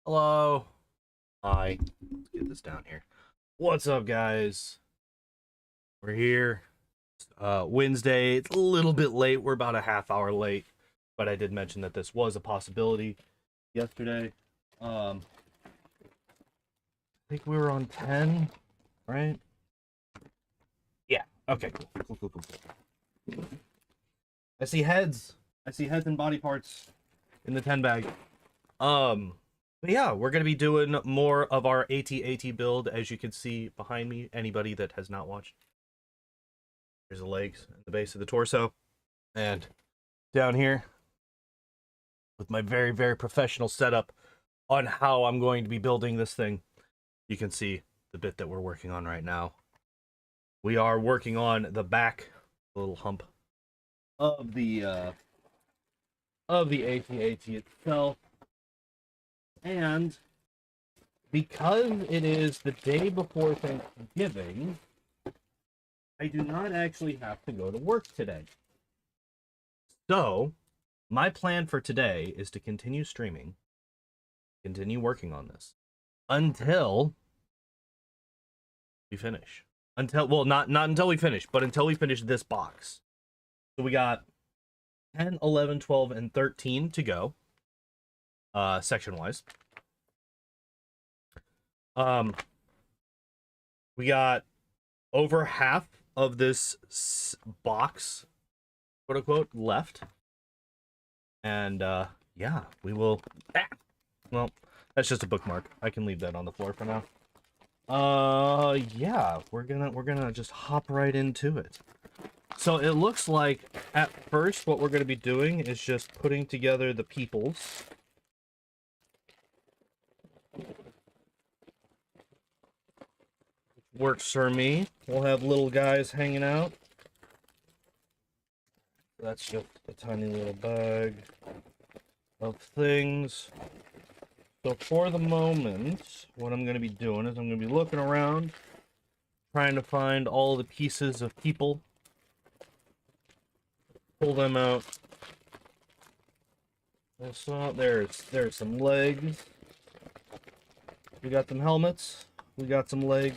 Hello. Hi. Let's get this down here. What's up, guys? We're here. Wednesday. It's a little bit late. We're about a half hour late, but I did mention that this was a possibility yesterday. I think we were on 10, right? Yeah. Okay. Cool. I see heads. I see heads and body parts in the 10 bag. But yeah, we're going to be doing more of our AT-AT build, as you can see behind me. Anybody that has not watched. Here's the legs and the base of the torso. And down here, with my very, very professional setup on how I'm going to be building this thing, you can see the bit that we're working on right now. We are working on the back, the little hump of the AT-AT itself. And because it is the day before Thanksgiving, I do not actually have to go to work today. So, my plan for today is to continue streaming, continue working on this, until we finish. Well, not until we finish, but until we finish this box. So we got 10, 11, 12, and 13 to go. Section-wise. We got over half of this box, quote-unquote, left. And, yeah, we will... Well, that's just a bookmark. I can leave that on the floor for now. Yeah, we're gonna just hop right into it. So it looks like at first what we're going to be doing is just putting together the peoples. Works for me. We'll have little guys hanging out. That's just a tiny little bag of things. So for the moment, what I'm going to be doing is I'm going to be looking around, trying to find all the pieces of people. Pull them out. So there's some legs. We got some helmets. We got some legs.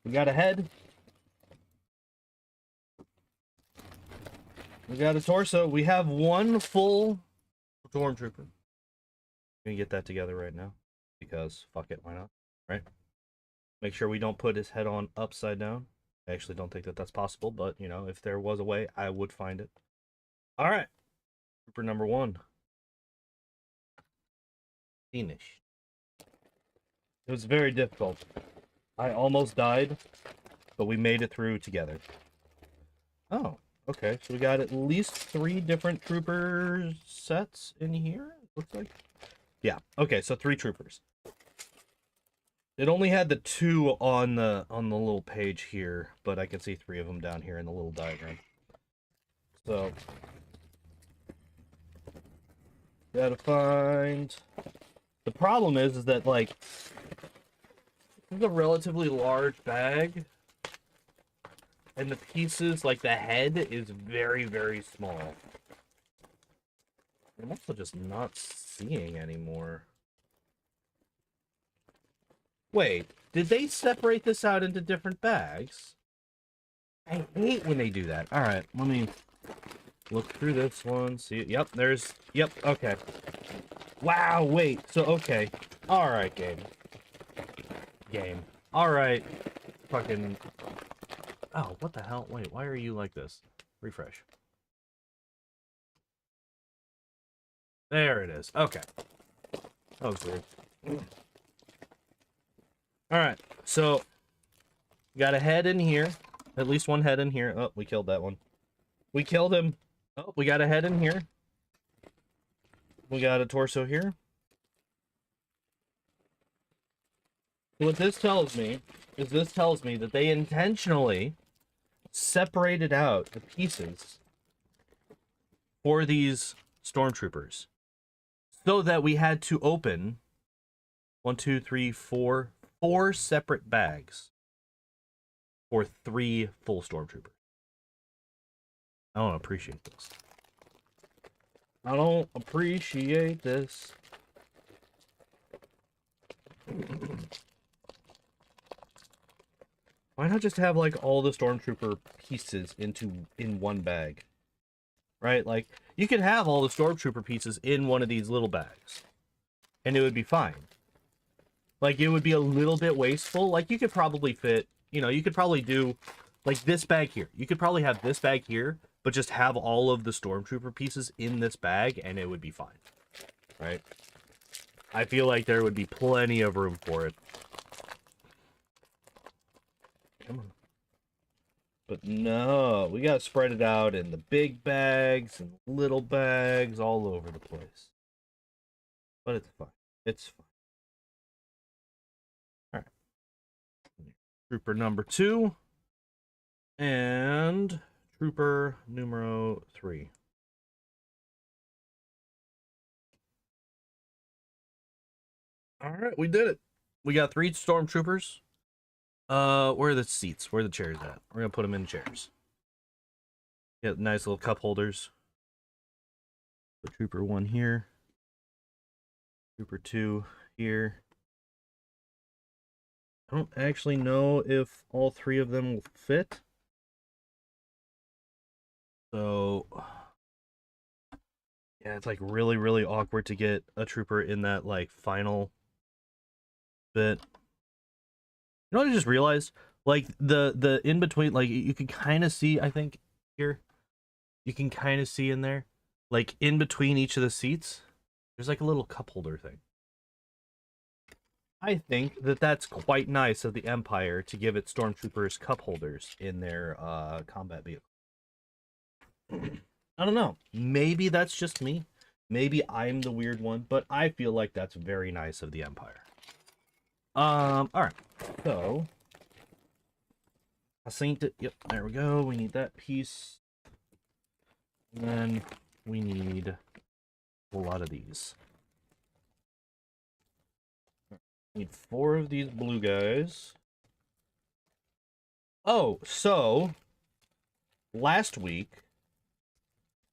We got a head. We got a torso. We have one full stormtrooper. I'm gonna get that together right now because fuck it, why not? Right? Make sure we don't put his head on upside down. I actually don't think that that's possible, but you know, if there was a way, I would find it. All right, trooper number 1. Finish. It was very difficult. I almost died, but we made it through together. Oh, okay. So we got at least 3 different trooper sets in here, looks like. Yeah, okay, so 3 troopers. It only had the 2 on the little page here, but I can see 3 of them down here in the little diagram. So gotta find. The problem is that like this is a relatively large bag, and the pieces, like the head, is very, very small. I'm also just not seeing anymore. Wait, did they separate this out into different bags? I hate when they do that. All right, let me look through this one. See, yep, okay. Wow, wait, so, okay. All right, game. All right, fucking... Oh, what the hell? Wait, why are you like this? Refresh. There it is. Okay. That was weird. Alright, so got a head in here. At least one head in here. Oh, we killed that one. We killed him. Oh, we got a head in here. We got a torso here. What this tells me is that they intentionally separated out the pieces for these stormtroopers so that we had to open 4 separate bags for 3 full stormtroopers. I don't appreciate this. I don't appreciate this. Why not just have like all the stormtrooper pieces in one bag? Right? Like you could have all the stormtrooper pieces in one of these little bags and it would be fine. Like it would be a little bit wasteful. Like you could probably fit, you know, you could probably do like this bag here. You could probably have this bag here, but just have all of the stormtrooper pieces in this bag and it would be fine. Right? I feel like there would be plenty of room for it. Come on. But no, we gotta spread it out in the big bags and little bags all over the place. But it's fine. It's fine. Alright. Trooper number 2. And trooper numero 3. Alright, we did it. We got 3 stormtroopers. Where are the seats? Where are the chairs at? We're gonna put them in chairs. Get nice little cup holders. Put trooper 1 here. Trooper 2 here. I don't actually know if all 3 of them will fit. So, yeah, it's like really, really awkward to get a trooper in that like final bit. You know what I just realized? Like the in between, like you can kind of see, I think here, you can kind of see in there, like in between each of the seats, there's like a little cup holder thing. I think that that's quite nice of the Empire to give its stormtroopers cup holders in their combat vehicle. I don't know. Maybe that's just me. Maybe I'm the weird one, but I feel like that's very nice of the Empire. All right. So I synced it. Yep, there we go. We need that piece. And then we need a lot of these. Need 4 of these blue guys. Oh, so last week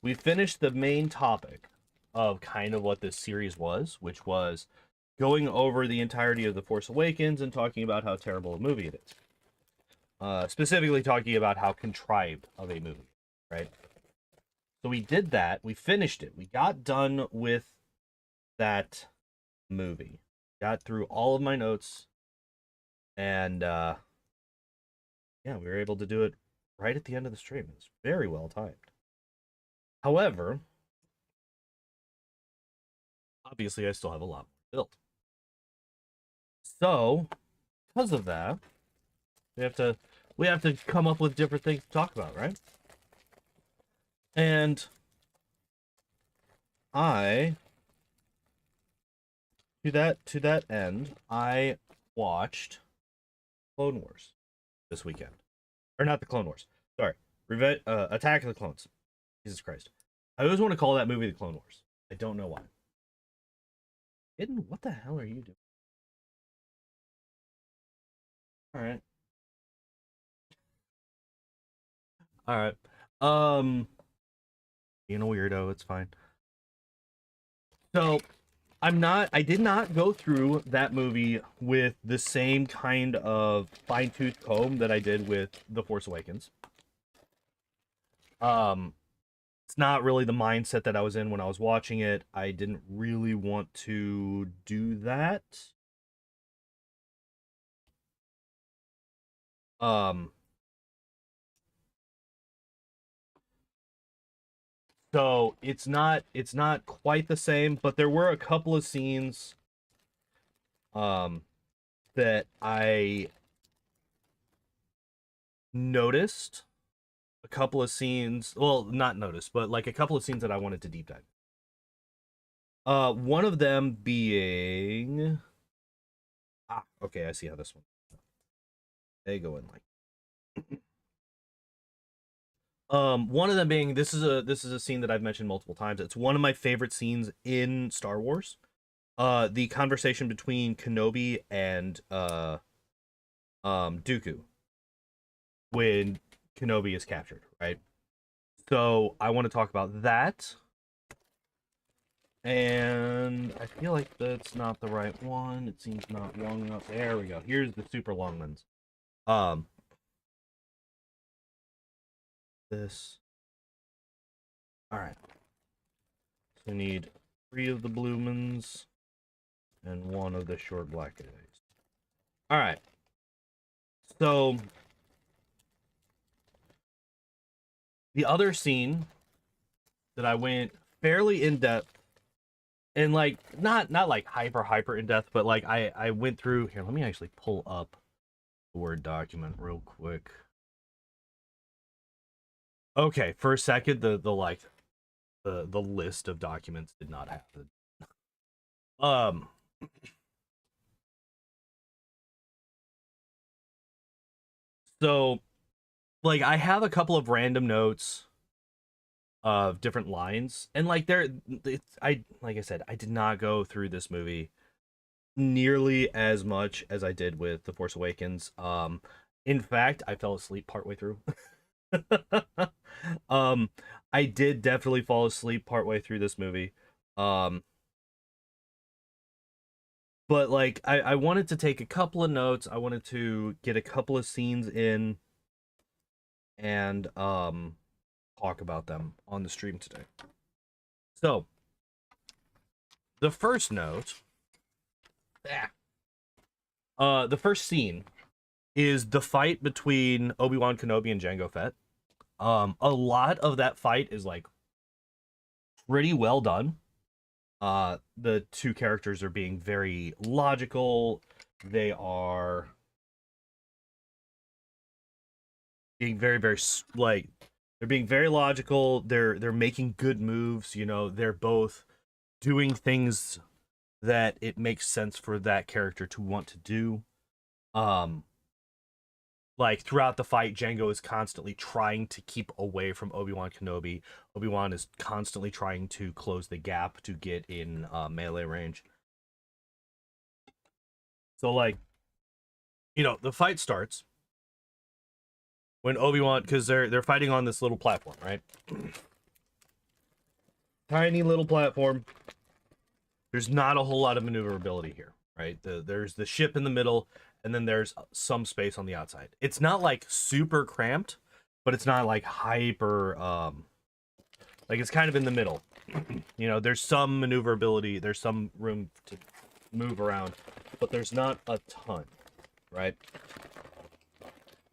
we finished the main topic of kind of what this series was, which was going over the entirety of The Force Awakens and talking about how terrible a movie it is. Specifically talking about how contrived of a movie, right? So we did that. We finished it. We got done with that movie. Got through all of my notes. And, yeah, we were able to do it right at the end of the stream. It's very well timed. However, obviously I still have a lot more built. So, because of that, we have to come up with different things to talk about, right? And to that end, I watched Clone Wars this weekend. Or not the Clone Wars. Sorry. Attack of the Clones. Jesus Christ. I always want to call that movie the Clone Wars. I don't know why. Hidden, what the hell are you doing? Alright. Alright. Being a weirdo, it's fine. So, I did not go through that movie with the same kind of fine-tooth comb that I did with The Force Awakens. It's not really the mindset that I was in when I was watching it. I didn't really want to do that. So it's not quite the same, but there were a couple of scenes that I noticed, a couple of scenes, well, not noticed, but like a couple of scenes that I wanted to deep dive. One of them being okay, I see how this one. They go in like one of them being this is a scene that I've mentioned multiple times. It's one of my favorite scenes in Star Wars. The conversation between Kenobi and Dooku when Kenobi is captured, right? So I want to talk about that. And I feel like that's not the right one. It seems not long enough. There we go. Here's the super long ones. This. All right. So we need 3 of the blue ones and 1 of the short black guys. All right. So the other scene that I went fairly in depth and like not like hyper in depth, but like I went through here. Let me actually pull up the Word document real quick. Okay, for a second, the list of documents did not happen. So like I have a couple of random notes of different lines, and like like I said, I did not go through this movie nearly as much as I did with The Force Awakens. In fact, I fell asleep partway through. I did definitely fall asleep partway through this movie. But like I wanted to take a couple of notes. I wanted to get a couple of scenes in and talk about them on the stream today. So, the first note, the first scene is the fight between Obi-Wan Kenobi and Jango Fett. A lot of that fight is like pretty well done. The two characters are being very logical. They are being very like they're being very logical. They're making good moves. You know, they're both doing things that it makes sense for that character to want to do. Um, like throughout the fight, Django is constantly trying to keep away from Obi-Wan Kenobi. Obi-Wan is constantly trying to close the gap to get in melee range. So like, you know, the fight starts when Obi-Wan, because they're fighting on this little platform, right? Tiny little platform. There's not a whole lot of maneuverability here, right? There's the ship in the middle, and then there's some space on the outside. It's not like super cramped, but it's not like hyper like it's kind of in the middle. You know, there's some maneuverability, there's some room to move around, but there's not a ton, right?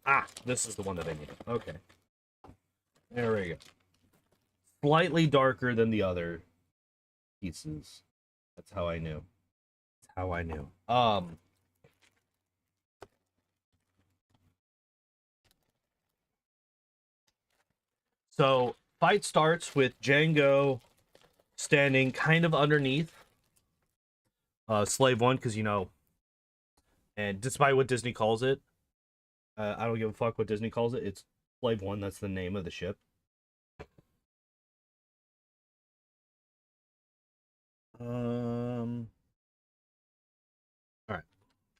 Ah, this is the one that I need. Okay. There we go. Slightly darker than the other pieces. That's how I knew. That's how I knew. So fight starts with Django standing kind of underneath Slave One, because you know, and despite what Disney calls it, I don't give a fuck what Disney calls it. It's Slave One. That's the name of the ship. All right.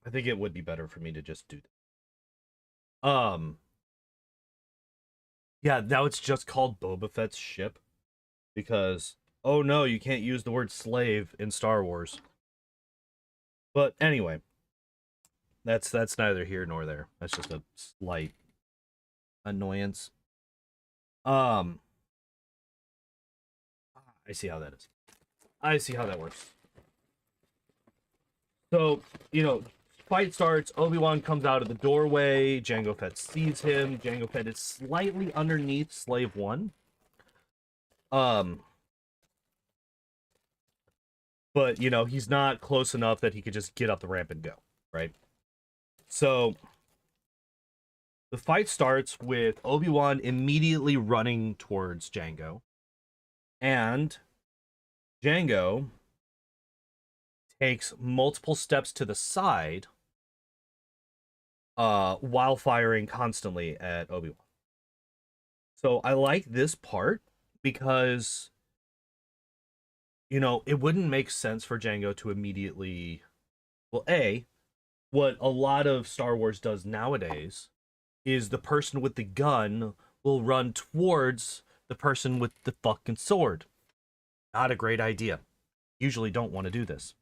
I think it would be better for me to just do that. Yeah, now it's just called Boba Fett's ship because oh no, you can't use the word slave in Star Wars. But anyway, that's neither here nor there. That's just a slight annoyance. Um, I see how that is. I see how that works. So, you know, fight starts, Obi-Wan comes out of the doorway, Jango Fett sees him, Jango Fett is slightly underneath Slave One. But you know, he's not close enough that he could just get up the ramp and go, right? So the fight starts with Obi-Wan immediately running towards Jango. And Jango takes multiple steps to the side while firing constantly at Obi-Wan. So I like this part because you know, it wouldn't make sense for Jango to immediately well, A, what a lot of Star Wars does nowadays is the person with the gun will run towards the person with the fucking sword. Not a great idea. Usually don't want to do this.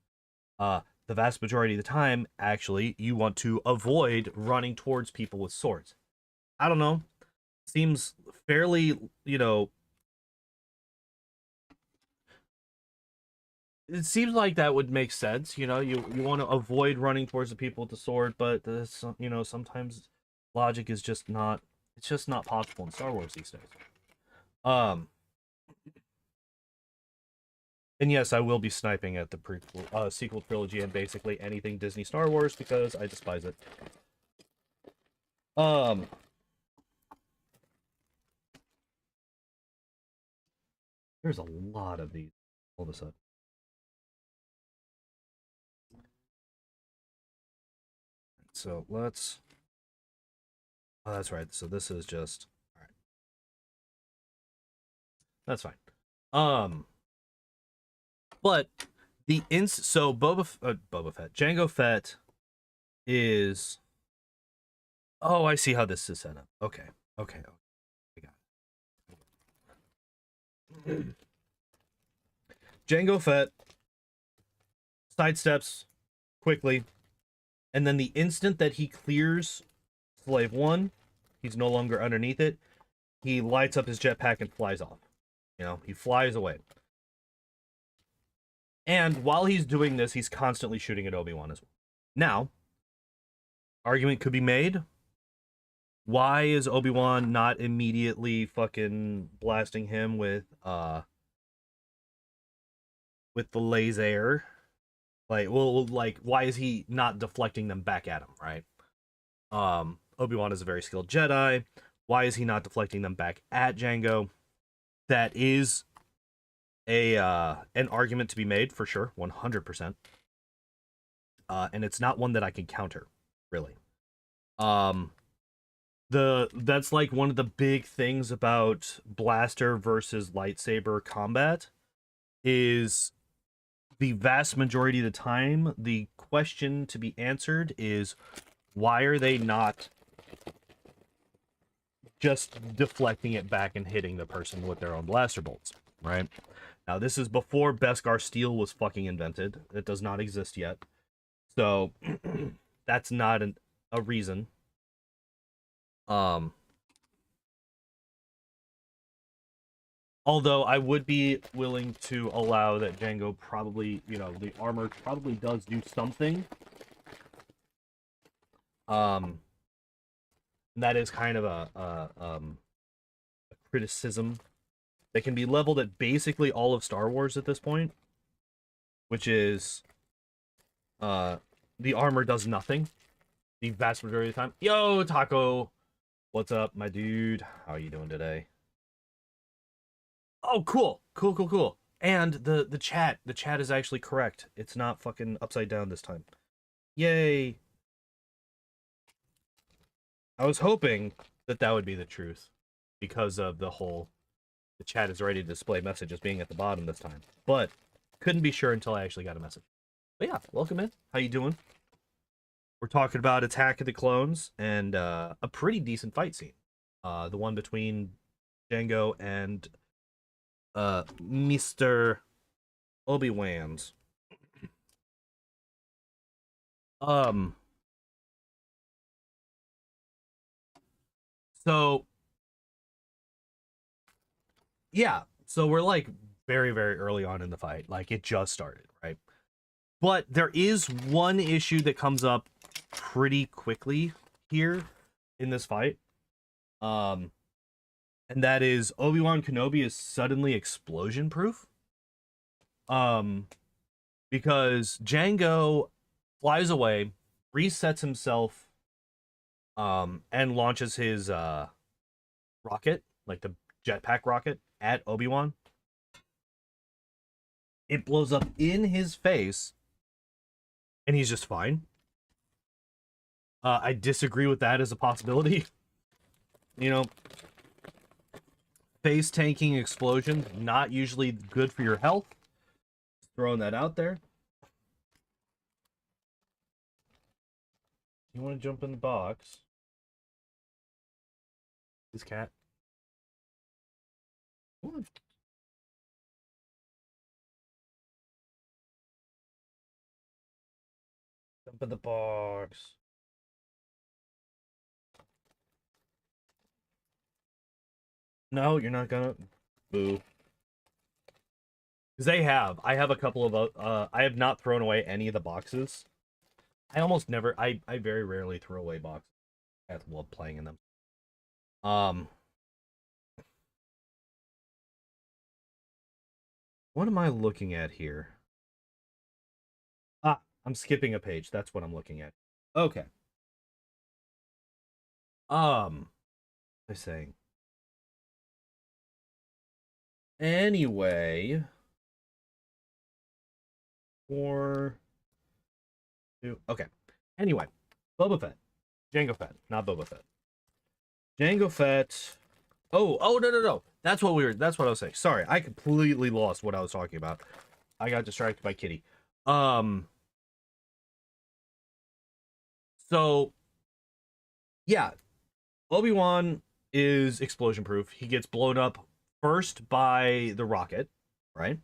The vast majority of the time, actually, you want to avoid running towards people with swords. I don't know. Seems fairly, you know, it seems like that would make sense. You know, you want to avoid running towards the people with the sword, but this, you know, sometimes logic is just not. It's just not possible in Star Wars these days. Um, and yes, I will be sniping at the prequel, sequel trilogy and basically anything Disney Star Wars because I despise it. Um, there's a lot of these all of a sudden. So let's. Oh, that's right. So this is just all right. That's fine. Um, but so Boba Fett, Jango Fett is. Oh, I see how this is set up. Okay, okay, I got it. Jango Fett sidesteps quickly, and then the instant that he clears Slave One, he's no longer underneath it. He lights up his jetpack and flies off. You know, he flies away. And while he's doing this, he's constantly shooting at Obi-Wan as well. Now, argument could be made. Why is Obi-Wan not immediately fucking blasting him with with the laser. Like, well, like, why is he not deflecting them back at him, right? Obi-Wan is a very skilled Jedi. Why is he not deflecting them back at Jango? That is a an argument to be made for sure, 100%. And it's not one that I can counter, really. That's like one of the big things about blaster versus lightsaber combat is the vast majority of the time the question to be answered is why are they not just deflecting it back and hitting the person with their own blaster bolts, right? Now, this is before Beskar steel was fucking invented. It does not exist yet. So, that's not a reason. Although I would be willing to allow that Jango probably, the armor probably does do something. That is kind of a criticism that can be leveled at basically all of Star Wars at this point, which is the armor does nothing the vast majority of the time. Yo, Taco! What's up, my dude? How are you doing today? Oh, cool. Cool. And the chat is actually correct. It's not fucking upside down this time. Yay. I was hoping that would be the truth because of the chat is ready to display messages being at the bottom this time. But couldn't be sure until I actually got a message. But yeah, welcome in. How you doing? We're talking about Attack of the Clones and a pretty decent fight scene. The one between Jango and Mr. Obi-Wan's. So yeah, so we're like very, very early on in the fight. Like it just started, right? But there is one issue that comes up pretty quickly here in this fight. And that is Obi-Wan Kenobi is suddenly explosion proof. Because Jango flies away, resets himself, and launches his rocket, like the jetpack rocket, at Obi-Wan. It blows up in his face, and he's just fine. I disagree with that as a possibility. Face tanking explosion, not usually good for your health. Just throwing that out there. You want to jump in the box? This cat. What? Jump in the box. No, you're not gonna. Boo. Because I have a couple of, I have not thrown away any of the boxes. I almost never, I very rarely throw away boxes. I love playing in them. What am I looking at here? Ah, I'm skipping a page. That's what I'm looking at. Okay. I'm saying. Anyway. 4, 2. Okay. Anyway. Boba Fett. Jango Fett, not Boba Fett. Jango Fett. Oh, no. That's what I was saying. Sorry, I completely lost what I was talking about. I got distracted by Kitty. So yeah, Obi-Wan is explosion proof. He gets blown up first by the rocket, right?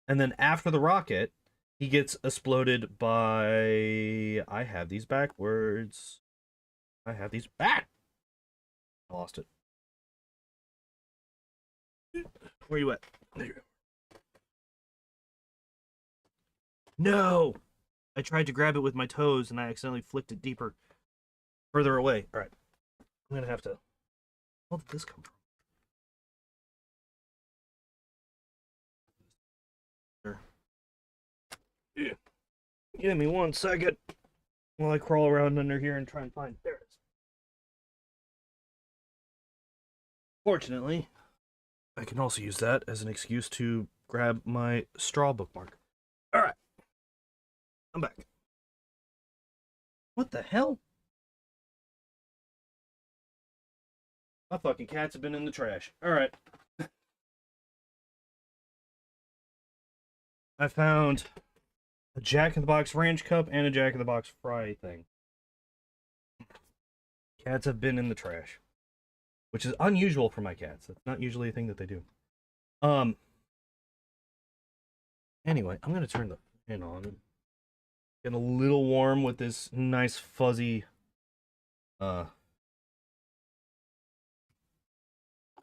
And then after the rocket, he gets exploded by I have these backwards. I have these back. I lost it. Where you at? There you go. No! I tried to grab it with my toes and I accidentally flicked it further away. Alright. I'm gonna have to. Where did this come from? Sure. Give me 1 second while I crawl around under here and try and find. There it is. Fortunately, I can also use that as an excuse to grab my straw bookmark. Alright. I'm back. What the hell? My fucking cats have been in the trash. Alright. I found a Jack in the Box ranch cup and a Jack in the Box fry thing. Cats have been in the trash, which is unusual for my cats. That's not usually a thing that they do. Anyway, I'm gonna turn the fan on. Get a little warm with this nice fuzzy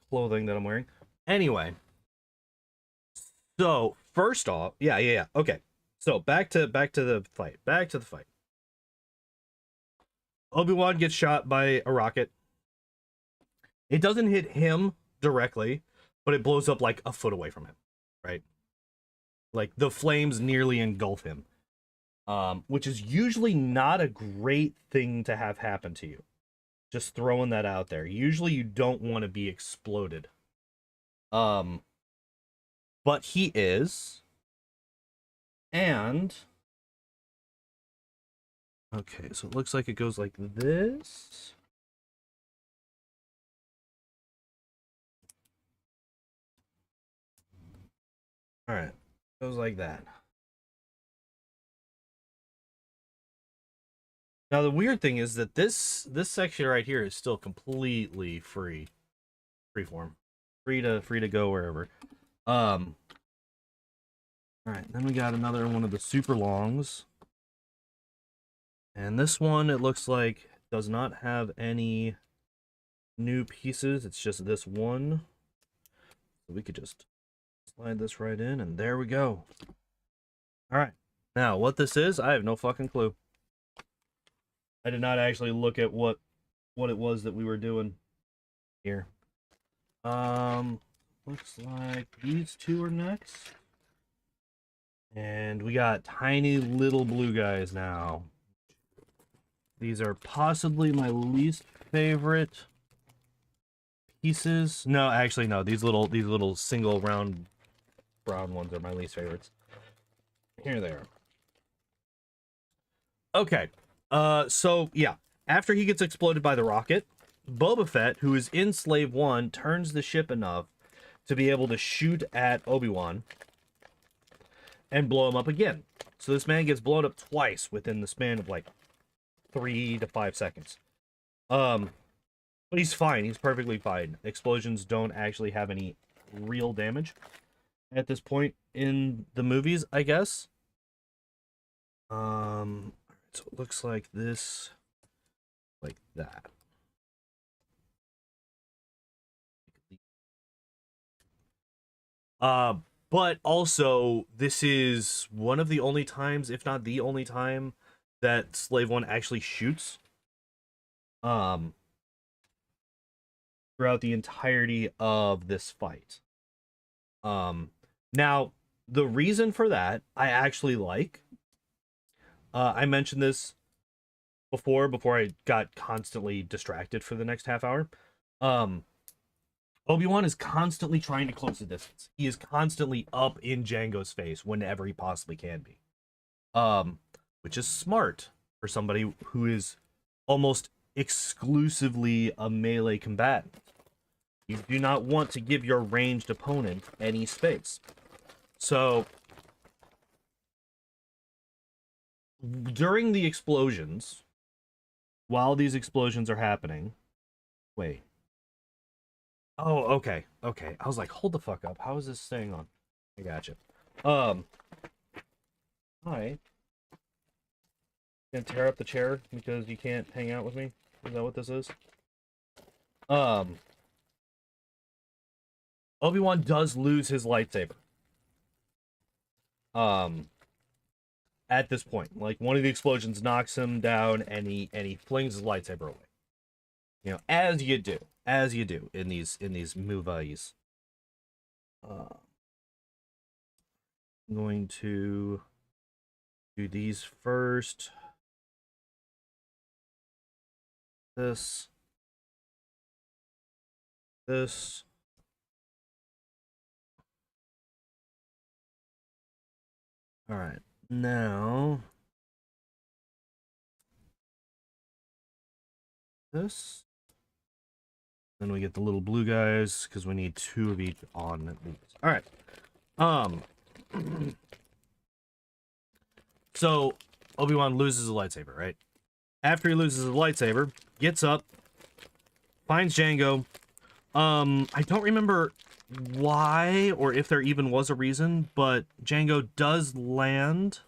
clothing that I'm wearing. Anyway, so first off, yeah. Okay, so back to the fight. Back to the fight. Obi-Wan gets shot by a rocket. It doesn't hit him directly, but it blows up like a foot away from him, right? Like the flames nearly engulf him, which is usually not a great thing to have happen to you. Just throwing that out there. Usually you don't want to be exploded. But he is. And okay, so it looks like it goes like this. All right. Goes like that. Now the weird thing is that this section right here is still completely freeform, free to go wherever. All right, then we got another one of the super longs, and this one it looks like does not have any new pieces. It's just this one, so we could just slide this right in, and there we go. All right, now what this is, I have no fucking clue. I did not actually look at what it was that we were doing here. Looks like these two are next. And we got tiny little blue guys now. These are possibly my least favorite pieces. No, actually no. These little single round brown ones are my least favorites. Here they are. Okay. So yeah, after he gets exploded by the rocket, Boba Fett, who is in Slave One, turns the ship enough to be able to shoot at Obi-Wan and blow him up again. So this man gets blown up twice within the span of like 3 to 5 seconds. But he's fine. He's perfectly fine. Explosions don't actually have any real damage at this point in the movies, I guess. So it looks like this, like that. But also, this is one of the only times, if not the only time, that Slave One actually shoots. Throughout the entirety of this fight. Now, the reason for that, I actually like. I mentioned this before I got constantly distracted for the next half hour. Obi-Wan is constantly trying to close the distance. He is constantly up in Jango's face whenever he possibly can be. Which is smart for somebody who is almost exclusively a melee combatant. You do not want to give your ranged opponent any space. So, during the explosions, while these explosions are happening, wait. Oh, okay. I was like, hold the fuck up. How is this staying on? I gotcha. Hi. Gonna tear up the chair because you can't hang out with me? Is that what this is? Obi-Wan does lose his lightsaber. At this point, like one of the explosions knocks him down, and he flings his lightsaber away. You know, as you do in these movies. I'm going to Do these first. This. This. All right. Now. This. Then we get the little blue guys because we need 2 of each on these. All right. So Obi-Wan loses a lightsaber, right? After he loses a lightsaber, gets up, finds Jango. I don't remember why or if there even was a reason, but Jango does land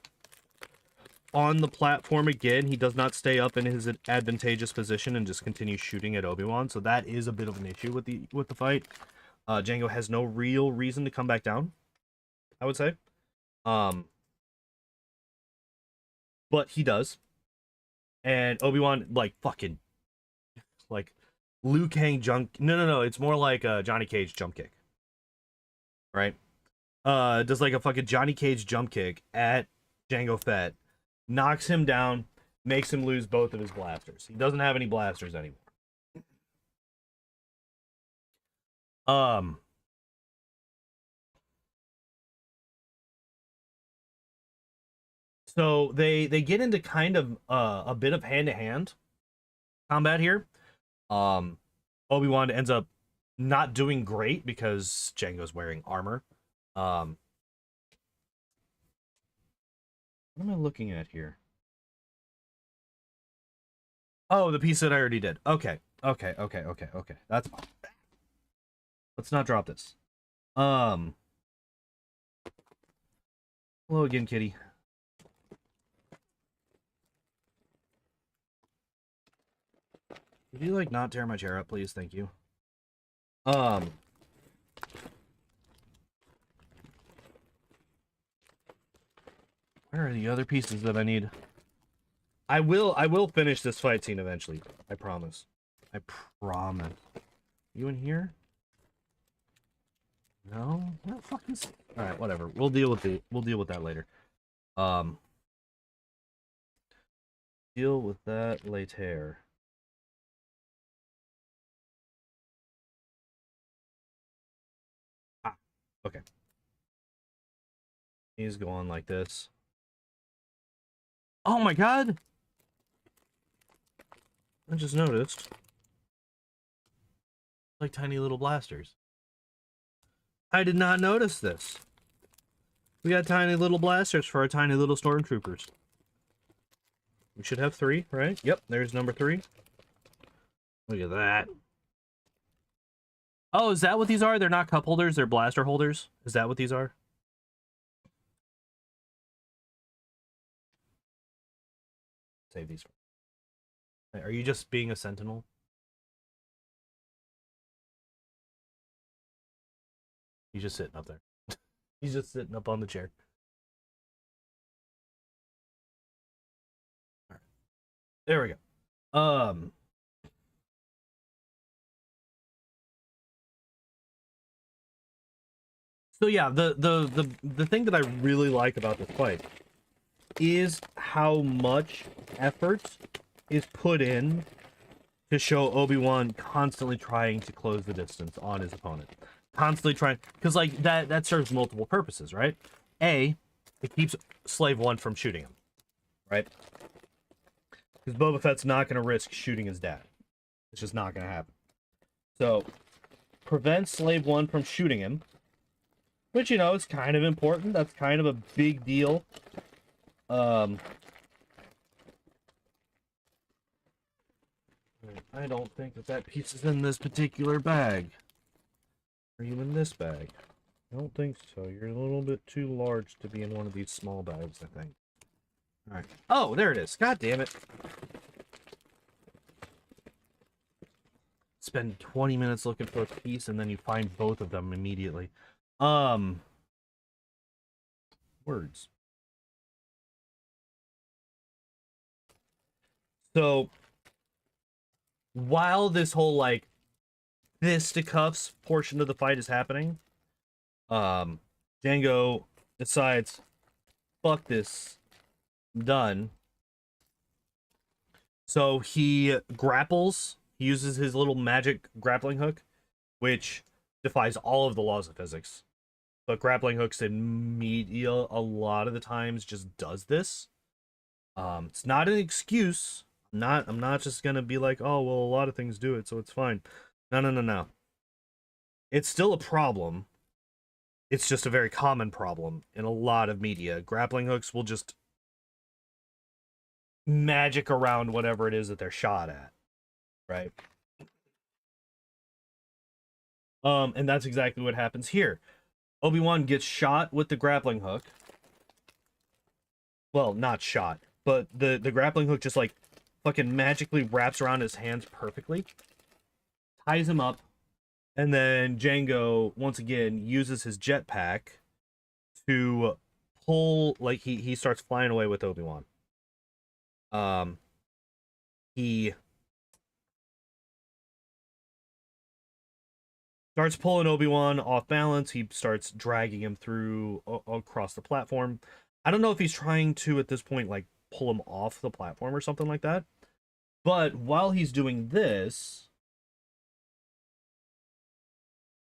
on the platform again. He does not stay up in his advantageous position and just continue shooting at Obi-Wan, so that is a bit of an issue with the fight. Jango has no real reason to come back down, I would say. But he does. And Obi-Wan, like, fucking, like, Liu Kang jump. No. It's more like a Johnny Cage jump kick. Right? Does like a fucking Johnny Cage jump kick at Jango Fett, knocks him down, makes him lose both of his blasters. He doesn't have any blasters anymore. So they get into kind of a bit of hand-to-hand combat here. Obi-Wan ends up not doing great because Jango's wearing armor. What am I looking at here? Oh, the piece that I already did. Okay. That's fine. Let's not drop this. Hello again, kitty. Would you, like, not tear my chair up, please? Thank you. Where are the other pieces that I need? I will finish this fight scene eventually. I promise. I promise. You in here? No? Where the fuck is... Alright, whatever. We'll deal with that later. Deal with that later. Okay. He's going like this. Oh my god! I just noticed. Like tiny little blasters. I did not notice this. We got tiny little blasters for our tiny little stormtroopers. We should have 3, right? Yep, there's number 3. Look at that. Oh, is that what these are? They're not cup holders, they're blaster holders? Is that what these are? Save these. Are you just being a sentinel? He's just sitting up there. He's just sitting up on the chair. All right. There we go. So yeah, the thing that I really like about this fight is how much effort is put in to show Obi-Wan constantly trying to close the distance on his opponent. Constantly trying, because like that serves multiple purposes, right? A, it keeps Slave One from shooting him, right? Because Boba Fett's not going to risk shooting his dad. It's just not going to happen. So, prevents Slave One from shooting him, which, you know, is kind of important. That's kind of a big deal. I don't think that piece is in this particular bag. Are you in this bag? I don't think so. You're a little bit too large to be in one of these small bags, I think. Alright. Oh, there it is. God damn it. Spend 20 minutes looking for a piece, and then you find both of them immediately. Words. So, while this whole, like, fisticuffs portion of the fight is happening, Jango decides, fuck this. done. So he grapples. He uses his little magic grappling hook, which defies all of the laws of physics. But grappling hooks in media a lot of the times just does this. It's not an excuse. I'm not just gonna be like, oh well, a lot of things do it, so it's fine. No. It's still a problem. It's just a very common problem in a lot of media. Grappling hooks will just magic around whatever it is that they're shot at, right? And that's exactly what happens here. Obi-Wan gets shot with the grappling hook. Well, not shot, but the grappling hook just like fucking magically wraps around his hands perfectly, ties him up, and then Jango once again uses his jetpack to pull, like he starts flying away with Obi-Wan. He starts pulling Obi-Wan off balance. He starts dragging him through across the platform. I don't know if he's trying to at this point like pull him off the platform or something like that. But while he's doing this,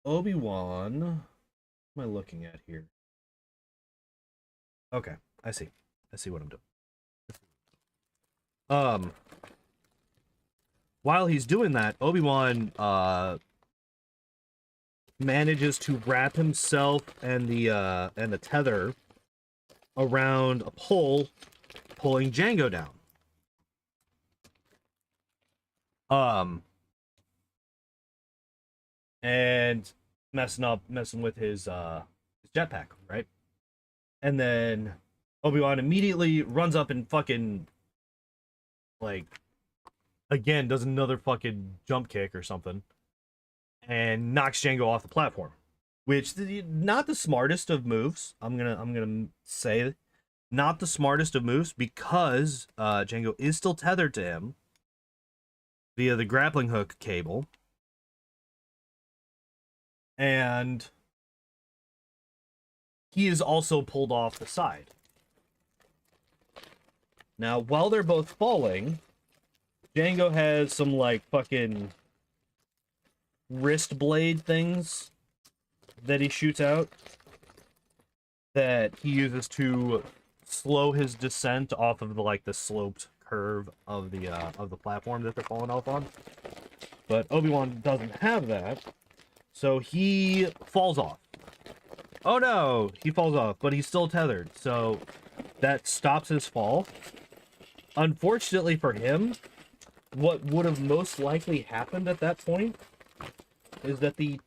Obi-Wan, what am I looking at here? Okay, I see what I'm doing. While he's doing that, Obi-Wan manages to wrap himself and the tether around a pole, pulling Jango down. And messing with his jetpack, right? And then Obi-Wan immediately runs up and fucking like again does another fucking jump kick or something and knocks Jango off the platform, which not the smartest of moves. I'm gonna say not the smartest of moves because Jango is still tethered to him via the grappling hook cable, and he is also pulled off the side. Now, while they're both falling, Jango has some like fucking wrist blade things that he shoots out that he uses to slow his descent off of the sloped curve of the platform that they're falling off on. But Obi-Wan doesn't have that, so he falls off. Oh no, he falls off, but he's still tethered, so that stops his fall. Unfortunately for him, what would have most likely happened at that point is that the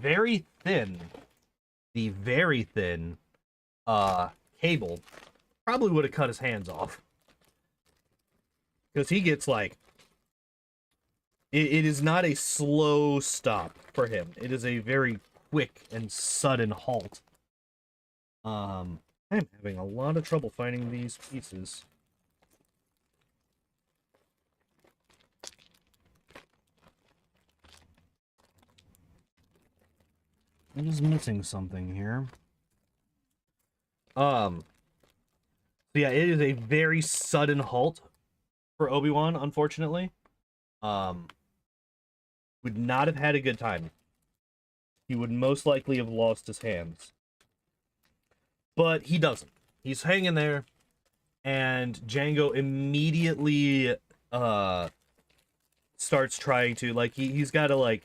very thin cable probably would have cut his hands off. Because he gets like... It is not a slow stop for him. It is a very quick and sudden halt. I'm having a lot of trouble finding these pieces. I'm just missing something here. So yeah, it is a very sudden halt for Obi-Wan, unfortunately. Would not have had a good time. He would most likely have lost his hands. But he doesn't. He's hanging there, and Jango immediately starts trying to, like, he's got to, like,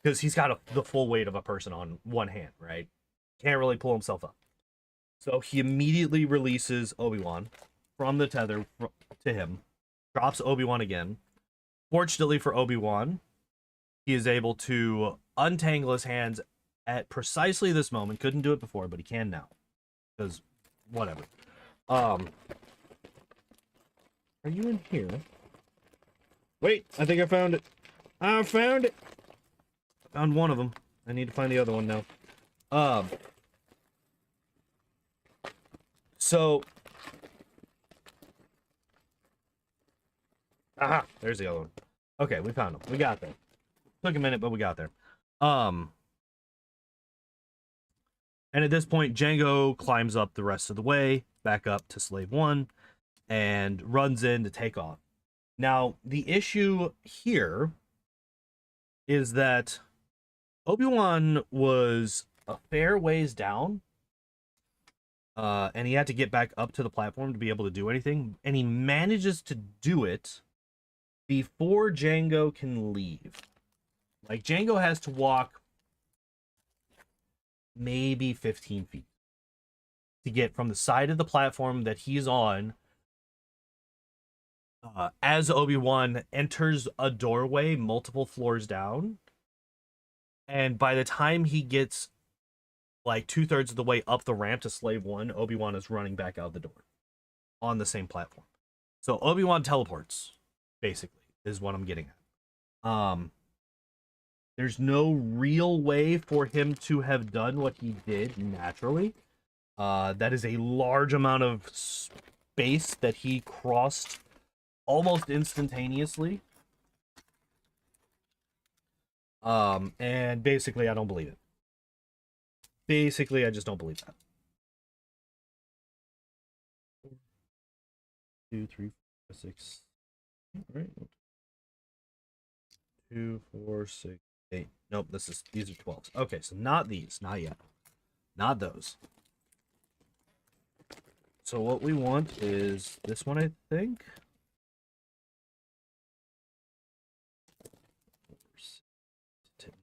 because he's got the full weight of a person on one hand, right? Can't really pull himself up. So he immediately releases Obi-Wan from the tether to him, drops Obi-Wan again. Fortunately for Obi-Wan, he is able to untangle his hands at precisely this moment. Couldn't do it before, but he can now. Because, whatever. Are you in here? Wait, I think I found it. I found it! Found one of them. I need to find the other one now. So... Aha! There's the other one. Okay, we found them. We got there. Took a minute, but we got there. And at this point, Django climbs up the rest of the way, back up to Slave 1, and runs in to take off. Now, the issue here is that Obi-Wan was a fair ways down, and he had to get back up to the platform to be able to do anything, and he manages to do it before Django can leave. Like, Django has to walk maybe 15 feet to get from the side of the platform that he's on as Obi-Wan enters a doorway multiple floors down. And by the time he gets like 2/3 of the way up the ramp to Slave 1, Obi-Wan is running back out the door on the same platform. So Obi-Wan teleports, basically, is what I'm getting at. There's no real way for him to have done what he did naturally. That is a large amount of space that he crossed almost instantaneously. And basically, I don't believe it. Basically, I just don't believe that. 2, 3, 4, 6. All right. 2, 4, 6, 8. Nope, these are 12s. Okay, so not these, not yet. Not those. So what we want is this one, I think.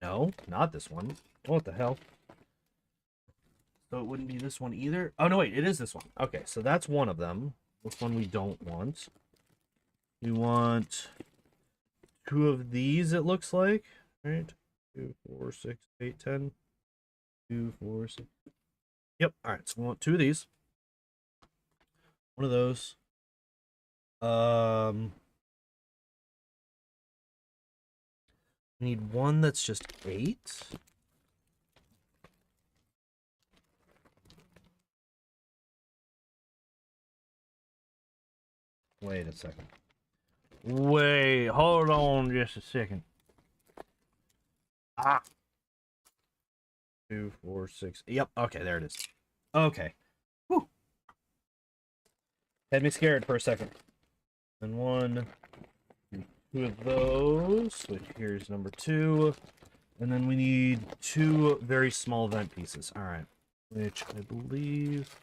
No, not this one. What the hell? So it wouldn't be this one either. Oh, no, wait, it is this one. Okay, so that's one of them. This one we don't want. We want 2 of these, it looks like. All right. 2, 4, 6, 8, 10. 2, 4, 6. Yep. All right. So we want 2 of these. One of those. We need one that's just 8. Wait a second. Wait, hold on just a second. Ah. 2, 4, 6. Yep. Okay, there it is. Okay. Whew. Had me scared for a second. And 1, 2 of those. So here's number 2. And then we need 2 very small vent pieces. All right. Which I believe...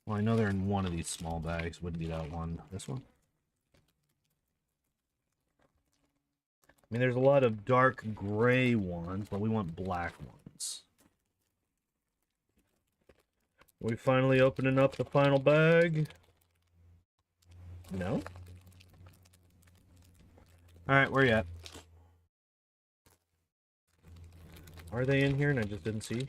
Well, I know they're in one of these small bags. Wouldn't be that one. This one? I mean, there's a lot of dark gray ones, but we want black ones. Are we finally opening up the final bag? No? Alright, where you at? Are they in here and I just didn't see?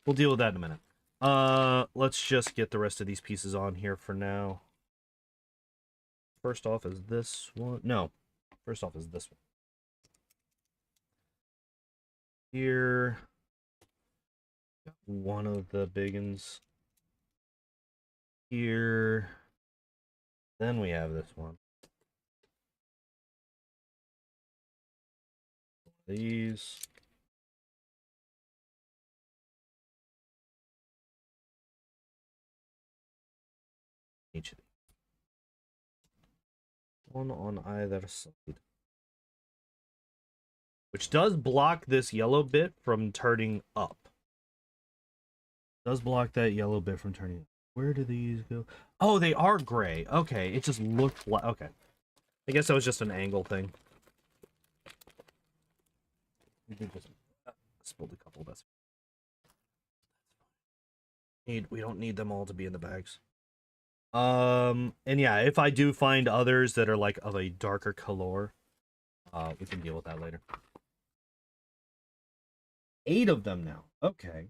We'll deal with that in a minute. Let's just get the rest of these pieces on here for now. First off is this one. No. First off is this one. Here. One of the big ones. Here. Then we have this one. These. Each of these. One on either side. Which does block this yellow bit from turning up. Does block that yellow bit from turning up. Where do these go? Oh, they are gray. Okay, it just looked like... Okay. I guess that was just an angle thing. We did just... spilled a couple, that's... We don't need them all to be in the bags. And yeah, if I do find others that are like of a darker color, we can deal with that later. 8 of them now. Okay.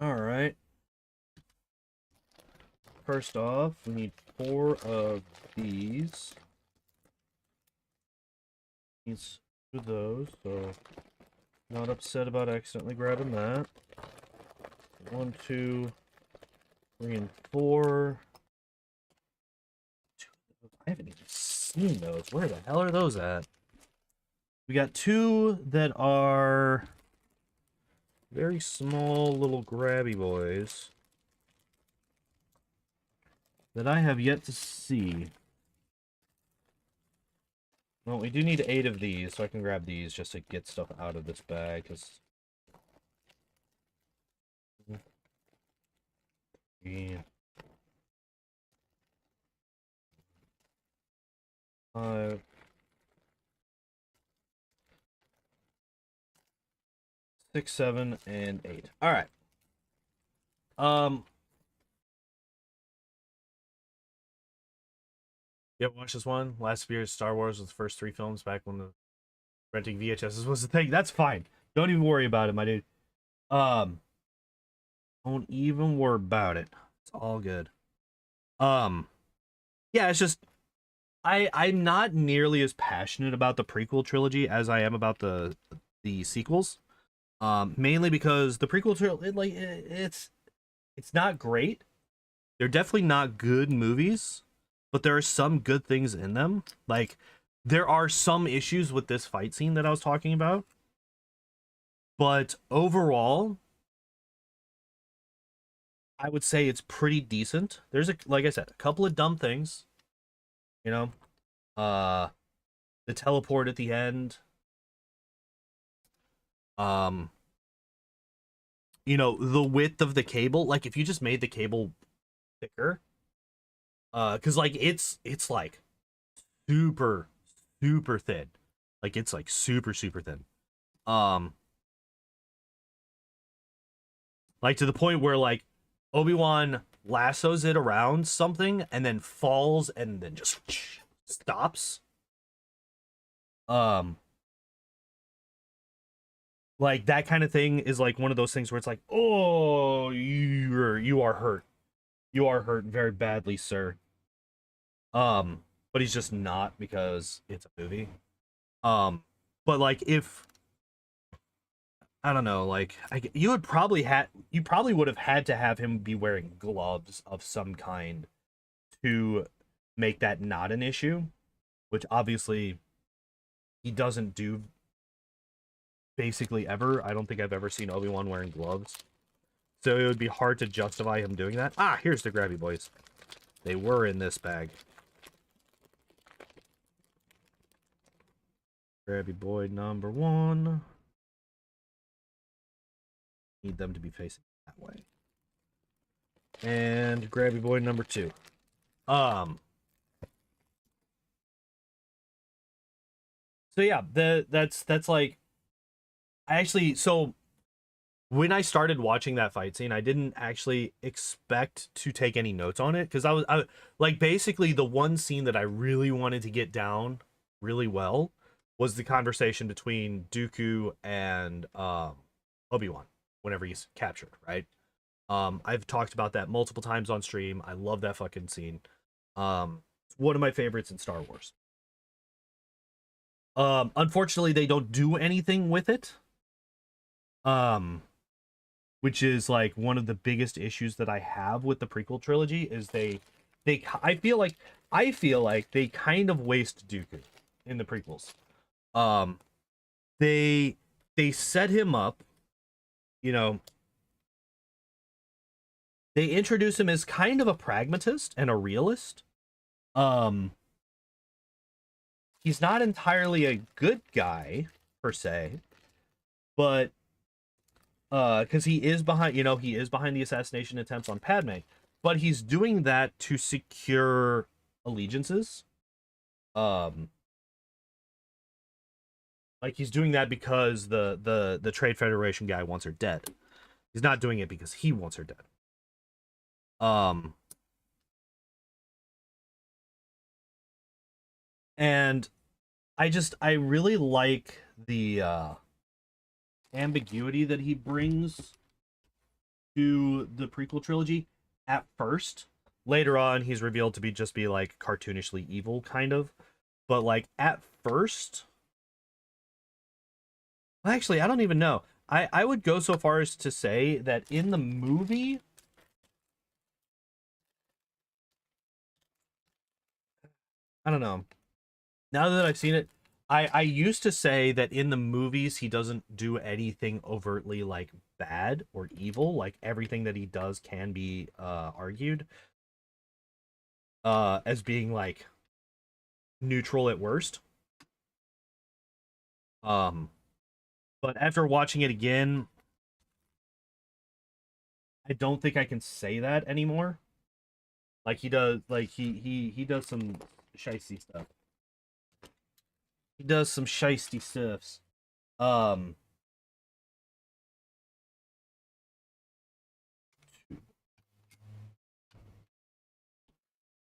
Alright. First off, we need 4 of these. Needs 2 of those, so not upset about accidentally grabbing that. 1, 2, 3, and 4. I haven't even seen those. Where the hell are those at? We got two that are very small little grabby boys that I have yet to see. Well, we do need 8 of these, so I can grab these just to get stuff out of this bag, because... Yeah. 5, 6, 7, and 8. Alright. You ever watch this one? Last year's Star Wars was the first 3 films back when the renting VHSs was the thing. That's fine. Don't even worry about it, my dude. Don't even worry about it. It's all good. Yeah, it's just I'm not nearly as passionate about the prequel trilogy as I am about the sequels. Mainly because the prequel trilogy, it's not great. They're definitely not good movies, but there are some good things in them. Like, there are some issues with this fight scene that I was talking about, but overall, I would say it's pretty decent. There's like I said, a couple of dumb things, you know, the teleport at the end, you know, the width of the cable. Like, if you just made the cable thicker, because like it's like super thin, like it's like super thin, like to the point where like Obi-Wan lassos it around something and then falls and then just stops. Like that kind of thing is like one of those things where it's like, oh, you are hurt. You are hurt very badly, sir. But he's just not, because it's a movie. But like, if I don't know, like you probably would have had to have him be wearing gloves of some kind to make that not an issue, which obviously he doesn't do basically ever. I don't think I've ever seen Obi-Wan wearing gloves. So it would be hard to justify him doing that. Ah, here's the grabby boys. They were in this bag. Grabby boy number 1. Need them to be facing that way. And grabby boy number 2. So yeah, that's like, so when I started watching that fight scene, I didn't actually expect to take any notes on it, because I like, basically the one scene that I really wanted to get down really well was the conversation between Dooku and Obi-Wan whenever he's captured, right? I've talked about that multiple times on stream. I love that fucking scene. It's one of my favorites in Star Wars. Unfortunately, they don't do anything with it. Which is like one of the biggest issues that I have with the prequel trilogy, is I feel like they kind of waste Dooku in the prequels. They set him up, you know, they introduce him as kind of a pragmatist and a realist. He's not entirely a good guy per se, but because he is behind the assassination attempts on Padme, but he's doing that to secure allegiances. Like, he's doing that because the Trade Federation guy wants her dead. He's not doing it because he wants her dead. And I really like the ambiguity that he brings to the prequel trilogy at first. Later on, he's revealed to be like cartoonishly evil, kind of. But like at first, actually, I don't even know. I would go so far as to say that in the movie, I don't know. Now that I've seen it, I used to say that in the movies he doesn't do anything overtly like bad or evil. Like everything that he does can be argued as being like neutral at worst. Um, but after watching it again, I don't think I can say that anymore. Like he does, like he does some shisty stuff. He does some shisty stuffs. Um,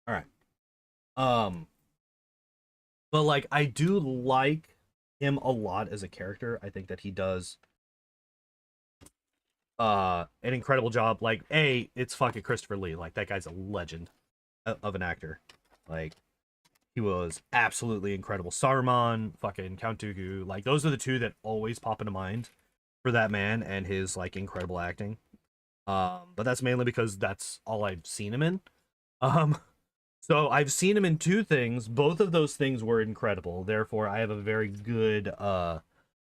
all right. Um, but like I do like him a lot as a character. I think that he does an incredible job. Like it's fucking Christopher Lee. Like that guy's a legend of an actor. Like he was absolutely incredible. Saruman, fucking Count Dooku, like those are the two that always pop into mind for that man and his like incredible acting. But that's mainly because that's all I've seen him in. Um, so I've seen him in two things. Both of those things were incredible. Therefore, I have a very good, a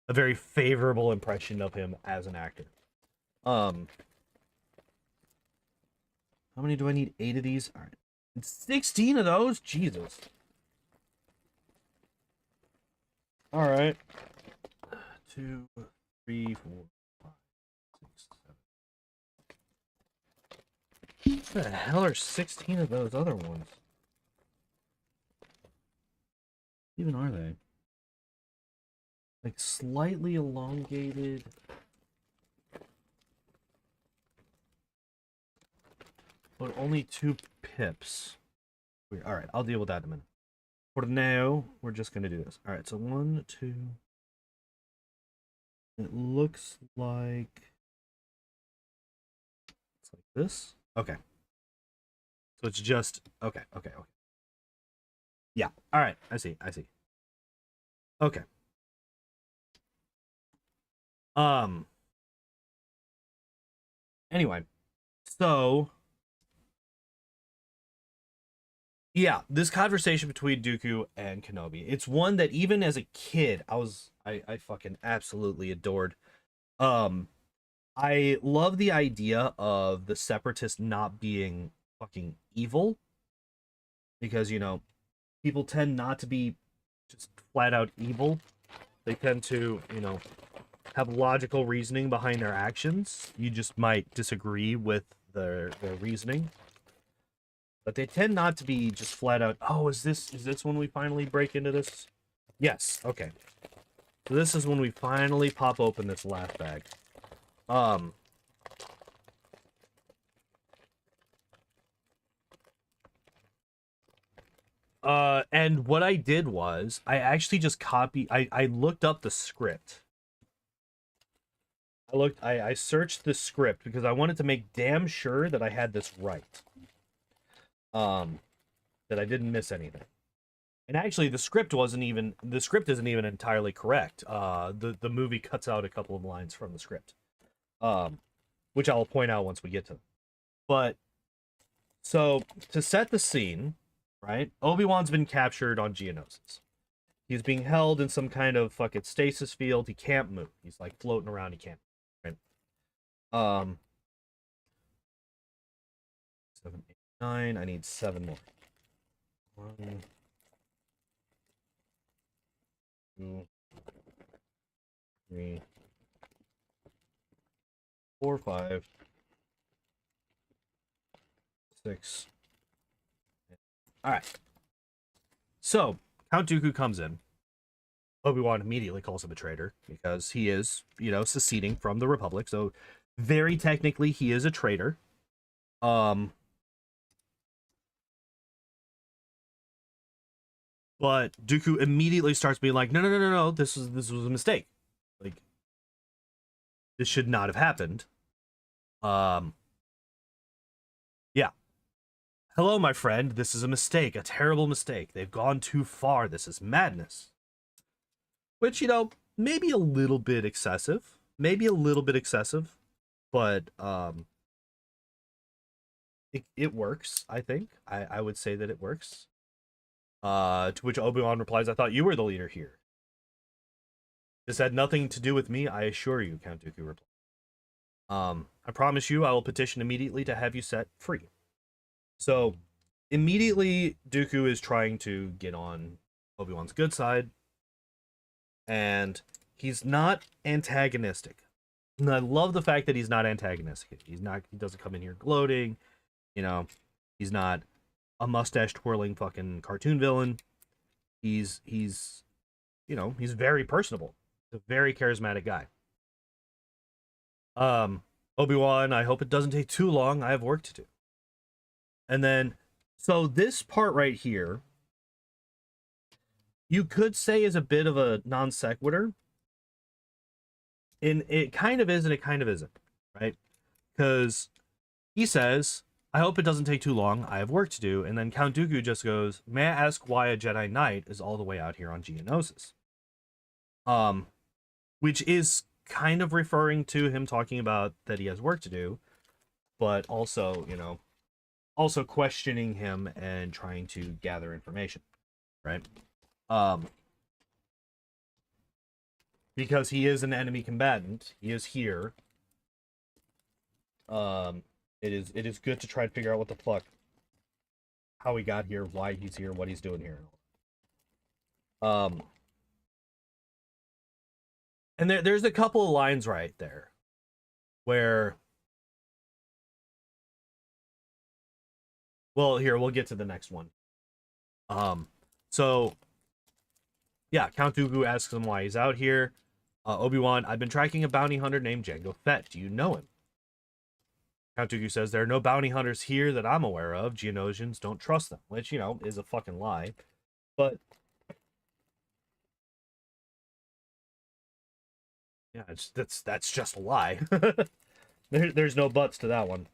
very favorable impression of him as an actor. Um, how many do I need? 8 of these. All right, 16 of those. Jesus. All right. 2, 3, 4, 5, 6, 7. What the hell are 16 of those other ones? Even are they? Like slightly elongated. But only 2 pips. All right, I'll deal with that in a minute. For now, we're just gonna do this. All right, so 1, 2. It looks like it's like this. Okay. So it's just okay. Yeah. All right. I see. Okay. Um. Anyway, so yeah, this conversation between Dooku and Kenobi, it's one that even as a kid, I fucking absolutely adored. Um, I love the idea of the separatists not being fucking evil because, people tend not to be just flat out evil. They tend to, have logical reasoning behind their actions. You just might disagree with their reasoning. But they tend not to be just flat out, oh, is this when we finally break into this? Yes, okay. So this is when we finally pop open this last bag. And what I did was I actually just I looked up the script. I searched the script because I wanted to make damn sure that I had this right. That I didn't miss anything. And actually the script isn't even entirely correct. The movie cuts out a couple of lines from the script. Which I'll point out once we get to them. But so to set the scene, right? Obi-Wan's been captured on Geonosis. He's being held in some kind of fucking stasis field. He can't move. He's like floating around. He can't. Right? 7, 8, 9. I need 7 more. 1, 2, 3, 4, 5, 6. All right. So Count Dooku comes in. Obi-Wan immediately calls him a traitor because he is, seceding from the Republic. So very technically, he is a traitor. But Dooku immediately starts being like, no, this was a mistake. Like, this should not have happened. Yeah. Hello, my friend. This is a mistake, a terrible mistake. They've gone too far. This is madness. Which, maybe a little bit excessive. But it works, I think. I would say that it works. To which Obi-Wan replies, I thought you were the leader here. This had nothing to do with me, I assure you, Count Dooku replied. I promise you I will petition immediately to have you set free. So, immediately, Dooku is trying to get on Obi-Wan's good side, and he's not antagonistic. And I love the fact that he's not antagonistic. He doesn't come in here gloating, you know, he's not a mustache twirling fucking cartoon villain. He's he's very personable. He's a very charismatic guy. Obi-Wan, I hope it doesn't take too long. I have work to do. And then, so this part right here, you could say is a bit of a non sequitur. And it kind of is and it kind of isn't, right? Because he says, I hope it doesn't take too long. I have work to do. And then Count Dooku just goes, may I ask why a Jedi Knight is all the way out here on Geonosis? Which is kind of referring to him talking about that he has work to do, but also, also questioning him and trying to gather information, right? Because he is an enemy combatant. He is here. It is good to try to figure out what the fuck, how he got here, why he's here, what he's doing here. And there's a couple of lines right there where, well, here, we'll get to the next one. So yeah, Count Dooku asks him why he's out here. Obi-Wan, I've been tracking a bounty hunter named Jango Fett. Do you know him? Count Dooku says, there are no bounty hunters here that I'm aware of. Geonosians don't trust them, which, is a fucking lie. But yeah, that's just a lie. There's no buts to that one.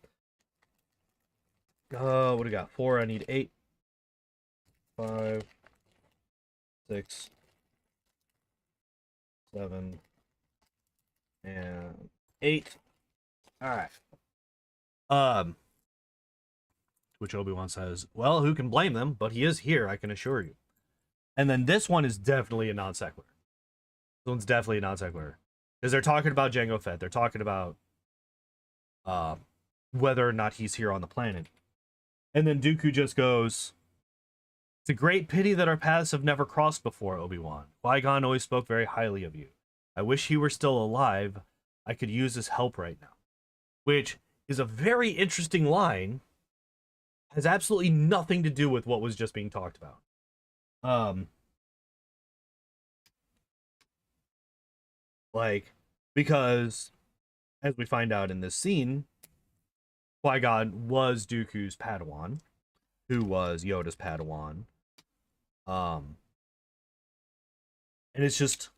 What do we got? 4, I need 8. 5, 6, 7, and 8. All right. Which Obi-Wan says, well, who can blame them? But he is here, I can assure you. And then this one is definitely a non sequitur. This one's definitely a non sequitur. Because they're talking about Jango Fett. They're talking about whether or not he's here on the planet. And then Dooku just goes, it's a great pity that our paths have never crossed before, Obi-Wan. Qui-Gon always spoke very highly of you. I wish he were still alive. I could use his help right now. Which is a very interesting line. Has absolutely nothing to do with what was just being talked about. Because as we find out in this scene, Qui-Gon was Dooku's Padawan, who was Yoda's Padawan. And it's just,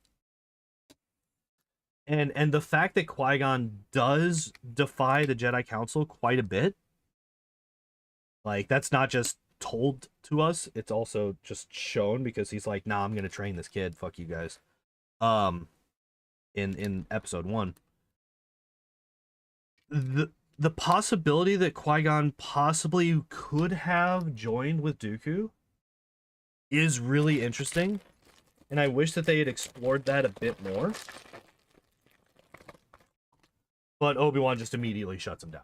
and the fact that Qui-Gon does defy the Jedi Council quite a bit, that's not just told to us, it's also just shown because he's like, nah, I'm gonna train this kid, fuck you guys. In episode 1, the possibility that Qui-Gon possibly could have joined with Dooku is really interesting, and I wish that they had explored that a bit more. But Obi-Wan just immediately shuts him down.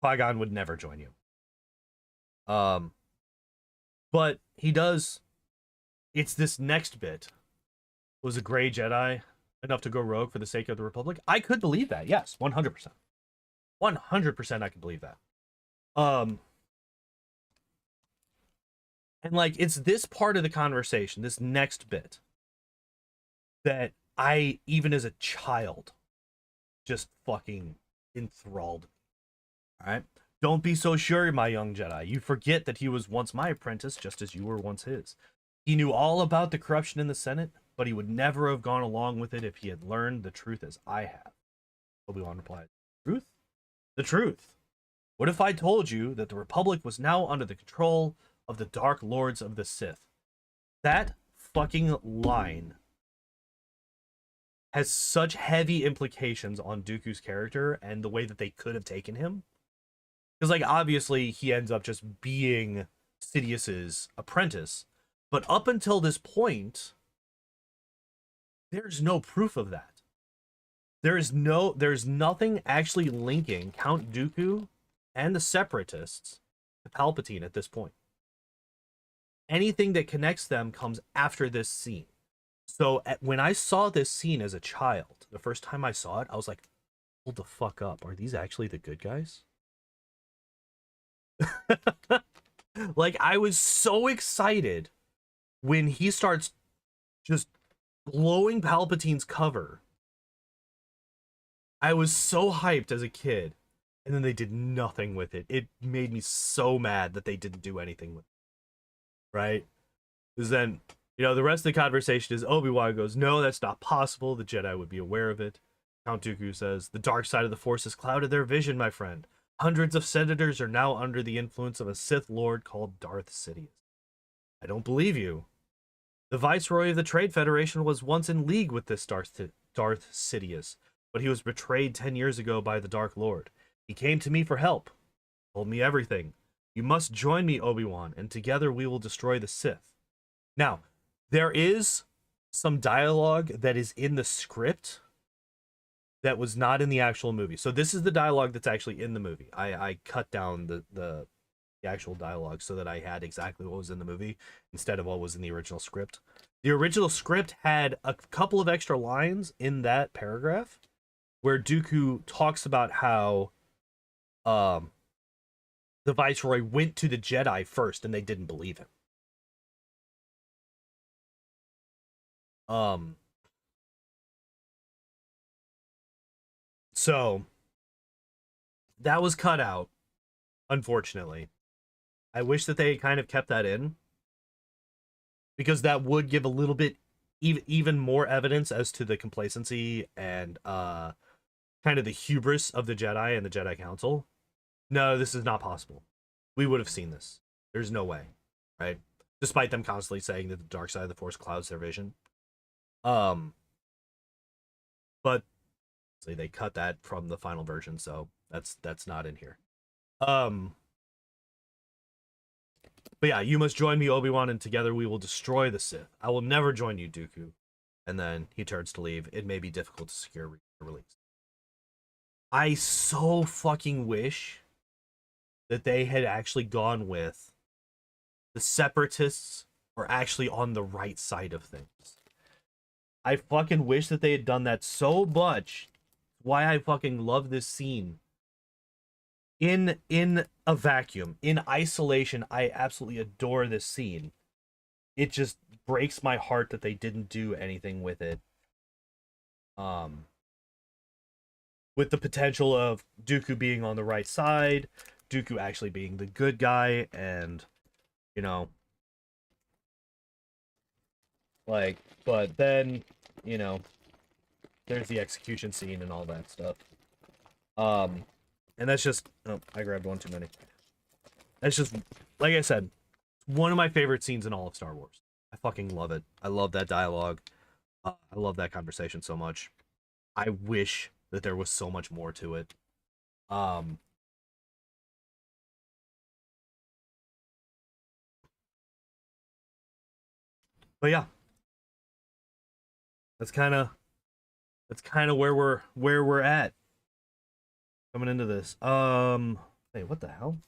Qui-Gon would never join you. But he does. It's this next bit. Was a gray Jedi enough to go rogue for the sake of the Republic? I could believe that. Yes, 100%. 100% I could believe that. And it's this part of the conversation, this next bit, that I, even as a child, just fucking enthralled. All right? Don't be so sure, my young Jedi. You forget that he was once my apprentice, just as you were once his. He knew all about the corruption in the Senate, but he would never have gone along with it if he had learned the truth as I have. Obi-Wan replied, truth? The truth. What if I told you that the Republic was now under the control of the Dark Lords of the Sith? That fucking line has such heavy implications on Dooku's character and the way that they could have taken him. Because, obviously, he ends up just being Sidious's apprentice. But up until this point, there's no proof of that. There's nothing actually linking Count Dooku and the Separatists to Palpatine at this point. Anything that connects them comes after this scene. So when I saw this scene as a child, the first time I saw it, I was like, hold the fuck up. Are these actually the good guys? Like, I was so excited when he starts just blowing Palpatine's cover. I was so hyped as a kid, and then they did nothing with it. It made me so mad that they didn't do anything with it. Right? Because then, the rest of the conversation is Obi-Wan goes, no, that's not possible. The Jedi would be aware of it. Count Dooku says, the dark side of the Force has clouded their vision, my friend. Hundreds of senators are now under the influence of a Sith Lord called Darth Sidious. I don't believe you. The Viceroy of the Trade Federation was once in league with this Darth Sidious, but he was betrayed 10 years ago by the Dark Lord. He came to me for help, told me everything. You must join me, Obi-Wan, and together we will destroy the Sith. Now, there is some dialogue that is in the script that was not in the actual movie. So this is the dialogue that's actually in the movie. I cut down the actual dialogue so that I had exactly what was in the movie instead of what was in the original script. The original script had a couple of extra lines in that paragraph where Dooku talks about how the Viceroy went to the Jedi first and they didn't believe him. So that was cut out, unfortunately. I wish that they kind of kept that in, because that would give a little bit even more evidence as to the complacency and kind of the hubris of the Jedi and the Jedi Council. No, this is not possible. We would have seen this. There's no way, right? Despite them constantly saying that the dark side of the Force clouds their vision. But they cut that from the final version, so that's not in here. But yeah, you must join me, Obi-Wan, and together we will destroy the Sith. I will never join you, Dooku. And then he turns to leave. It may be difficult to secure release. I so fucking wish that they had actually gone with the Separatists are actually on the right side of things. I fucking wish that they had done that so much. Why I fucking love this scene. In a vacuum, in isolation, I absolutely adore this scene. It just breaks my heart that they didn't do anything with it. With the potential of Dooku being on the right side, Dooku actually being the good guy, and but then, there's the execution scene and all that stuff. And that's just, I grabbed one too many. That's just, like I said, one of my favorite scenes in all of Star Wars. I fucking love it. I love that dialogue. I love that conversation so much. I wish that there was so much more to it. But yeah, that's kind of where we're at coming into this. Hey, what the hell?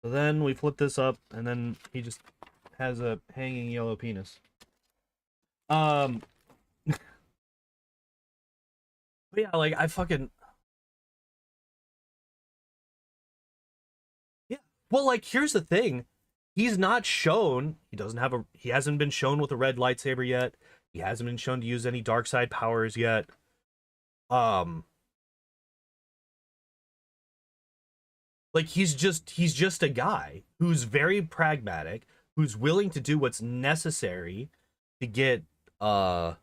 So then we flip this up, and then he just has a hanging yellow penis. But yeah, like, I fucking, yeah. Well, like, here's the thing. He's not shown, he hasn't been shown with a red lightsaber yet. He hasn't been shown to use any dark side powers yet. Like, he's just a guy who's very pragmatic, who's willing to do what's necessary to get to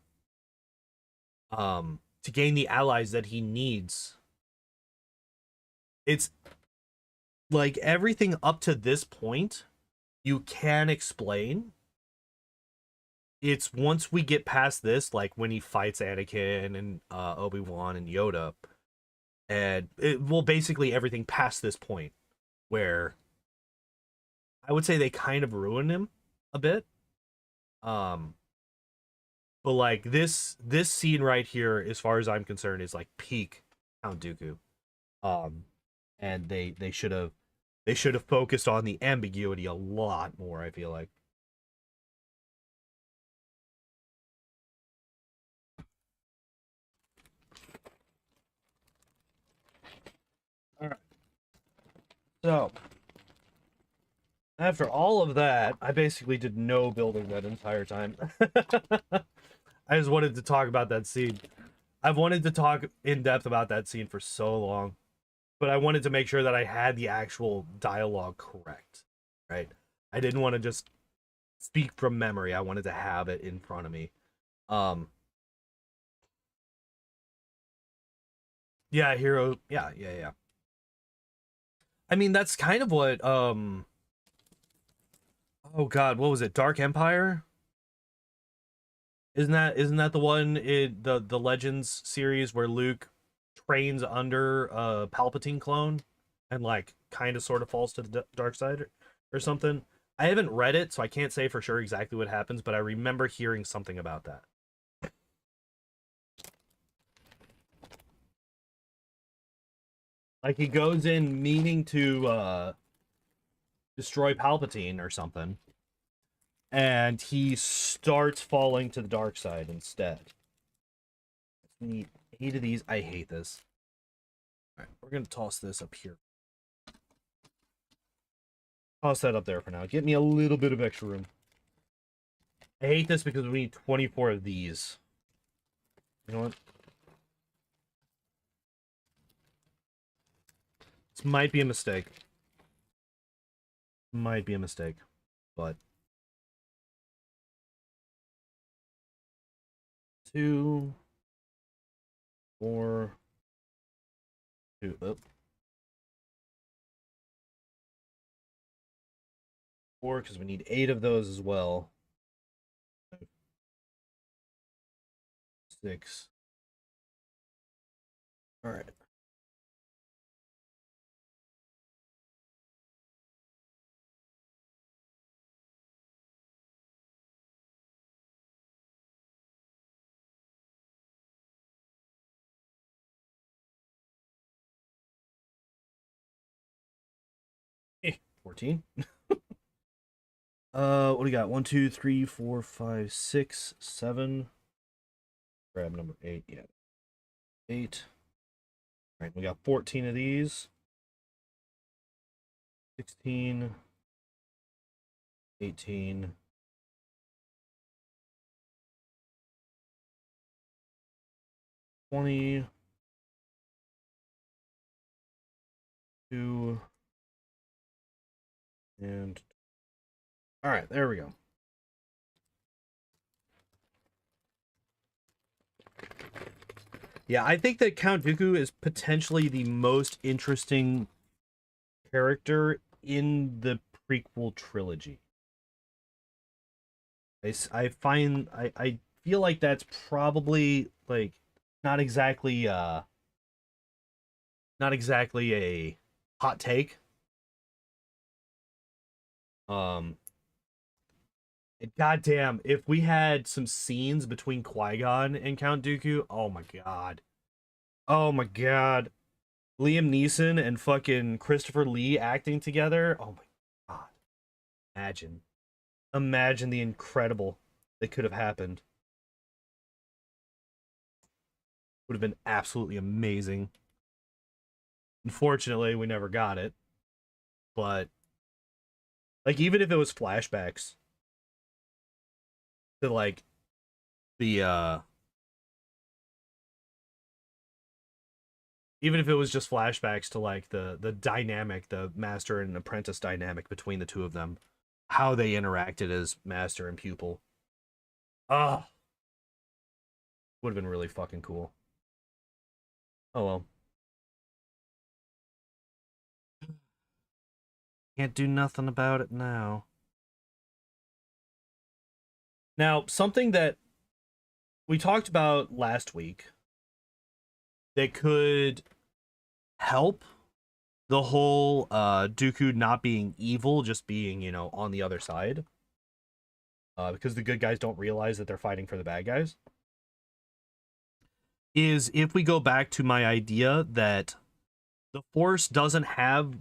gain the allies that he needs. It's like everything up to this point you can explain. It's once we get past this, like when he fights Anakin and Obi-Wan and Yoda, and basically everything past this point, where I would say they kind of ruined him, a bit. Um, but like this scene right here, as far as I'm concerned, is like peak Count Dooku. Um, and they should have focused on the ambiguity a lot more, I feel like. All right. So, after all of that, I basically did no building that entire time. I just wanted to talk about that scene. I've wanted to talk in depth about that scene for so long, but I wanted to make sure that I had the actual dialogue correct, right? I didn't want to just speak from memory. I wanted to have it in front of me. Um, yeah, hero. Yeah, yeah, yeah. I mean, that's kind of what oh god, what was it? Dark Empire? Isn't that the one in the Legends series where Luke trains under a Palpatine clone and like kind of sort of falls to the dark side or something? I haven't read it, so I can't say for sure exactly what happens, but I remember hearing something about that. Like he goes in meaning to destroy Palpatine or something, and he starts falling to the dark side instead. Neat. 8 of these. I hate this. All right, we're gonna toss this up here. Toss that up there for now. Get me a little bit of extra room. I hate this because we need 24 of these. You know what? This might be a mistake. Might be a mistake, but 2, 4, 2. Oh, 4 because we need 8 of those as well. 6. All right. Eh, 14. What do we got? 1, 2, 3, 4, 5, 6, 7. Grab number 8. Yeah, 8. All right, we got 14 of these. 16, 18, 20, 2, and all right, there we go. Yeah, I think that Count Dooku is potentially the most interesting character in the prequel trilogy. I find I feel like that's probably like not exactly not exactly a hot take. Um and goddamn, if we had some scenes between Qui-Gon and Count Dooku, oh my god. Oh my god. Liam Neeson and fucking Christopher Lee acting together. Oh my god. Imagine. Imagine the incredible that could have happened. Would have been absolutely amazing. Unfortunately, we never got it. But like even if it was flashbacks to like the even if it was just flashbacks to like the dynamic, the master and apprentice dynamic between the two of them, how they interacted as master and pupil. Ah, would have been really fucking cool. Oh well. Can't do nothing about it now. Now, something that we talked about last week that could help the whole Dooku not being evil, just being, on the other side, because the good guys don't realize that they're fighting for the bad guys, is if we go back to my idea that the Force doesn't have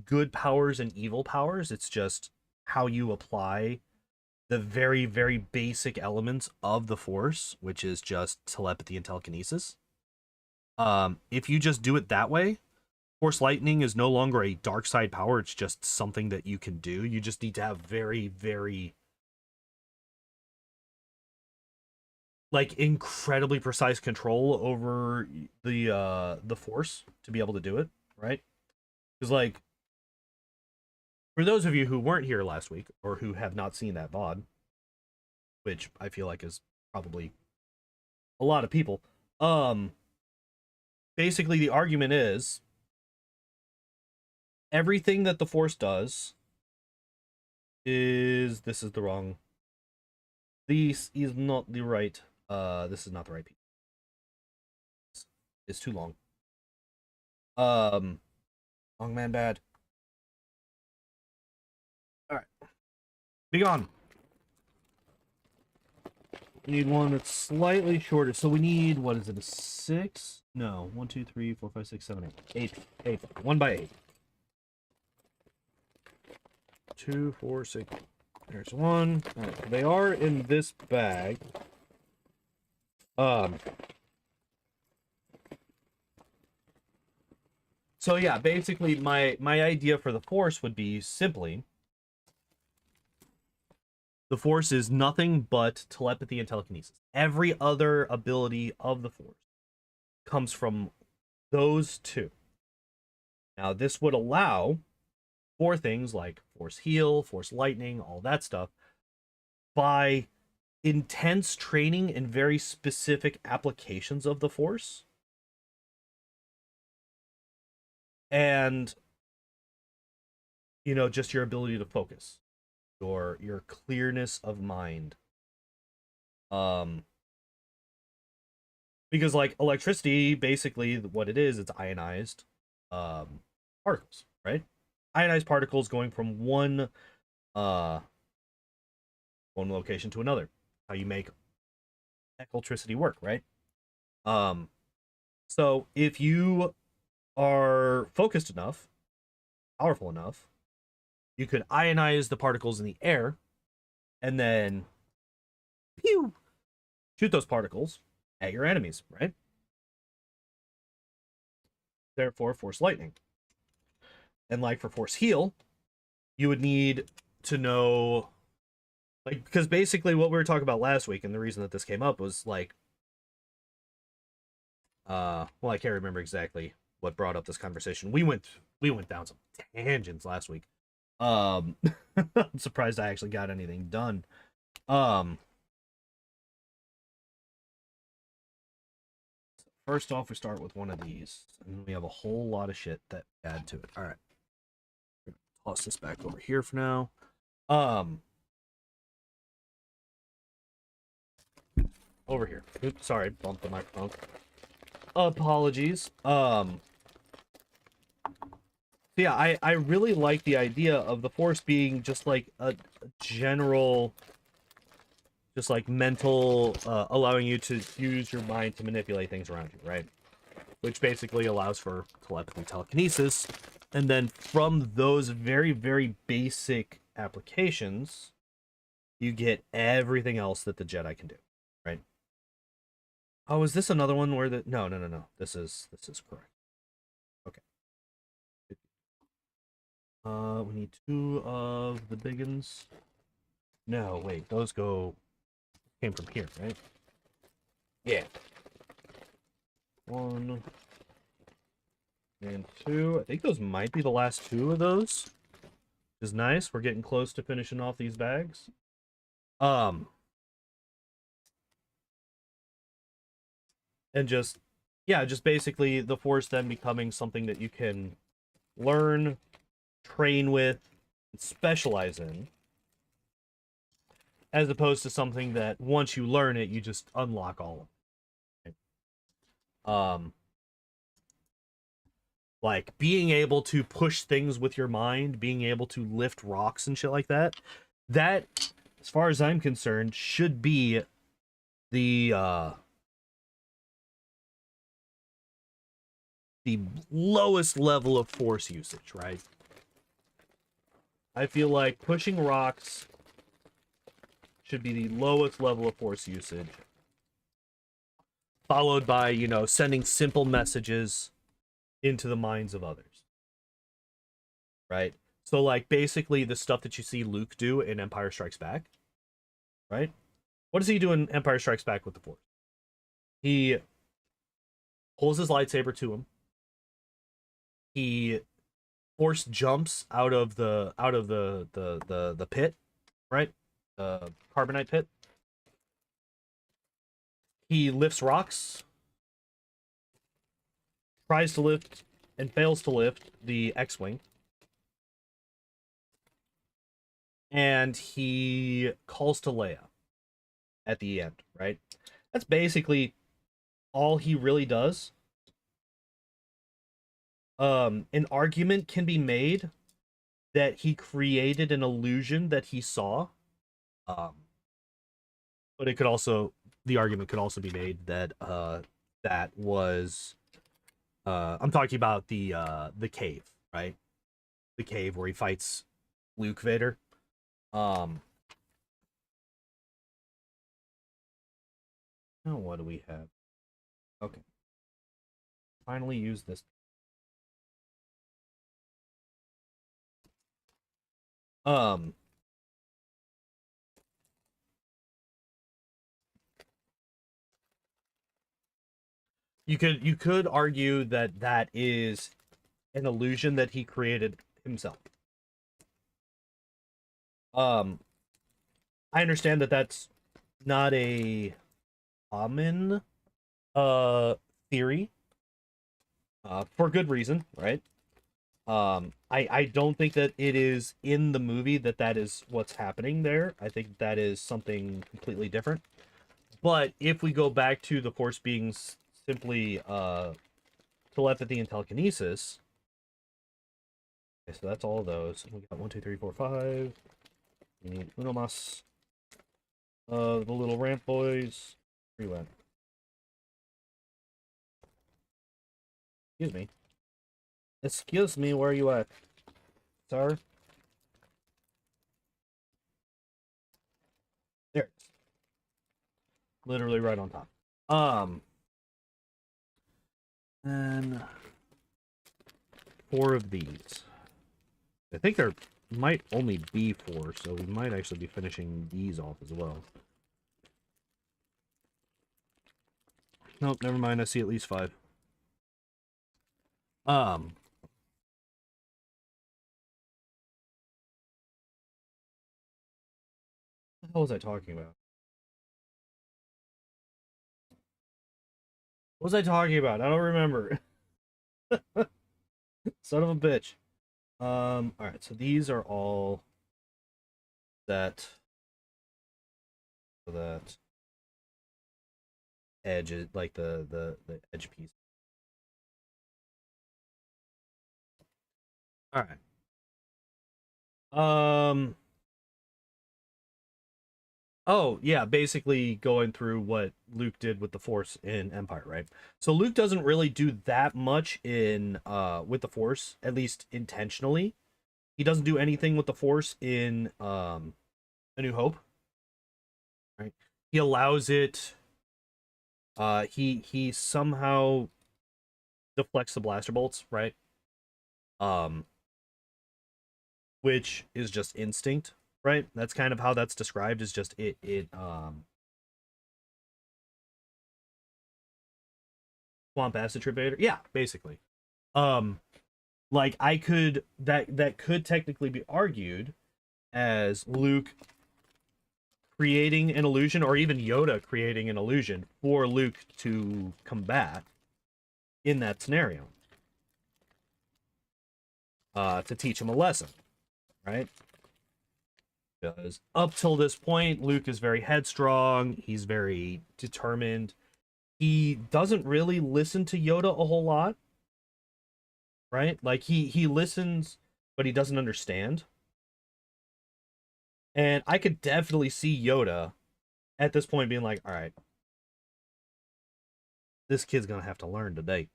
good powers and evil powers, it's just how you apply the very, very basic elements of the Force, which is just telepathy and telekinesis. If you just do it that way, Force Lightning is no longer a dark side power, it's just something that you can do. You just need to have very, very, like, incredibly precise control over the Force to be able to do it, right? Because, like, for those of you who weren't here last week or who have not seen that VOD, which I feel like is probably a lot of people, basically the argument is everything that the Force does is this is the wrong. This is not the right. This is not the right piece. It's too long. Long man bad. All right, be gone. We need one that's slightly shorter. So we need, what is it, a 6? No, 1, 2, 3, 4, 5, 6, 7, 8. 8. 1 by 8. 2, 4, 6. There's one. Right, they are in this bag. So yeah, basically my idea for the Force would be simply the Force is nothing but telepathy and telekinesis. Every other ability of the Force comes from those two. Now, this would allow for things like Force Heal, Force Lightning, all that stuff, by intense training and very specific applications of the Force. And, you know, just your ability to focus. Your clearness of mind, because like electricity, basically what it is, it's ionized particles, right? Ionized particles going from one location to another. How you make electricity work, right? So if you are focused enough, powerful enough, you could ionize the particles in the air and then pew, shoot those particles at your enemies, right? Therefore, Force Lightning. And like for Force Heal, you would need to know, like, because basically what we were talking about last week and the reason that this came up was like, well, I can't remember exactly what brought up this conversation. We went down some tangents last week. I'm surprised I actually got anything done. First off, we start with one of these, and we have a whole lot of shit that add to it. All right, toss this back over here for now. Over here. Oops, sorry, bumped the microphone. Apologies. Yeah, I really like the idea of the Force being just like a general, just like mental, allowing you to use your mind to manipulate things around you, right? Which basically allows for telepathy, telekinesis, and then from those very, very basic applications, you get everything else that the Jedi can do, right? Oh, is this another one where the no. This is correct. Okay. We need 2 of the big ones. No, wait, those came from here, right? Yeah. 1 and 2. I think those might be the last 2 of those. Which is nice. We're getting close to finishing off these bags. And just, yeah, just basically the Force then becoming something that you can learn, train with, and specialize in, as opposed to something that once you learn it, you just unlock all of it. Right? Like being able to push things with your mind, being able to lift rocks and shit like that, that as far as I'm concerned, should be the lowest level of force usage, right? I feel like pushing rocks should be the lowest level of force usage, followed by, you know, sending simple messages into the minds of others, right? So, like, basically the stuff that you see Luke do in Empire Strikes Back, right? What does he do in Empire Strikes Back with the Force? He pulls his lightsaber to him. He force jumps out of the pit, right? The carbonite pit. He lifts rocks, tries to lift and fails to lift the X-wing. And he calls to Leia at the end, right? That's basically all he really does. An argument can be made that he created an illusion that he saw. But it could also, the argument could also be made that that was I'm talking about the cave, right? The cave where he fights Luke Vader. Now what do we have? Okay. Finally use this. You could argue that that is an illusion that he created himself. I understand that that's not a common theory, for good reason, right? I don't think that it is in the movie that that is what's happening there. I think that is something completely different. But if we go back to the Force being simply telepathy and telekinesis, okay, so that's all of those. We got 1, 2, 3, 4, 5. We need uno mas. The little ramp boys. Where you at? Excuse me. Excuse me, where are you at, sir? There it is. Literally right on top. And 4 of these. I think there might only be 4, so we might actually be finishing these off as well. Nope, never mind. I see at least 5. What the hell was I talking about? What was I talking about? I don't remember. Son of a bitch. Alright, so these are all that. So that edge is like the edge piece. Alright. Oh, yeah, basically going through what Luke did with the Force in Empire, right? So Luke doesn't really do that much in with the Force, at least intentionally. He doesn't do anything with the Force in A New Hope. Right? He allows it he somehow deflects the blaster bolts, right? Which is just instinct, right? That's kind of how that's described, is just swamp acid trip Vader. Yeah, basically. Like I could that could technically be argued as Luke creating an illusion, or even Yoda creating an illusion for Luke to combat in that scenario. To teach him a lesson, right? Because up till this point, Luke is very headstrong. He's very determined. He doesn't really listen to Yoda a whole lot, right? Like he listens, but he doesn't understand. And I could definitely see Yoda at this point being like, all right, this kid's gonna have to learn today.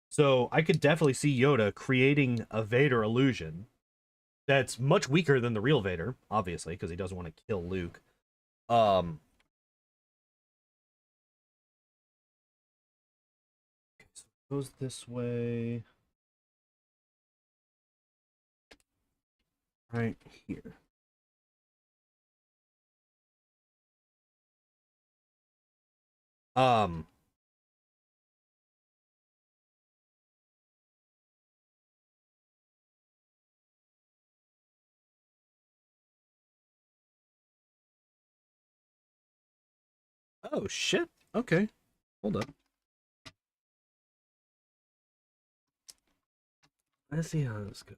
So I could definitely see Yoda creating a Vader illusion that's much weaker than the real Vader, obviously, because he doesn't want to kill Luke. Um, okay, so it goes this way, right here. Um, oh shit. Okay, hold up. Let's see how this goes.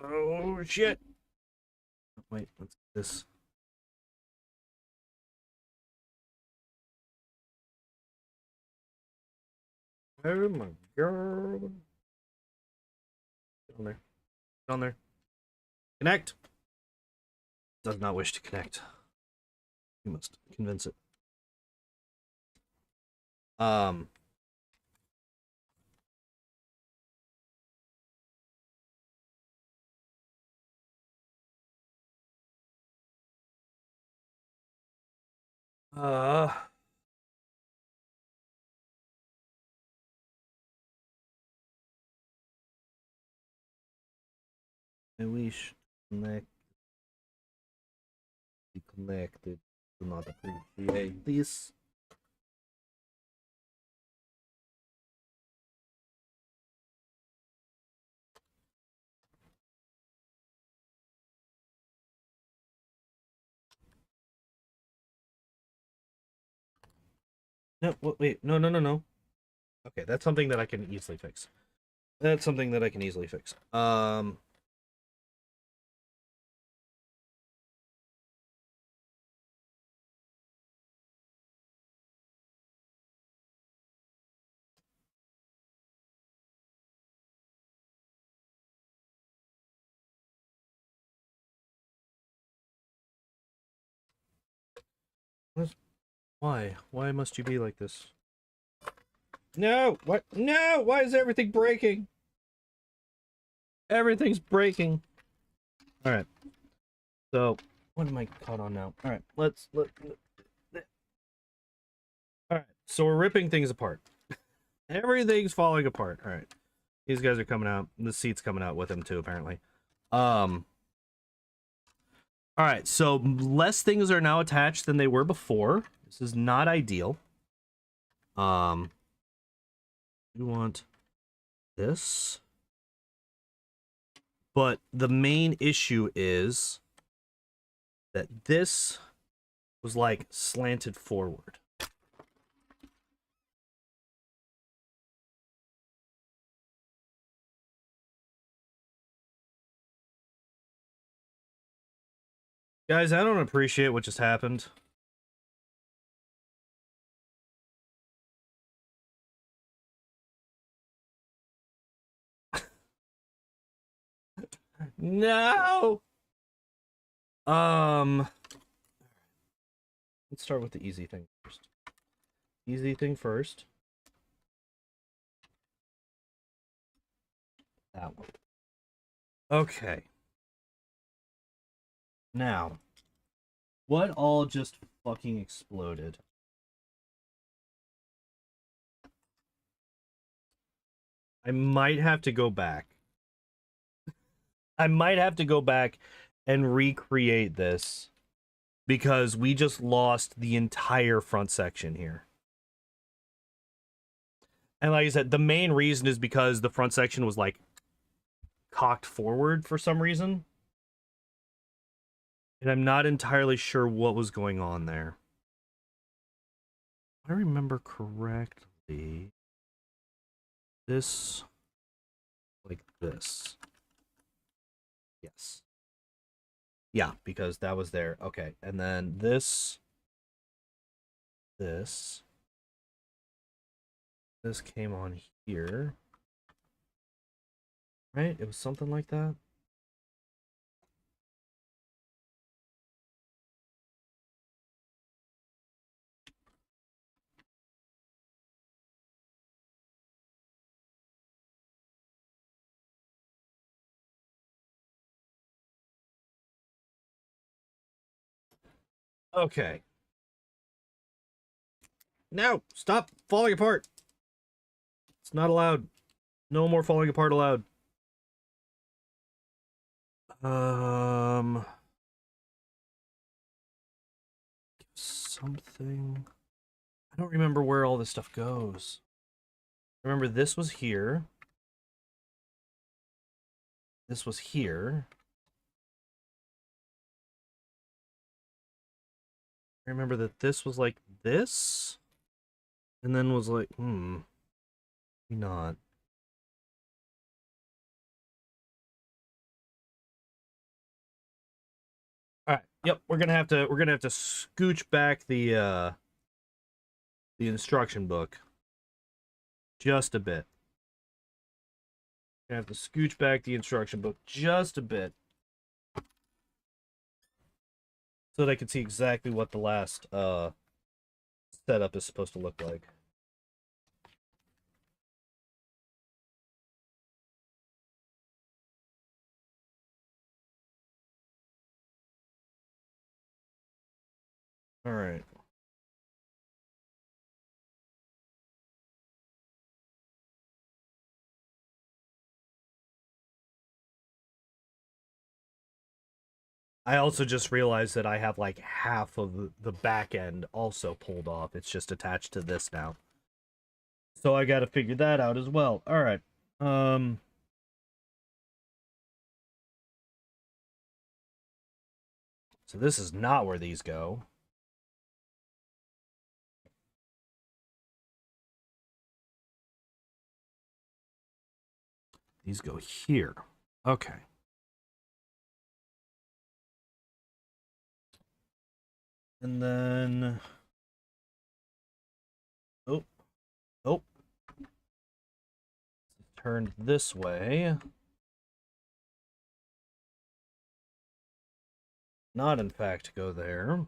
Oh shit. Wait, let's get this. Oh my god. Get on there. Get on there. Connect. Does not wish to connect. You must convince it. Um. Uh. I wish connect. Be connected. Do not appreciate this. No, wait, no, no, no, no. Okay, that's something that I can easily fix. That's something that I can easily fix. Why? Why must you be like this? No! What? No! Why is everything breaking? Everything's breaking. All right. So, what am I caught on now? All right. Let's look. All right. So we're ripping things apart. Everything's falling apart. All right. These guys are coming out. The seat's coming out with him too, apparently. Um. All right. So less things are now attached than they were before. This is not ideal. You want this, but the main issue is that this was like slanted forward. Guys, I don't appreciate what just happened. No! Let's start with the easy thing first. Easy thing first. That one. Okay. Now, what all just fucking exploded? I might have to go back. I might have to go back and recreate this because we just lost the entire front section here. And like I said, the main reason is because the front section was like cocked forward for some reason. And I'm not entirely sure what was going on there. If I remember correctly, this, like this. Yes. Yeah, because that was there. Okay, and then this came on here. Right? It was something like that. Okay. Now, stop falling apart. It's not allowed. No more falling apart allowed. Something. I don't remember where all this stuff goes. Remember, this was here. This was here. I remember that this was like this. And then was like, maybe not. All right. Yep, we're gonna have to scooch back the instruction book just a bit. Gonna have to scooch back the instruction book just a bit so that I can see exactly what the last setup is supposed to look like. All right. I also just realized that I have like half of the back end also pulled off. It's just attached to this now. So I got to figure that out as well. All right. So this is not where these go. These go here. Okay. And then oh, oh. Turned this way. Not in fact go there.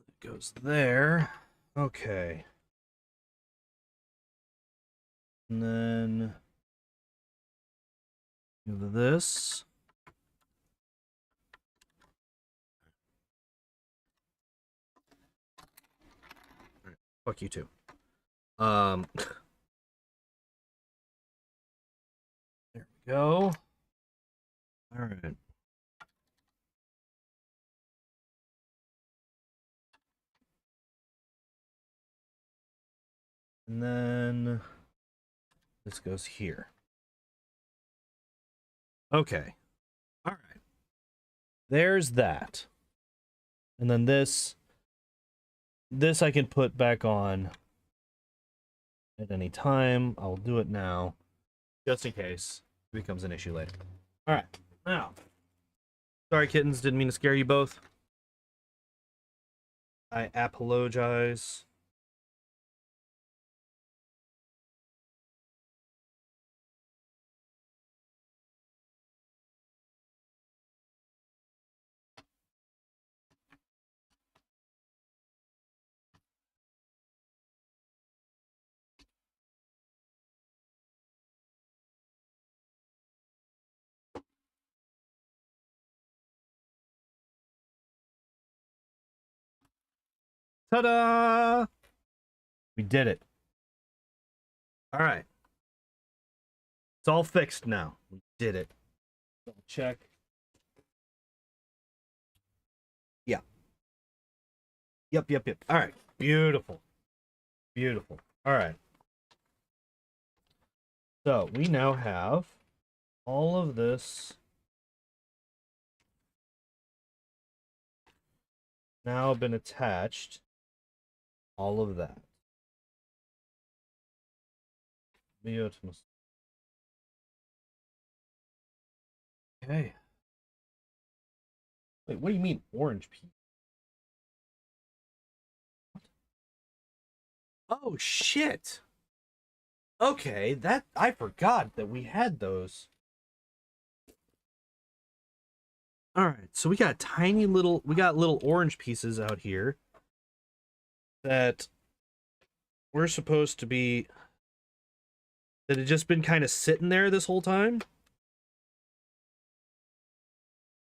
It goes there. Okay. And then this. Fuck you too. There we go. All right. And then this goes here. Okay. All right. There's that. And then this I can put back on at any time. I'll do it now just in case it becomes an issue later. All right. Now. Sorry kittens, didn't mean to scare you both. I apologize. Ta-da! We did it. All right. It's all fixed now. We did it. Double check. Yeah. Yep. All right. Beautiful. Beautiful. All right. So we now have all of this now been attached. All of that. Beautiful. Okay. Wait, what do you mean orange pea? Oh shit. Okay, that I forgot that we had those. All right, so we got little orange pieces out here that we're supposed to be that had just been kind of sitting there this whole time.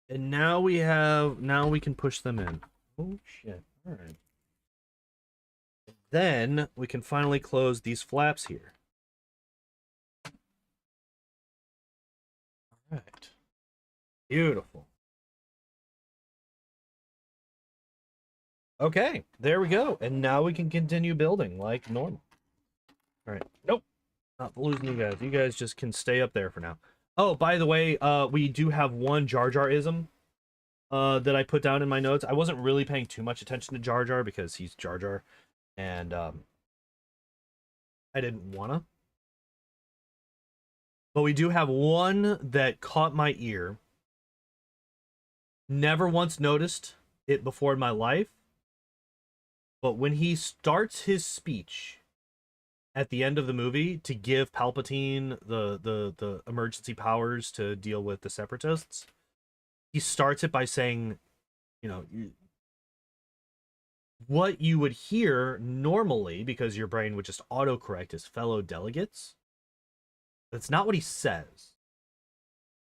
And now we can push them in. Oh shit. All right. Then we can finally close these flaps here. All right. Beautiful. Okay, there we go. And now we can continue building like normal. All right. Nope. Not losing you guys. You guys just can stay up there for now. Oh, by the way, we do have one Jar Jar-ism that I put down in my notes. I wasn't really paying too much attention to Jar Jar because he's Jar Jar, and I didn't wanna. But we do have one that caught my ear. Never once noticed it before in my life, but when he starts his speech at the end of the movie to give Palpatine the emergency powers to deal with the Separatists, he starts it by saying, you know, what you would hear normally, because your brain would just autocorrect as fellow delegates. That's not what he says.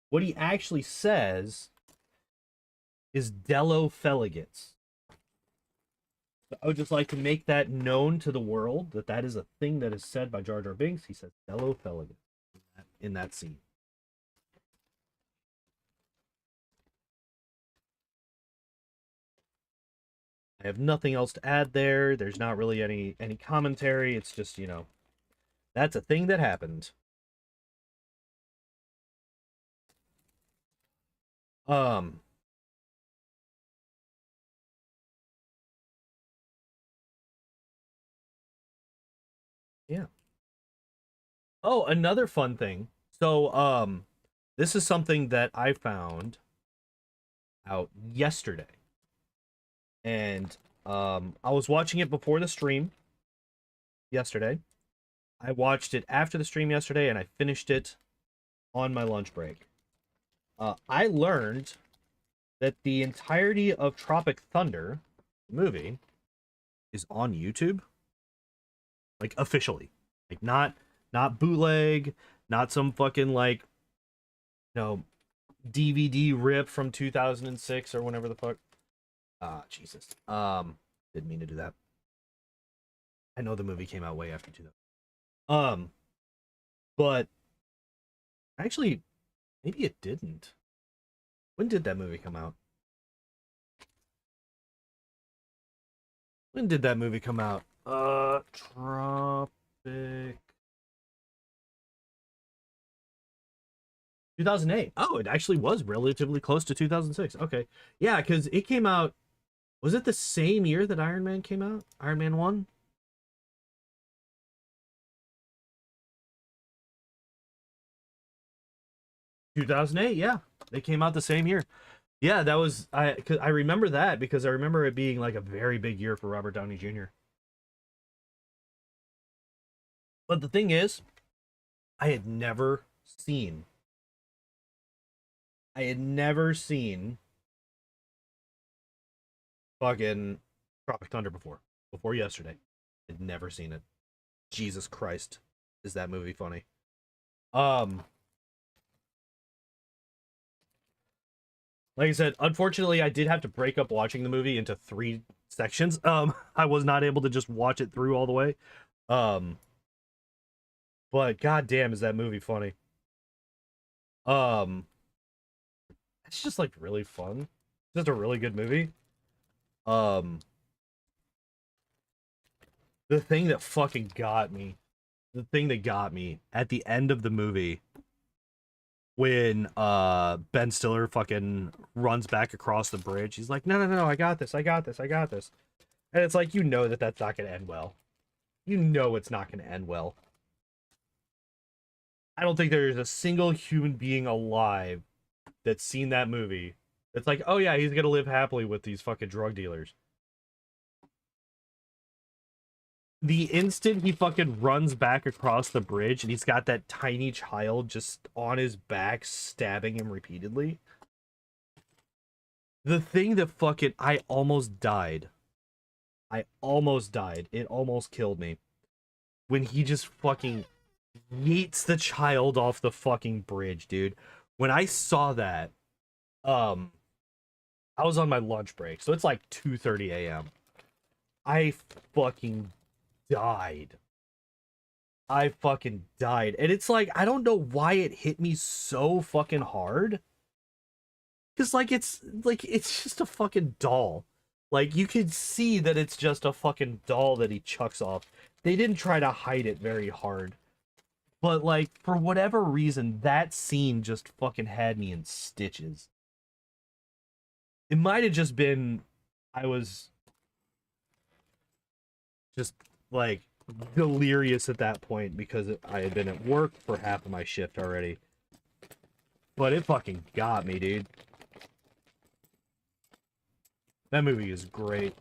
What he actually says is Dello Feligates. So I would just like to make that known to the world that that is a thing that is said by Jar Jar Binks. He says Dello Feligates in that scene. I have nothing else to add there. There's not really any commentary. It's just, you know, that's a thing that happened. Um yeah. Oh, another fun thing. So, this is something that I found out yesterday. And I was watching it before the stream yesterday. I watched it after the stream yesterday and I finished it on my lunch break. I learned that the entirety of Tropic Thunder movie is on YouTube, like officially, like not bootleg, not some fucking like, you know, DVD rip from 2006 or whenever the fuck. Ah, Jesus. Didn't mean to do that. I know the movie came out way after 2000. But actually, maybe it didn't. When did that movie come out? When did that movie come out? Tropic 2008. Oh, it actually was relatively close to 2006. Okay. Yeah, because it came out. Was it the same year that Iron Man came out? Iron Man 1? 2008, yeah. They came out the same year. Yeah, that was I remember that because I remember it being like a very big year for Robert Downey Jr. But the thing is, I had never seen I had never seen fucking Tropic Thunder before yesterday. I'd never seen it. Jesus Christ, is that movie funny? Um, like I said, unfortunately, I did have to break up watching the movie into 3 sections. I was not able to just watch it through all the way. Um, but goddamn, is that movie funny? Um, it's just like really fun. Just a really good movie. Um, the thing that fucking got me, the thing that got me at the end of the movie when Ben Stiller fucking runs back across the bridge. He's like, no, I got this, I got this, I got this. And it's like, you know that that's not gonna end well. You know it's not gonna end well. I don't think there's a single human being alive that's seen that movie It's like, oh yeah, he's gonna live happily with these fucking drug dealers. The instant he fucking runs back across the bridge and he's got that tiny child just on his back stabbing him repeatedly. The thing that fucking I almost died. I almost died. It almost killed me. When he just fucking yeets the child off the fucking bridge, dude. When I saw that, I was on my lunch break, so it's like 2:30 a.m. I fucking died. I fucking died. And it's like, I don't know why it hit me so fucking hard. Cause it's just a fucking doll. Like you could see that it's just a fucking doll that he chucks off. They didn't try to hide it very hard. But like for whatever reason, that scene just fucking had me in stitches. It might have just been I was just like delirious at that point because I had been at work for half of my shift already. But it fucking got me, dude. That movie is great.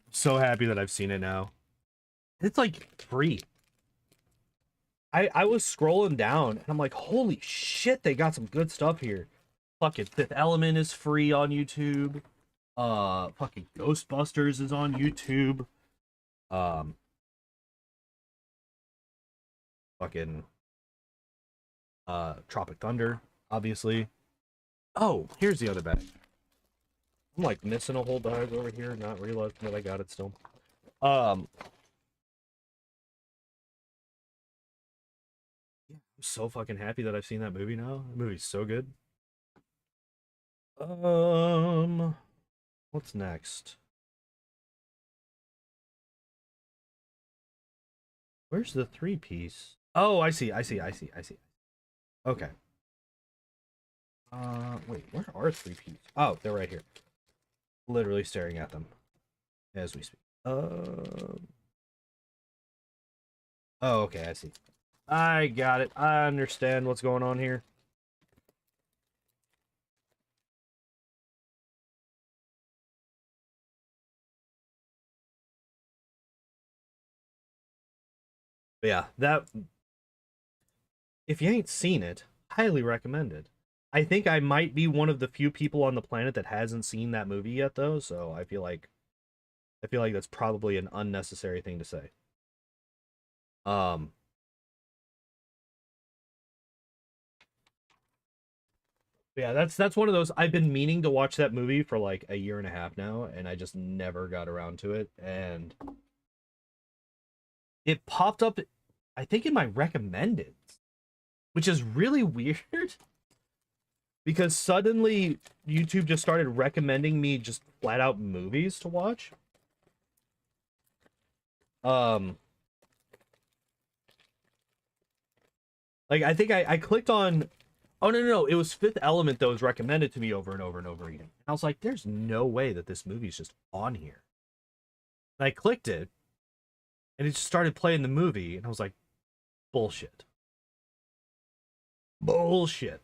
So happy that I've seen it now. It's like free. I was scrolling down and I'm like, holy shit, they got some good stuff here. Fucking Fifth Element is free on YouTube. Fucking Ghostbusters is on YouTube. Fucking Tropic Thunder, obviously. Oh, here's the other bag. I'm like missing a whole bag over here, not realizing that I got it still. I'm so fucking happy that I've seen that movie now. The movie's so good. What's next? Where's the 3-piece? Oh, I see. Okay. Wait, where are 3-piece? Oh, they're right here. Literally staring at them as we speak. Oh, okay, I see. I got it. I understand what's going on here. But yeah, that if you ain't seen it, highly recommended. I think I might be one of the few people on the planet that hasn't seen that movie yet though, so I feel like that's probably an unnecessary thing to say. Um yeah, that's one of those. I've been meaning to watch that movie for like a year and a half now, and I just never got around to it. And it popped up, I think, in my recommended, which is really weird because suddenly YouTube just started recommending me just flat out movies to watch. Um, like I think I clicked on. Oh no, it was Fifth Element that was recommended to me over and over and over again. And I was like, "There's no way that this movie's just on here." And I clicked it, and it just started playing the movie, and I was like, "Bullshit, bullshit."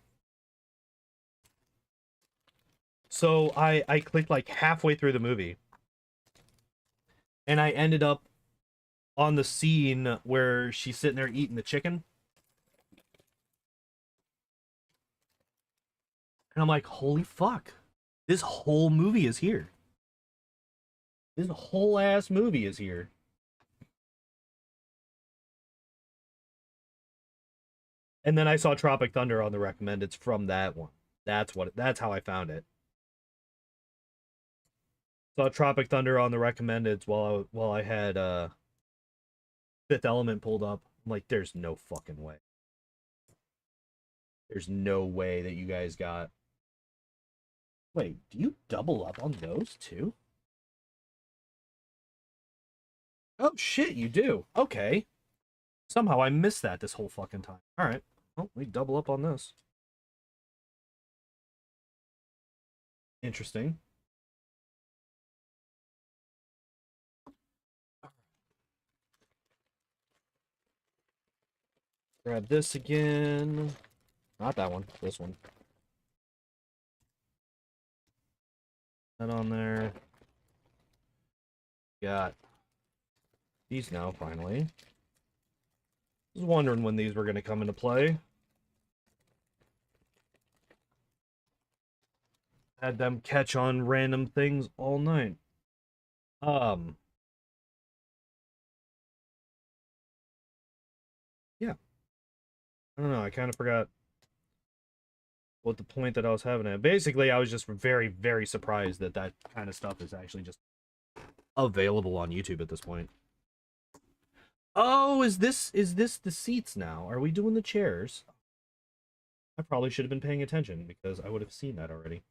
So I clicked like halfway through the movie, and I ended up on the scene where she's sitting there eating the chicken. And I'm like, holy fuck. This whole movie is here. This whole ass movie is here. And then I saw Tropic Thunder on the recommendeds from that one. That's how I found it. Saw Tropic Thunder on the recommendeds while I had Fifth Element pulled up. I'm like, there's no fucking way. There's no way that you guys got. Wait, do you double up on those too? Oh shit, you do. Okay. Somehow I missed that this whole fucking time. All right. Well, we double up on this. Interesting. Grab this again. Not that one. This one. That on there. Got these now, finally. I was wondering when these were going to come into play. Had them catch on random things all night. Yeah. I don't know, I kind of forgot what the point that I was having at. Basically, I was just very, very surprised that that kind of stuff is actually just available on YouTube at this point. Oh, is this the seats now? Are we doing the chairs? I probably should have been paying attention because I would have seen that already.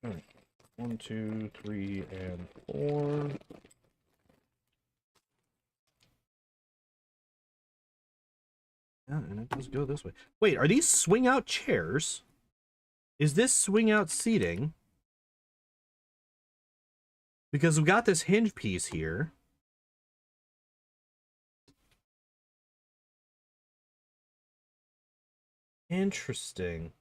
All right. 1, 2, 3, and 4. Yeah, and it does go this way. Wait, are these swing out chairs? Is this swing out seating? Because we've got this hinge piece here. Interesting.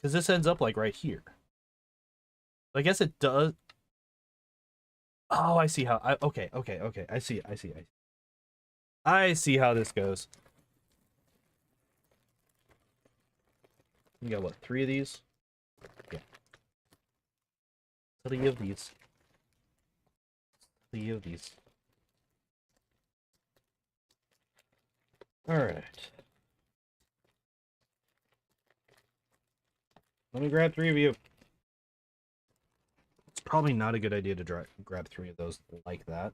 Because this ends up like right here. I guess it does. Oh, I see how. Okay. I see. I see how this goes. You got what? 3 of these? Yeah. 3 of these. 3 of these. All right. Let me grab 3 of you. It's probably not a good idea to grab 3 of those like that.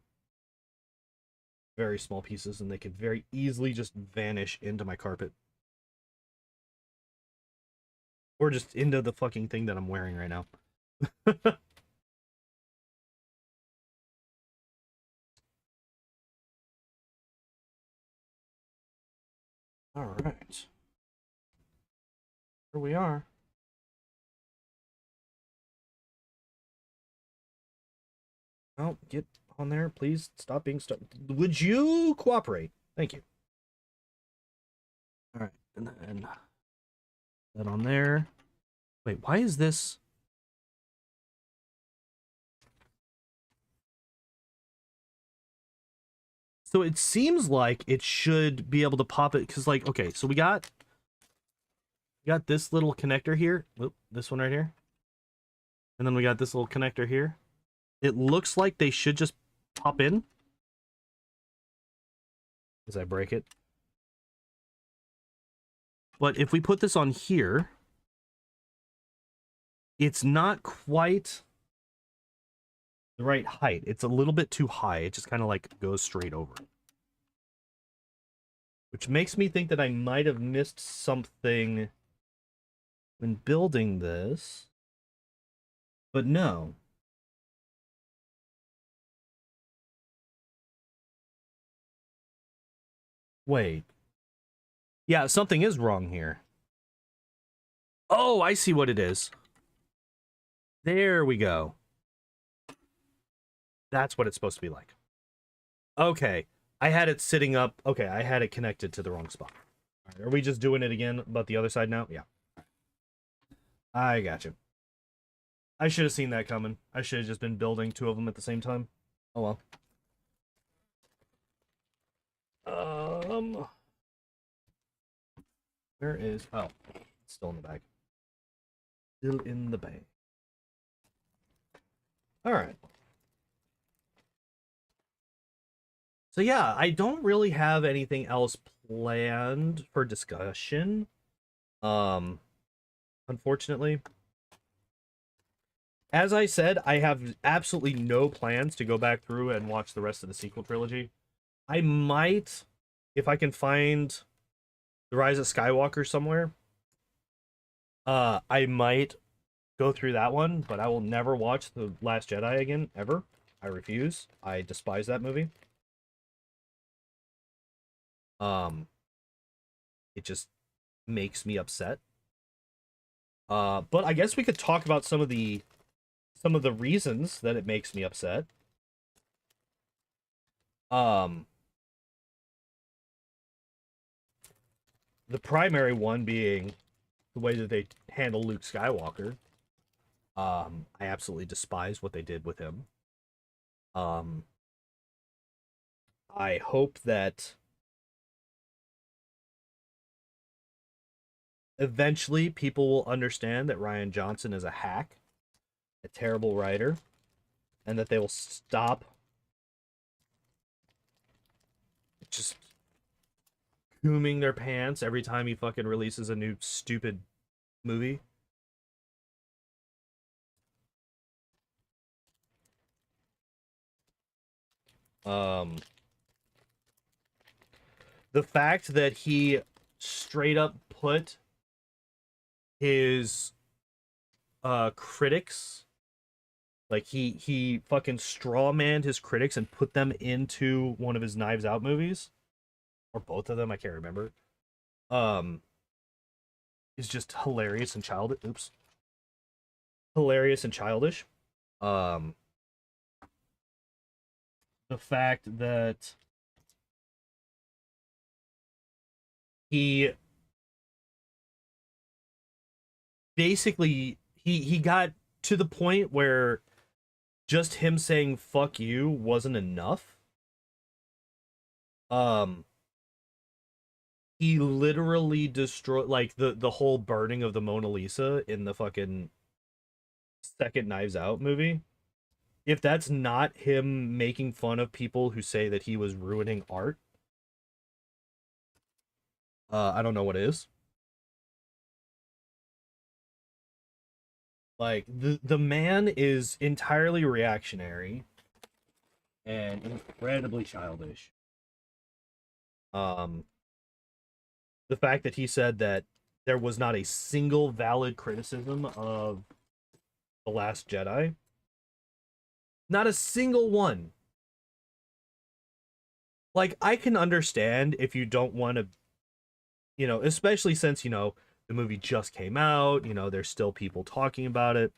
Very small pieces, and they could very easily just vanish into my carpet. Or just into the fucking thing that I'm wearing right now. All right. Here we are. Oh, get on there, please. Stop being stuck. Would you cooperate? Thank you. All right, and then that on there. Wait, why is this? So it seems like it should be able to pop it because, like, okay, so we got this little connector here. Oop, this one right here, and then we got this little connector here. It looks like they should just pop in. As I break it. But if we put this on here, it's not quite the right height. It's a little bit too high. It just kind of like goes straight over. Which makes me think that I might have missed something when building this. But no. Wait. Yeah, something is wrong here. Oh, I see what it is. There we go. That's what it's supposed to be like. Okay. I had it sitting up. Okay, I had it connected to the wrong spot. All right, are we just doing it again about the other side now? Yeah. I got you. I should have seen that coming. I should have just been building 2 of them at the same time. Oh well. Where is... Oh, it's still in the bag. Still in the bag. Alright. So yeah, I don't really have anything else planned for discussion. Unfortunately. As I said, I have absolutely no plans to go back through and watch the rest of the sequel trilogy. I might, if I can find The Rise of Skywalker somewhere, I might go through that one, but I will never watch The Last Jedi again, ever. I refuse. I despise that movie. It just makes me upset. But I guess we could talk about some of the reasons that it makes me upset. The primary one being the way that they handle Luke Skywalker. I absolutely despise what they did with him. Um, I hope that eventually people will understand that Ryan Johnson is a hack, a terrible writer, and that they will stop just cooming their pants every time he fucking releases a new stupid movie. Um, the fact that he straight up put his critics, like he fucking strawmanned his critics and put them into one of his Knives Out movies, or both of them, I can't remember. Um, is just hilarious and childish. Oops, hilarious and childish. Um, the fact that he basically he got to the point where just him saying fuck you wasn't enough. Um, he literally destroyed like the whole burning of the Mona Lisa in the fucking second Knives Out movie. If that's not him making fun of people who say that he was ruining art, I don't know what is. Like the man is entirely reactionary and incredibly childish. Um, the fact that he said that there was not a single valid criticism of The Last Jedi, not a single one. Like, I can understand if you don't want to, especially since, the movie just came out, there's still people talking about it.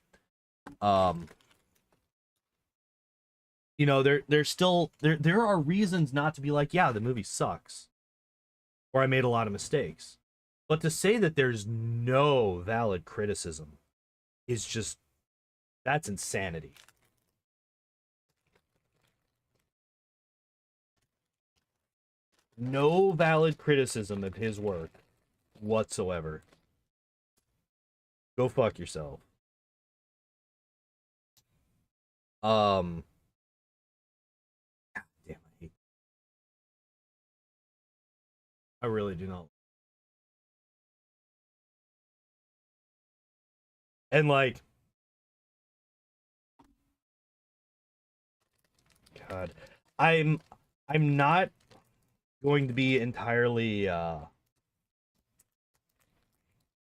Um, there's still there are reasons not to be like, yeah, the movie sucks, or I made a lot of mistakes. But to say that there's no valid criticism is just that's insanity. No valid criticism of his work whatsoever. Go fuck yourself. Um, damn, I really do not. And like, God, I'm I'm not going to be entirely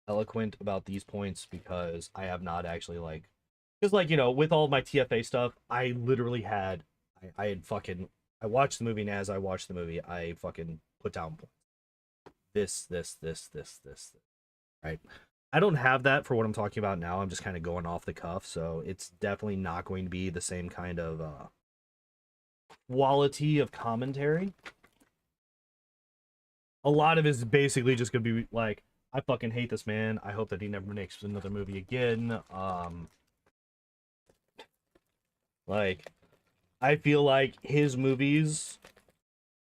eloquent about these points because I have not actually like because like with all of my TFA stuff, I literally had I had fucking I watched the movie, and as I watched the movie, I fucking put down points. This, right? I don't have that for what I'm talking about now. I'm just kind of going off the cuff, so it's definitely not going to be the same kind of quality of commentary. A lot of it is basically just gonna be like, I fucking hate this man. I hope that he never makes another movie again. Like, I feel like his movies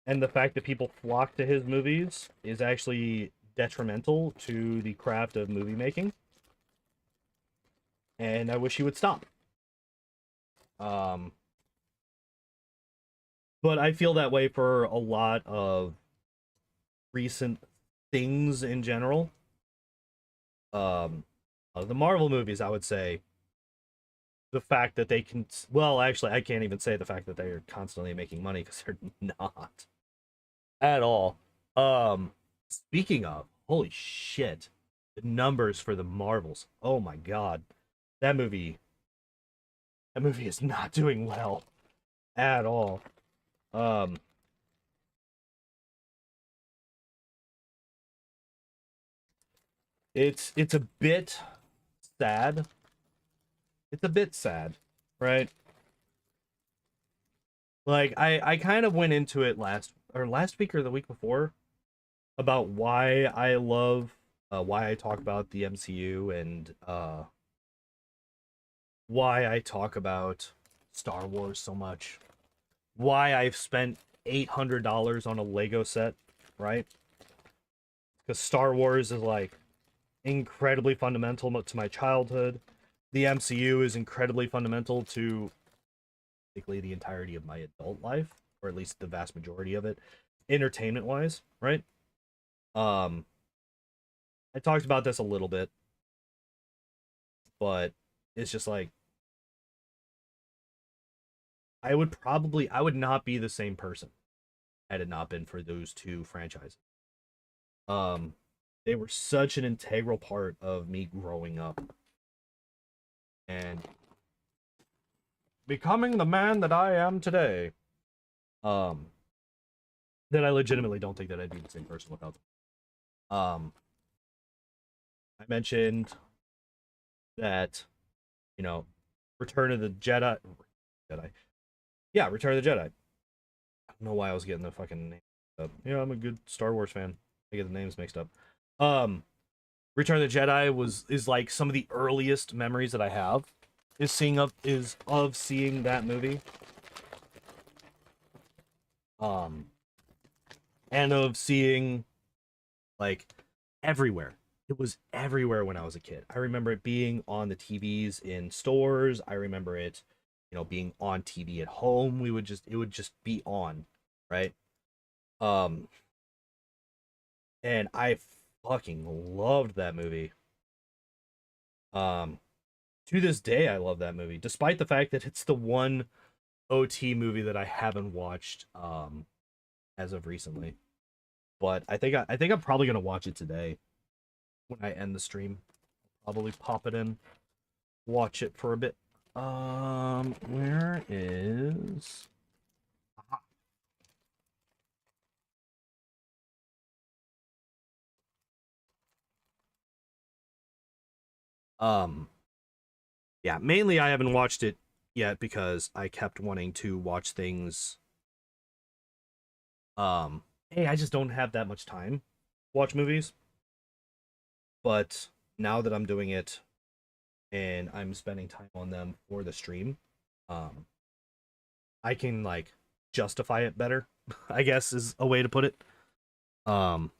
and the fact that people flock to his movies is actually detrimental to the craft of movie making. And I wish he would stop. Um, but I feel that way for a lot of recent things in general. Of the Marvel movies, I would say the fact that they can, well, actually, I can't even say the fact that they are constantly making money because they're not at all. Speaking of, holy shit, the numbers for the Marvels. Oh my god, that movie, that movie is not doing well at all. Um, it's a bit sad. It's a bit sad, right? Like I kind of went into it last week or the week before. about why I love, why I talk about the MCU, and why I talk about Star Wars so much. Why I've spent $800 on a Lego set, right? Because Star Wars is like incredibly fundamental to my childhood. The MCU is incredibly fundamental to basically the entirety of my adult life, or at least the vast majority of it, entertainment wise, right? Um, I talked about this a little bit, but it's just like I would not be the same person had it not been for those two franchises. Um, they were such an integral part of me growing up and becoming the man that I am today. Um, that I legitimately don't think that I'd be the same person without them. I mentioned that, you know, Return of the Jedi, yeah, Return of the Jedi. I don't know why I was getting the fucking name up. Yeah, I'm a good Star Wars fan. I get the names mixed up. Um, Return of the Jedi is like some of the earliest memories that I have is of seeing that movie. Um, and of seeing like everywhere. It was everywhere when I was a kid. I remember it being on the TVs in stores. I remember it, being on TV at home. It would just be on, right? Um, and I fucking loved that movie. Um, to this day, I love that movie, despite the fact that it's the one OT movie that I haven't watched as of recently. But I think I'm probably gonna watch it today when I end the stream. Probably pop it in, watch it for a bit. Where is? Um, yeah, mainly I haven't watched it yet because I kept wanting to watch things. Hey, I just don't have that much time to watch movies. But now that I'm doing it and I'm spending time on them for the stream, um, I can like justify it better. I guess is a way to put it. Um,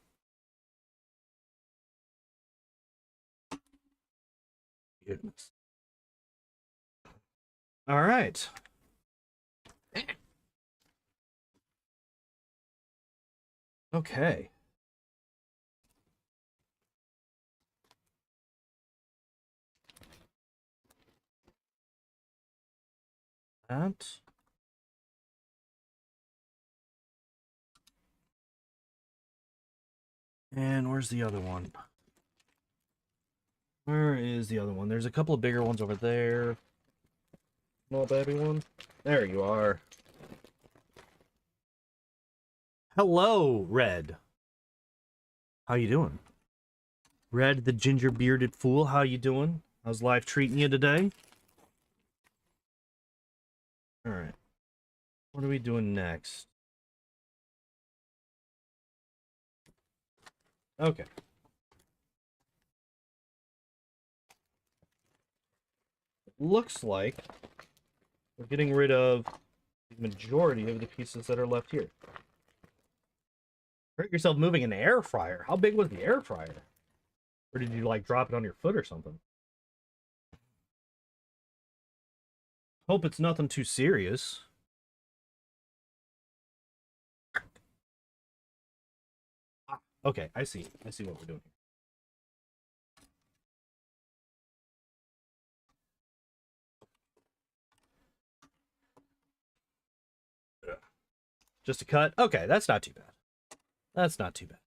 Goodness. All right. Okay. That. And where's the other one? Where is the other one? There's a couple of bigger ones over there. Small baby one. There you are. Hello, Red. How you doing? Red, the ginger bearded fool. How you doing? How's life treating you today? All right. What are we doing next? Okay. Looks like we're getting rid of the majority of the pieces that are left here. Hurt yourself moving an air fryer. How big was the air fryer? Or did you like drop it on your foot or something? Hope it's nothing too serious. Okay, I see. I see what we're doing here. Just a cut? Okay, that's not too bad. That's not too bad.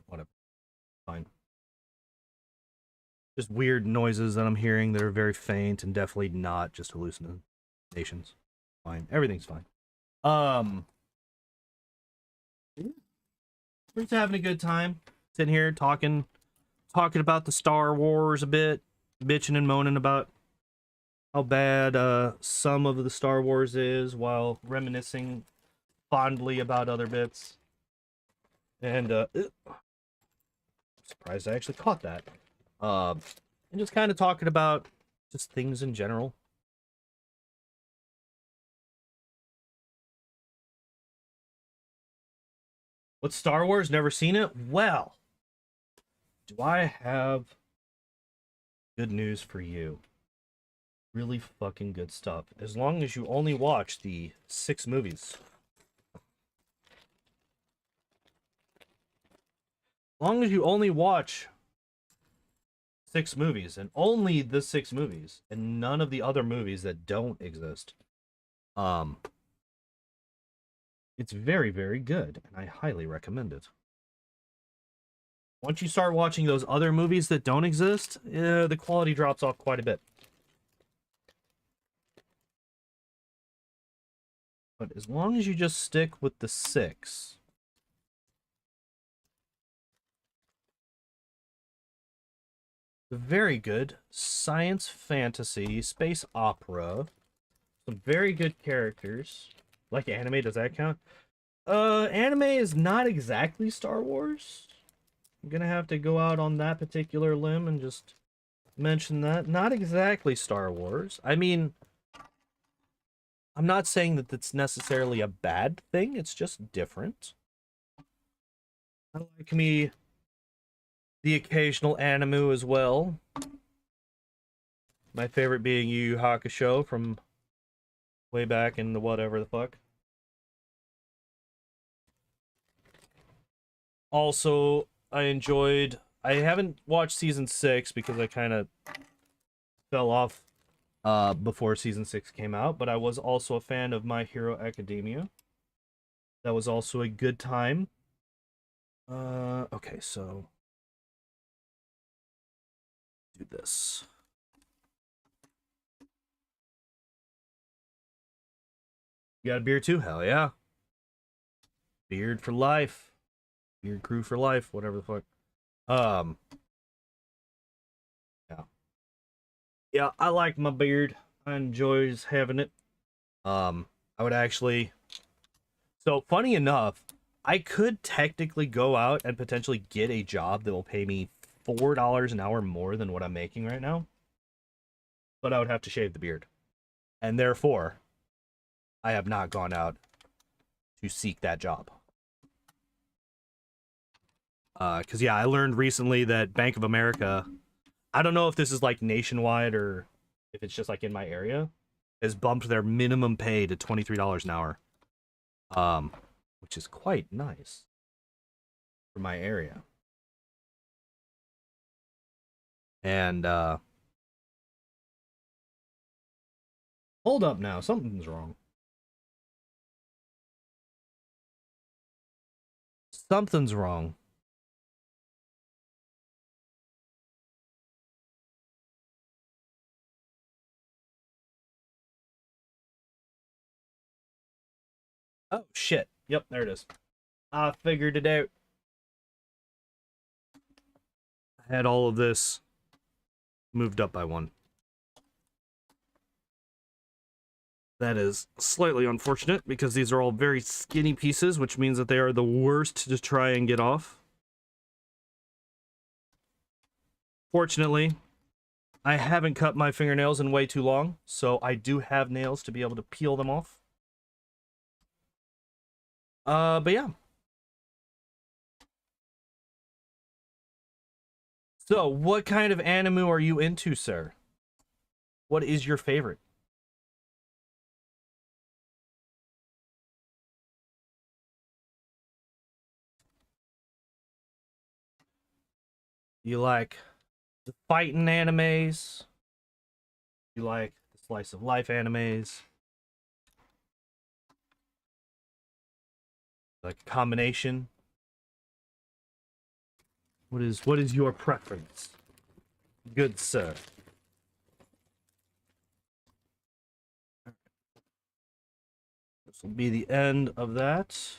Whatever. Fine. Just weird noises that I'm hearing that are very faint and definitely not just hallucinations. Fine. Everything's fine. Um, we're just having a good time. Sitting here talking about the Star Wars a bit, bitching and moaning about how bad some of the Star Wars is while reminiscing fondly about other bits. And I'm surprised I actually caught that. And just kind of talking about just things in general. What Star Wars? Never seen it? Well, do I have good news for you? Really fucking good stuff. As long as you only watch the 6 movies. As long as you only watch 6 movies, and only the 6 movies, and none of the other movies that don't exist. It's very, very good, and I highly recommend it. Once you start watching those other movies that don't exist, the quality drops off quite a bit. But as long as you just stick with the 6, very good science fantasy, space opera, some very good characters. Like anime, does that count? Anime is not exactly Star Wars. I'm gonna have to go out on that particular limb and just mention that. Not exactly Star Wars. I mean, I'm not saying that that's necessarily a bad thing, it's just different. I like me the occasional anime as well. My favorite being Yu Yu Hakusho from way back in the whatever the fuck. Also, I haven't watched season 6 because I kind of fell off before season 6 came out, but I was also a fan of My Hero Academia. That was also a good time. Okay, so do this. You got a beard too? Hell yeah. Beard for life. Beard crew for life, whatever the fuck. Yeah. Yeah, I like my beard. I enjoys having it. I would actually. So funny enough, I could technically go out and potentially get a job that will pay me $4 an hour more than what I'm making right now. But I would have to shave the beard. And therefore, I have not gone out to seek that job. Because yeah, I learned recently that Bank of America, I don't know if this is like nationwide or if it's just like in my area, has bumped their minimum pay to $23 an hour. Which is quite nice for my area. And hold up now, something's wrong. Something's wrong. Oh shit. Yep, there it is. I figured it out. I had all of this moved up by 1. That is slightly unfortunate because these are all very skinny pieces, which means that they are the worst to try and get off. Fortunately, I haven't cut my fingernails in way too long, so I do have nails to be able to peel them off. But yeah. So, what kind of anime are you into, sir? What is your favorite? You like the fighting animes? You like the slice of life animes? Like a combination? What is your preference? Good sir. This will be the end of that.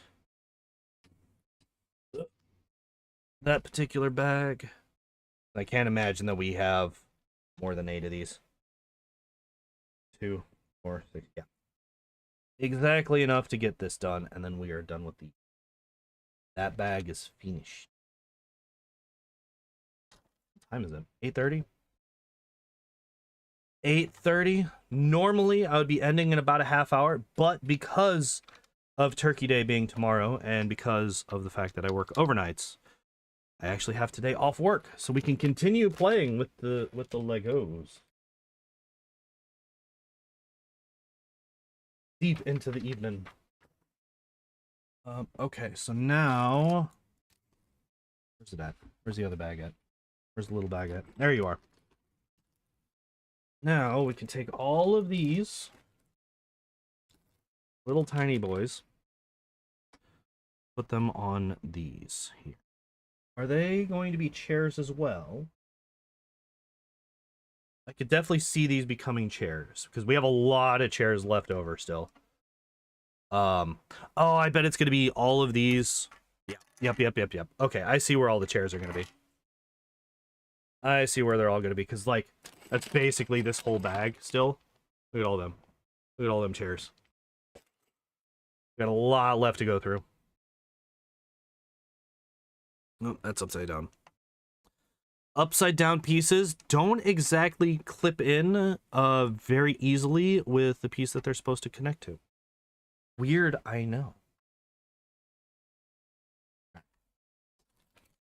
That particular bag. I can't imagine that we have more than 8 of these. 2, 4, 6. Yeah. Exactly enough to get this done, and then we are done with the... That bag is finished. What time is it? 8:30? 8:30. Normally, I would be ending in about a half hour, but because of Turkey Day being tomorrow, and because of the fact that I work overnights, I actually have today off work, so we can continue playing with the Legos deep into the evening. Okay, so now, where's it at? Where's the other bag at? Where's the little bag at? There you are. Now we can take all of these little tiny boys, put them on these here. Are they going to be chairs as well? I could definitely see these becoming chairs because we have a lot of chairs left over still. Oh, I bet it's going to be all of these. Yeah. Yep. Okay, I see where all the chairs are going to be. I see where they're all going to be because, like, that's basically this whole bag still. Look at all them. Look at all them chairs. Got a lot left to go through. Oh, that's upside down. Upside down pieces don't exactly clip in very easily with the piece that they're supposed to connect to. Weird, I know.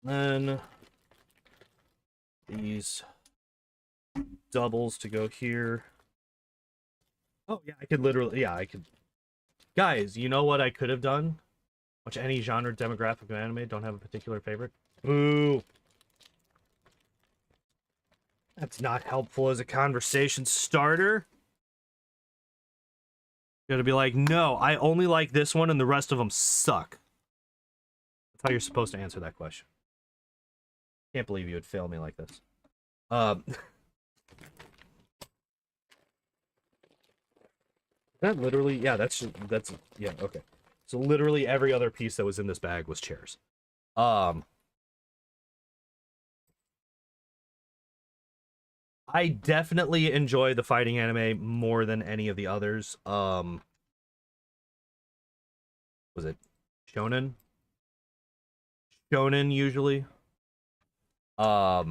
Then these doubles to go here. Oh yeah, I could literally, yeah, I could. Guys, you know what I could have done? Watch any genre demographic of anime, don't have a particular favorite. Boo. That's not helpful as a conversation starter. You gotta be like, no, I only like this one and the rest of them suck. That's how you're supposed to answer that question. Can't believe you would fail me like this. That literally, yeah, that's, yeah, okay. So literally every other piece that was in this bag was chairs. I definitely enjoy the fighting anime more than any of the others. Was it shonen? Shonen usually. I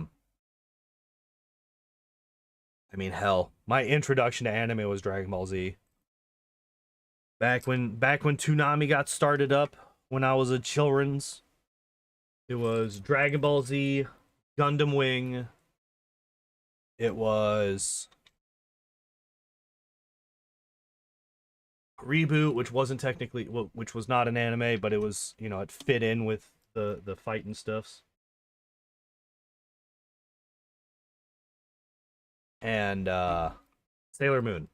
mean, hell, my introduction to anime was Dragon Ball Z. Back when Toonami got started up, when I was a children's, it was Dragon Ball Z, Gundam Wing. It was Reboot, which wasn't technically, well, which was not an anime, but it was, you know, it fit in with the fight and stuffs. And Sailor Moon.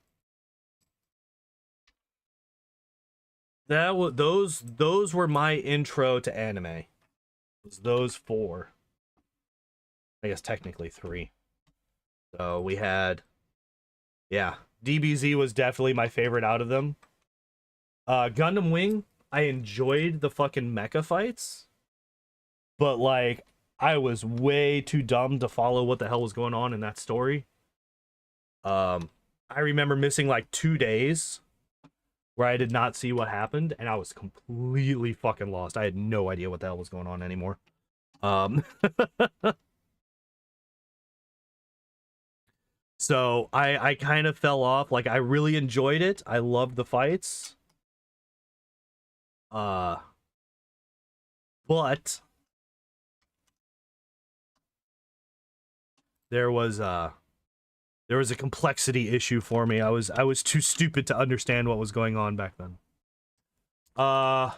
That was those were my intro to anime. It was those four. I guess technically 3. So we had, yeah, DBZ was definitely my favorite out of them. Gundam Wing, I enjoyed the fucking mecha fights, but like I was way too dumb to follow what the hell was going on in that story. I remember missing like 2 days where I did not see what happened, and I was completely fucking lost. I had no idea what the hell was going on anymore. So I kind of fell off. Like, I really enjoyed it. I loved the fights. But there was a complexity issue for me. I was too stupid to understand what was going on back then. Kind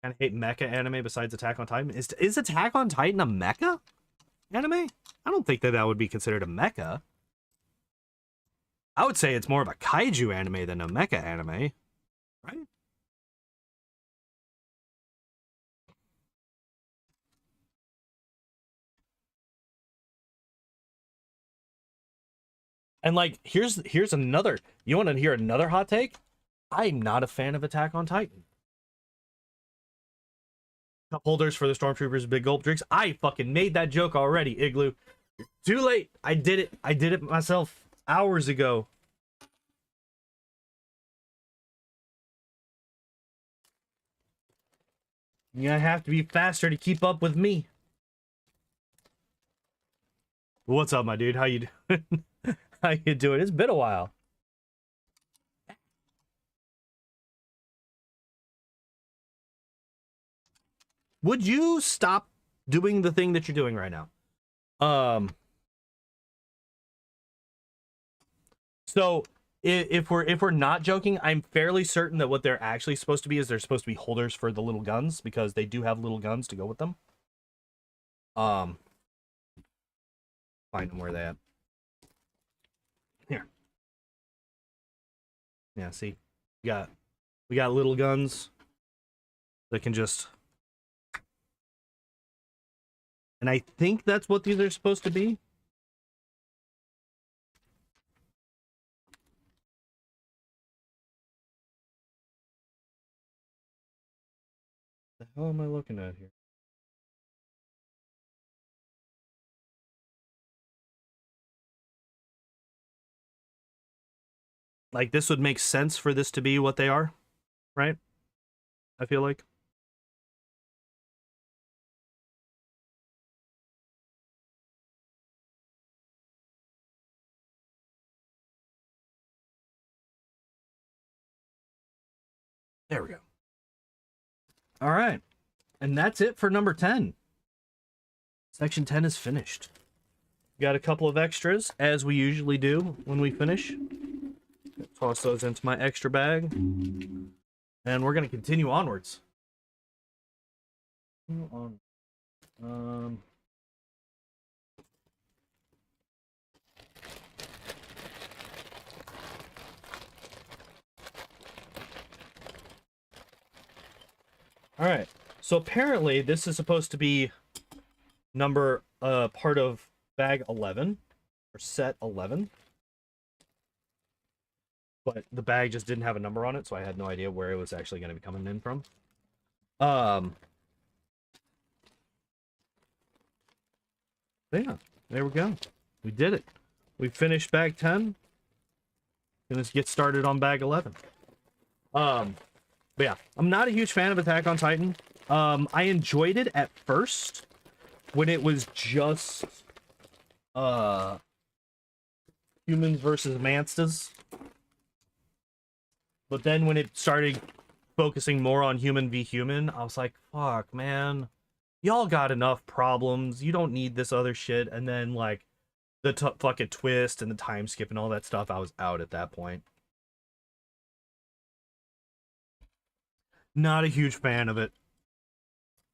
of hate mecha anime besides Attack on Titan. Is Attack on Titan a mecha anime? I don't think that would be considered a mecha. I would say it's more of a kaiju anime than a mecha anime, right? And like, here's another. You want to hear another hot take? I'm not a fan of Attack on Titan. Cup holders for the stormtroopers, big gulp drinks. I fucking made that joke already, Igloo. Too late. I did it. I did it myself. hours ago. You're gonna have to be faster to keep up with me. What's up, my dude? How you doing? How you doing? It's been a while. Would you stop doing the thing that you're doing right now? So if we're not joking, I'm fairly certain that what they're actually supposed to be is they're supposed to be holders for the little guns, because they do have little guns to go with them. Find them where they at. Here. Yeah, see? We got little guns that can just, and I think that's what these are supposed to be. The hell am I looking at here? Like, this would make sense for this to be what they are, right? I feel like. There we go. All right. And that's it for number 10. Section 10 is finished. Got a couple of extras, as we usually do when we finish. Toss those into my extra bag. And we're going to continue onwards. All right. So apparently this is supposed to be part of bag 11 or set 11. But the bag just didn't have a number on it, so I had no idea where it was actually going to be coming in from. Yeah, there we go. We did it. We finished bag 10. And let's get started on bag 11. But yeah, I'm not a huge fan of Attack on Titan. I enjoyed it at first when it was just humans versus Manstas. But then when it started focusing more on human v human, I was like, fuck, man. Y'all got enough problems. You don't need this other shit. And then, like, the fucking twist and the time skip and all that stuff, I was out at that point. Not a huge fan of it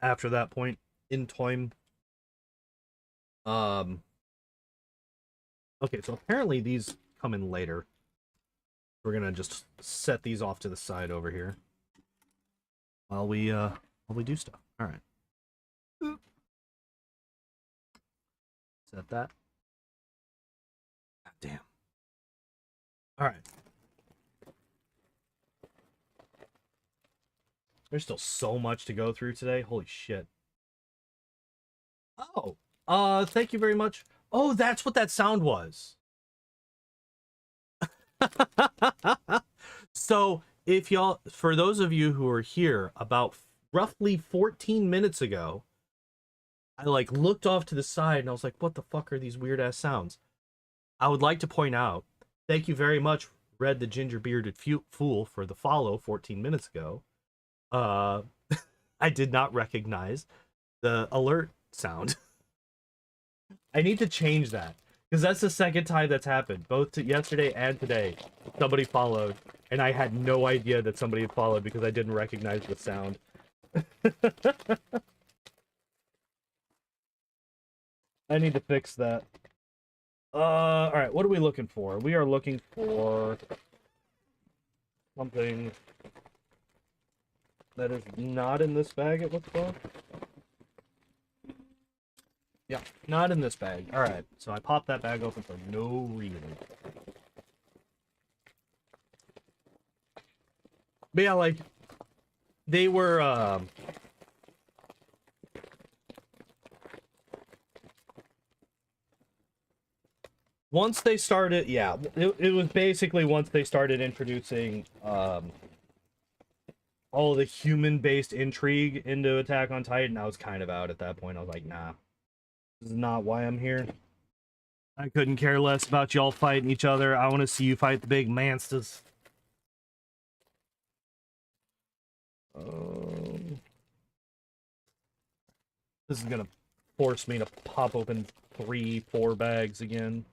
after that point in time. Okay, so apparently these come in later. We're gonna just set these off to the side over here while we do stuff. All right. Set that. God damn. All right. There's still so much to go through today. Holy shit. Oh, thank you very much. Oh, that's what that sound was. So, if y'all, for those of you who are here, about roughly 14 minutes ago, I like looked off to the side and I was like, what the fuck are these weird ass sounds? I would like to point out, thank you very much, Red the Ginger Bearded Fool, for the follow 14 minutes ago. I did not recognize the alert sound. I need to change that, because that's the second time that's happened, both yesterday and today. Somebody followed, and I had no idea that somebody had followed because I didn't recognize the sound. I need to fix that. Alright, what are we looking for? We are looking for something that is not in this bag, it looks like. Yeah, not in this bag. Alright, so I popped that bag open for no reason. But yeah, like, they were, once they started, yeah, it was basically once they started introducing all the human-based intrigue into Attack on Titan, I was kind of out at that point. I was like, nah, this is not why I'm here. I couldn't care less about y'all fighting each other. I want to see you fight the big monsters. This is gonna force me to pop open 3-4 bags again.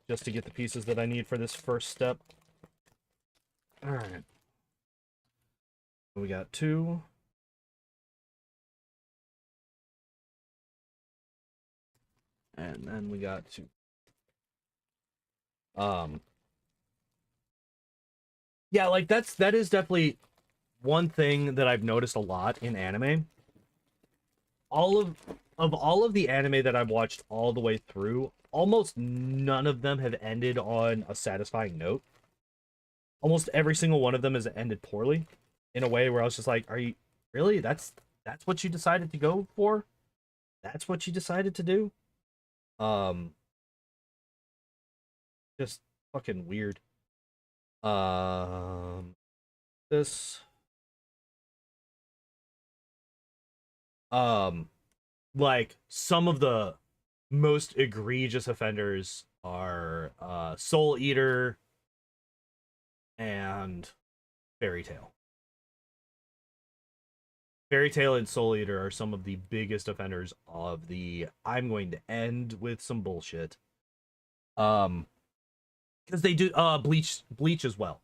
Just to get the pieces that I need for this first step. Alright. We got 2. And then we got 2. Yeah, like that is definitely one thing that I've noticed a lot in anime. All of the anime that I've watched all the way through, almost none of them have ended on a satisfying note. Almost every single one of them has ended poorly, in a way where I was just like, are you really? That's what you decided to go for? That's what you decided to do? Just fucking weird. This like some of the most egregious offenders are Soul Eater and Fairy Tail. Fairy Tail and Soul Eater are some of the biggest offenders of the I'm going to end with some bullshit. Because they do Bleach as well.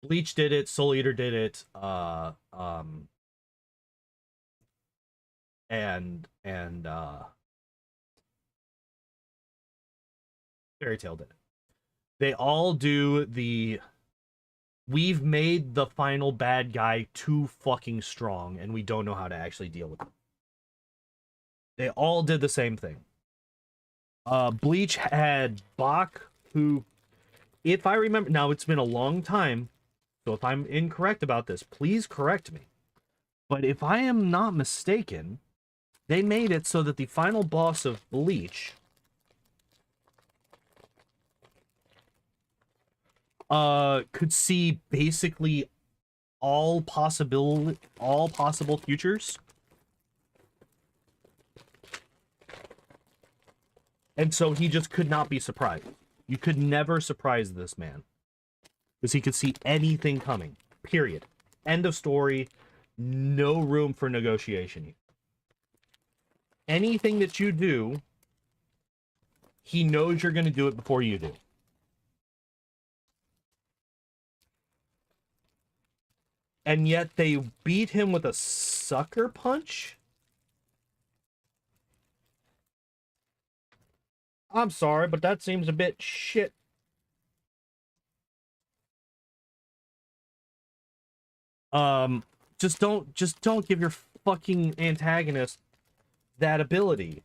Bleach did it, Soul Eater did it, and Fairy Tail did it. They all do the we've made the final bad guy too fucking strong and we don't know how to actually deal with it. They all did the same thing. Bleach had Bach, who, if I remember, now it's been a long time, so if I'm incorrect about this, please correct me. But if I am not mistaken, they made it so that the final boss of Bleach could see basically all possible futures. And so he just could not be surprised. You could never surprise this man. Because he could see anything coming. Period. End of story. No room for negotiation. Anything that you do, he knows you're going to do it before you do. And yet they beat him with a sucker punch? I'm sorry, but that seems a bit shit. Just don't give your fucking antagonist that ability.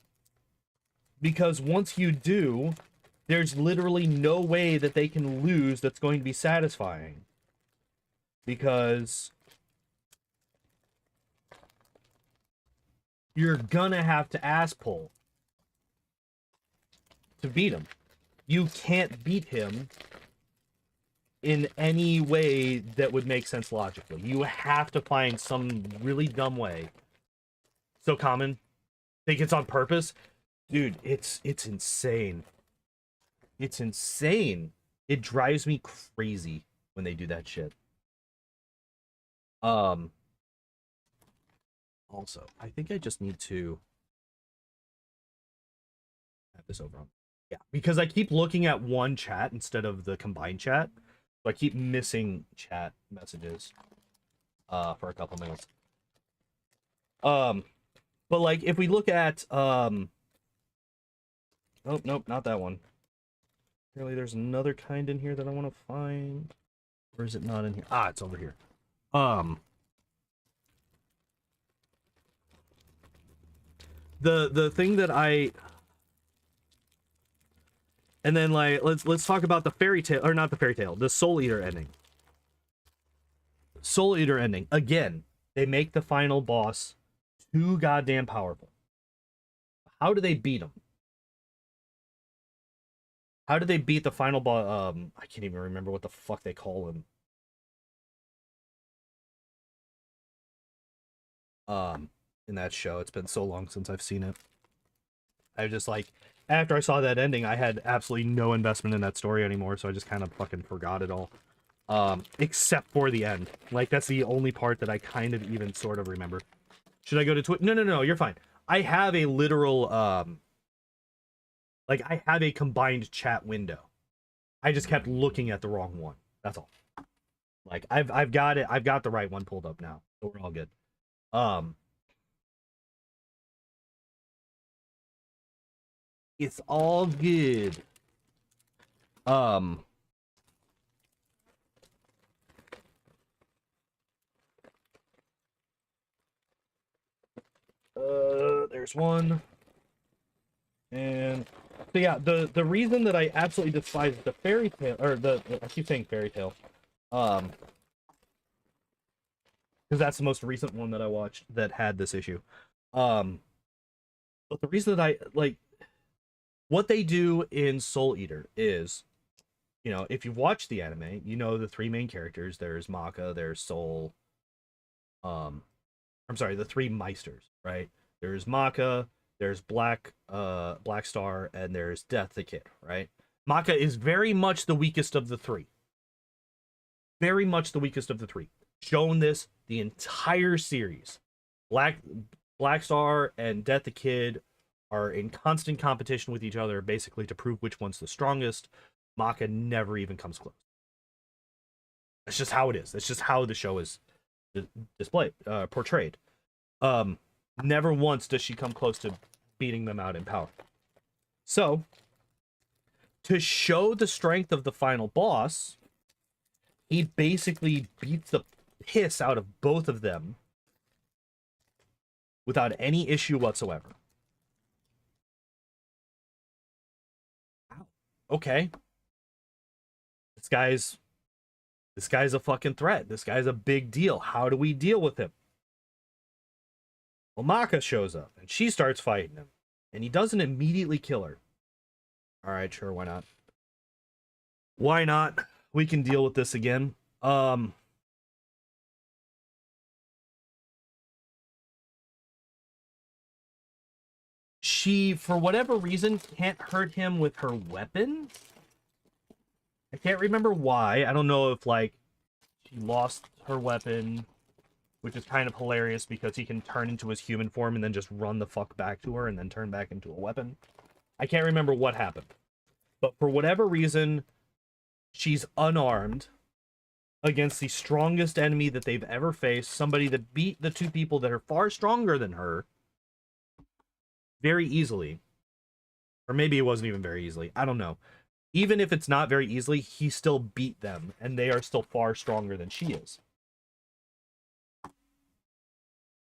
Because once you do, there's literally no way that they can lose that's going to be satisfying. Because you're gonna have to ass pull to beat him. You can't beat him in any way that would make sense logically. You have to find some really dumb way. So common. Think it's on purpose? Dude, it's insane. It's insane. It drives me crazy when they do that shit. Also, I think I just need to have this over on. Yeah, because I keep looking at one chat instead of the combined chat. So I keep missing chat messages for a couple minutes. But like if we look at oh nope, not that one. Apparently there's another kind in here that I want to find. Or is it not in here? Ah, it's over here. The thing that I and then like let's talk about the fairy tale, or not the fairy tale, the Soul Eater ending. Soul Eater ending. Again, they make the final boss too goddamn powerful. How do they beat him? How did they beat the final boss? I can't even remember what the fuck they call him. In that show. It's been so long since I've seen it. I just like, after I saw that ending, I had absolutely no investment in that story anymore, so I just kind of fucking forgot it all. Except for the end. Like, that's the only part that I kind of even sort of remember. Should I go to Twitch? No, you're fine. I have a literal, like, I have a combined chat window. I just kept looking at the wrong one. That's all. Like, I've got it. I've got the right one pulled up now, so we're all good. It's all good. There's one. And so yeah, the reason that I absolutely despise the fairy tale, or I keep saying fairy tale, because that's the most recent one that I watched that had this issue. But the reason that I like what they do in Soul Eater is, you know, if you watch the anime, you know the three main characters. There's Maka, there's Soul. I'm sorry, the three Meisters, right? There's Maka, there's Black Star, and there's Death the Kid, right? Maka is very much the weakest of the three. Very much the weakest of the three. Shown this the entire series. Black Star and Death the Kid are in constant competition with each other, basically to prove which one's the strongest. Maka never even comes close. That's just how it is. That's just how the show is displayed, portrayed. Never once does she come close to beating them out in power. So, to show the strength of the final boss, he basically beats the piss out of both of them without any issue whatsoever. Okay. This guy's a fucking threat. This guy's a big deal. How do we deal with him? Well, Maka shows up, and she starts fighting him. And he doesn't immediately kill her. Alright, sure, why not? Why not? We can deal with this again. She, for whatever reason, can't hurt him with her weapon. I can't remember why. I don't know if, like, she lost her weapon, which is kind of hilarious because he can turn into his human form and then just run the fuck back to her and then turn back into a weapon. I can't remember what happened. But for whatever reason, she's unarmed against the strongest enemy that they've ever faced. Somebody that beat the two people that are far stronger than her very easily. Or maybe it wasn't even very easily. I don't know. Even if it's not very easily, he still beat them, and they are still far stronger than she is.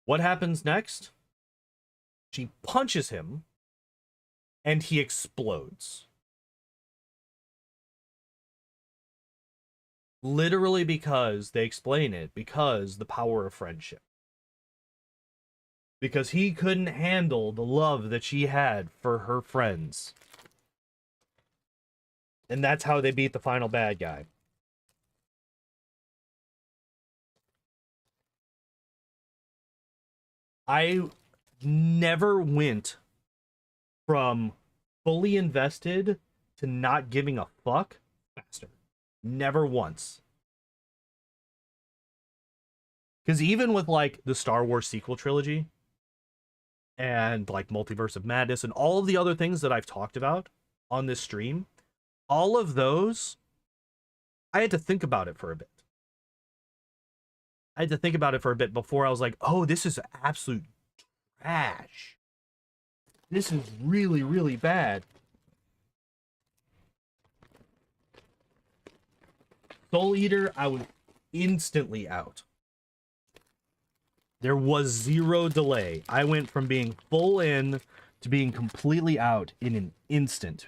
What happens next? She punches him, and he explodes. Literally because, they explain it, because the power of friendship. Because he couldn't handle the love that she had for her friends. And that's how they beat the final bad guy. I never went from fully invested to not giving a fuck faster. Never once. Because even with, like, the Star Wars sequel trilogy and, like, Multiverse of Madness and all of the other things that I've talked about on this stream, all of those, I had to think about it for a bit. I had to think about it for a bit before I was like, oh, this is absolute trash. This is really, really bad. Soul Eater, I was instantly out. There was zero delay. I went from being full in to being completely out in an instant.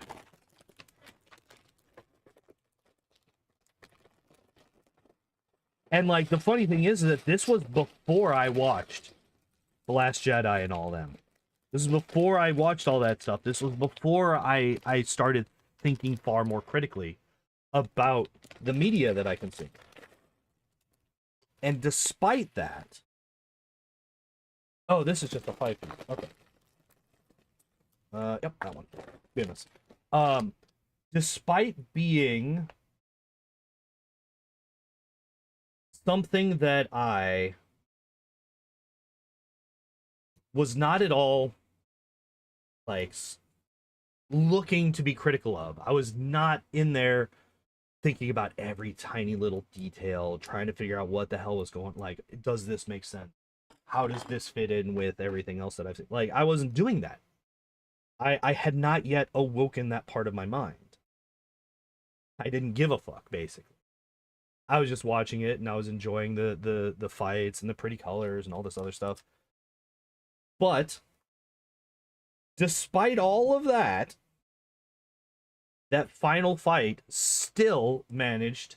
And, like, the funny thing is that this was before I watched The Last Jedi and all them. This is before I watched all that stuff. This was before I started thinking far more critically about the media that I consume. And despite that, oh, this is just a fight. Okay. Yep, that one. Goodness. Despite being something that I was not at all like looking to be critical of. I was not in there thinking about every tiny little detail, trying to figure out what the hell was going, like, does this make sense? How does this fit in with everything else that I've seen? Like, I wasn't doing that. I had not yet awoken that part of my mind. I didn't give a fuck, basically. I was just watching it and I was enjoying the fights and the pretty colors and all this other stuff. But despite all of that, that final fight still managed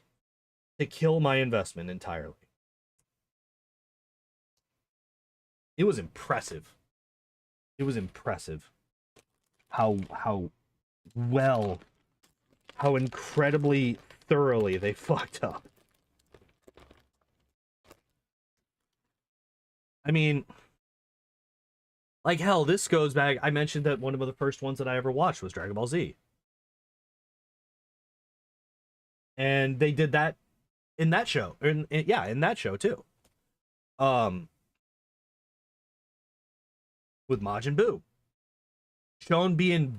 to kill my investment entirely. It was impressive. It was impressive how well, how incredibly thoroughly they fucked up. I mean, like, hell, this goes back. I mentioned that one of the first ones that I ever watched was Dragon Ball Z. And they did that in that show. Yeah, in that show, too. With Majin Buu. Shown being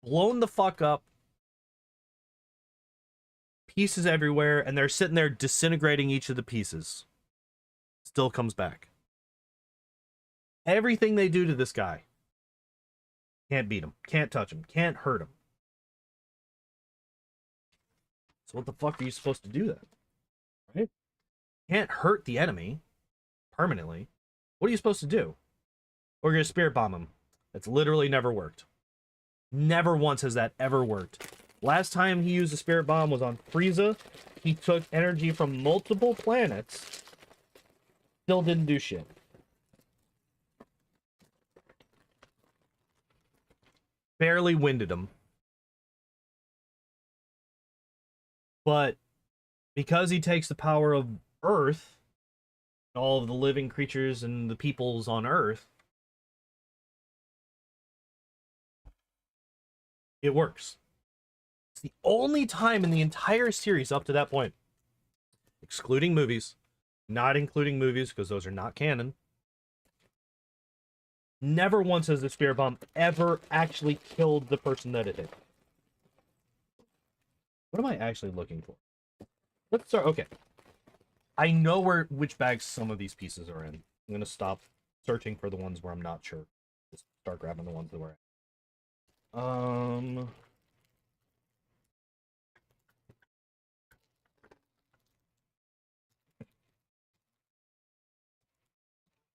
blown the fuck up. Pieces everywhere, and they're sitting there disintegrating each of the pieces. Still comes back. Everything they do to this guy. Can't beat him. Can't touch him. Can't hurt him. So what the fuck are you supposed to do then? Right? Can't hurt the enemy permanently. What are you supposed to do? We're going to spirit bomb him. That's literally never worked. Never once has that ever worked. Last time he used a spirit bomb was on Frieza. He took energy from multiple planets. Still didn't do shit. Barely winded him. But because he takes the power of Earth, all of the living creatures and the peoples on Earth, it works. It's the only time in the entire series up to that point, excluding movies, not including movies because those are not canon, never once has the spirit bomb ever actually killed the person that it hit. What am I actually looking for? Let's start. Okay. I know which bags some of these pieces are in. I'm going to stop searching for the ones where I'm not sure. Just start grabbing the ones that we're at.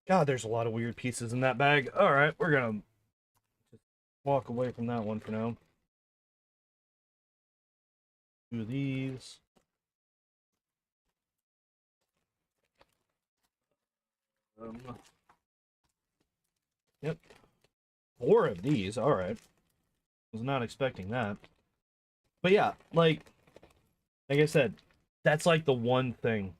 God, there's a lot of weird pieces in that bag. All right, we're going to just walk away from that one for now. Two of these. Yep. 4 of these. All right. Was not expecting that. But yeah, like I said, that's like the one thing.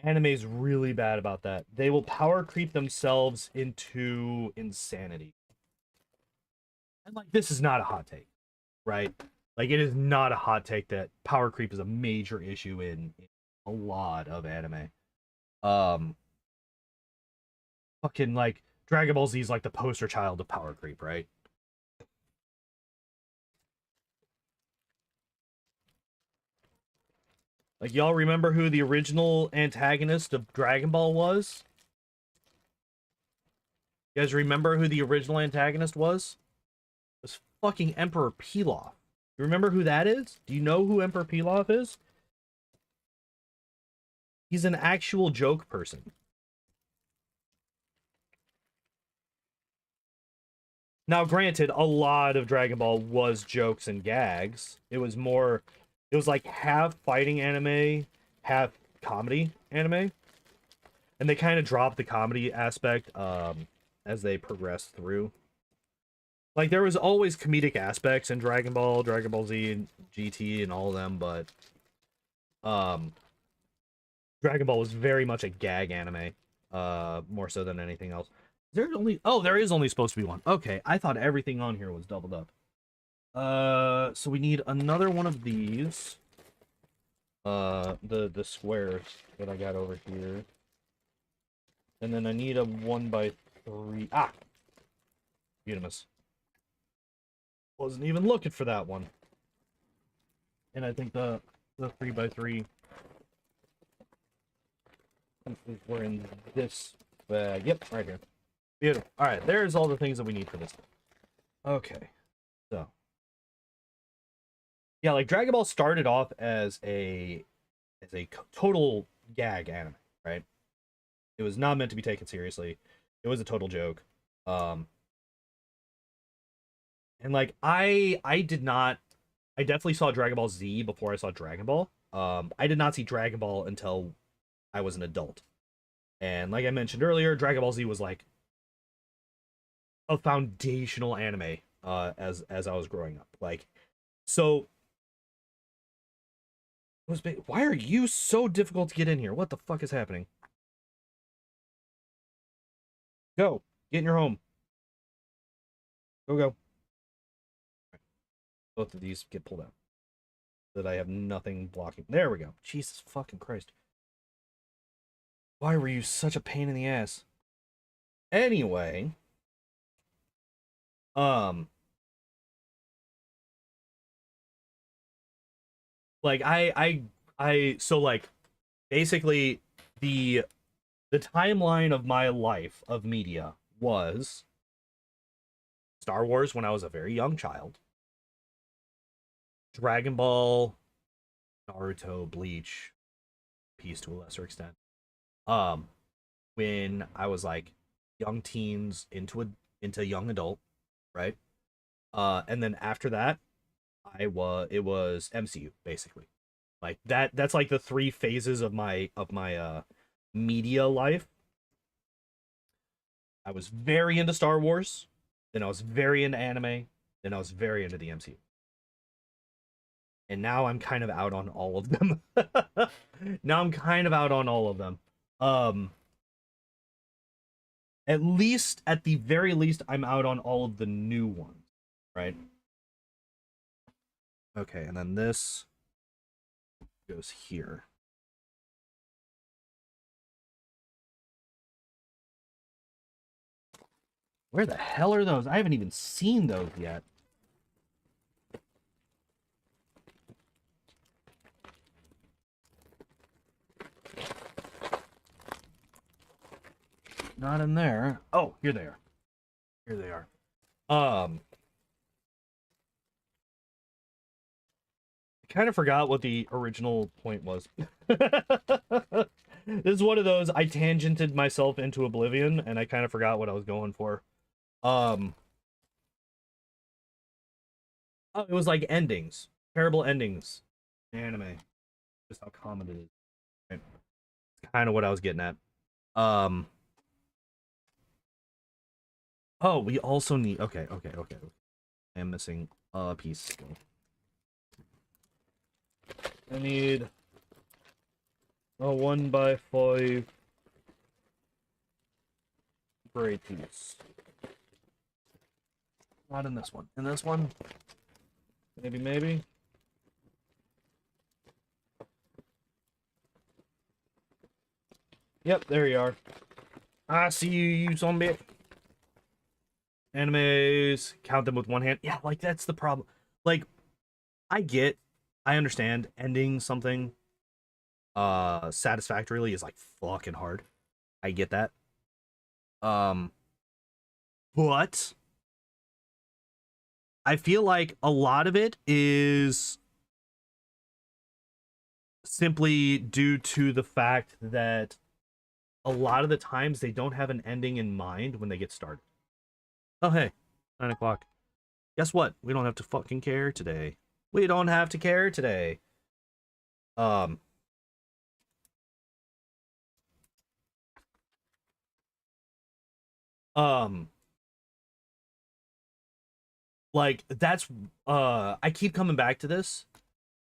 Anime's really bad about that. They will power creep themselves into insanity. And like, this is not a hot take, right? Like, it is not a hot take that power creep is a major issue in a lot of anime. Fucking, like, Dragon Ball Z is like the poster child of power creep, right? Like, y'all remember who the original antagonist of Dragon Ball was? You guys remember who the original antagonist was? It was fucking Emperor Pilaf. You remember who that is? Do you know who Emperor Pilaf is? He's an actual joke person. Now, granted, a lot of Dragon Ball was jokes and gags. It was like half fighting anime, half comedy anime. And they kind of dropped the comedy aspect as they progressed through. Like, there was always comedic aspects in Dragon Ball, Dragon Ball Z, and GT, and all of them, but Dragon Ball was very much a gag anime, more so than anything else. There is only supposed to be one. Okay, I thought everything on here was doubled up. So we need another one of these. The squares that I got over here. And then I need a 1x3. Ah! Unimus. Wasn't even looking for that one. And I think the 3x3 were in this bag. Yep, right here. Beautiful. Alright, there's all the things that we need for this. Okay. So. Yeah, like Dragon Ball started off as a total gag anime, right? It was not meant to be taken seriously. It was a total joke. And like I definitely saw Dragon Ball Z before I saw Dragon Ball. I did not see Dragon Ball until I was an adult. And like I mentioned earlier, Dragon Ball Z was like a foundational anime as I was growing up. Like, so it was big. Why are you so difficult to get in here? What the fuck is happening? Go. Get in your home. Go. Both of these get pulled out. So that I have nothing blocking. There we go. Jesus fucking Christ. Why were you such a pain in the ass? Anyway. Like so like basically the timeline of my life of media was Star Wars when I was a very young child, Dragon Ball, Naruto, Bleach, Piece to a lesser extent. When I was like young teens into young adult, right? And then after that, it was MCU basically. Like that's like the three phases of my media life. I was very into Star Wars, then I was very into anime, then I was very into the MCU. And now I'm kind of out on all of them. Now I'm kind of out on all of them. At least, at the very least, I'm out on all of the new ones, right? Okay, and then this goes here. Where the hell are those? I haven't even seen those yet. Not in there. Oh, here they are. Here they are. I kind of forgot what the original point was. This is one of those I tangented myself into oblivion and I kind of forgot what I was going for. Oh, it was like endings. Terrible endings. Anime. Just how common it is. Right? Kind of what I was getting at. Oh, we also need okay. I'm missing a piece still. I need a 1x5 gray piece. Not in this one. In this one? Maybe. Yep, there you are. I see you, you zombie. Animes, count them with one hand. Yeah, like, that's the problem. Like, I understand ending something satisfactorily is, like, fucking hard. I get that. But I feel like a lot of it is simply due to the fact that a lot of the times they don't have an ending in mind when they get started. Oh, hey, 9 o'clock. Guess what? We don't have to fucking care today. We don't have to care today. Um, Um, like that's I keep coming back to this.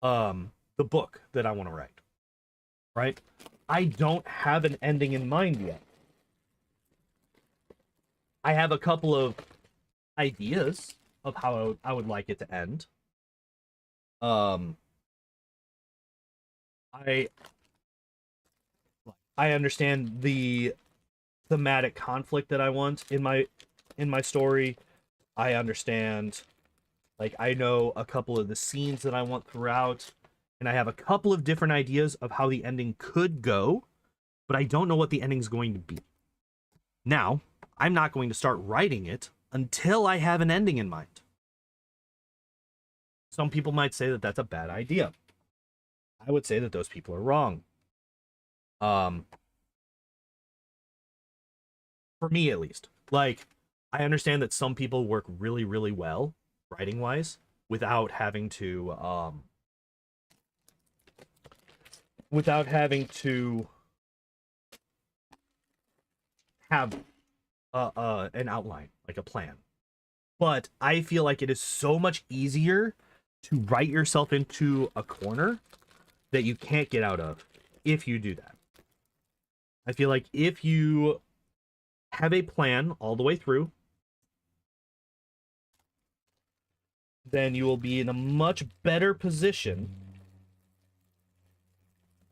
The book that I want to write, right? I don't have an ending in mind yet. I have a couple of ideas of how I would like it to end. Um, I I understand the thematic conflict that I want in my story. I understand, like, I know a couple of the scenes that I want throughout, and I have a couple of different ideas of how the ending could go, but I don't know what the ending's going to be. Now, I'm not going to start writing it until I have an ending in mind. Some people might say that that's a bad idea. I would say that those people are wrong. Um, for me at least. Like, I understand that some people work really, really well writing wise without having to without having to have an outline, like a plan. But I feel like it is so much easier to write yourself into a corner that you can't get out of if you do that. I feel like if you have a plan all the way through, then you will be in a much better position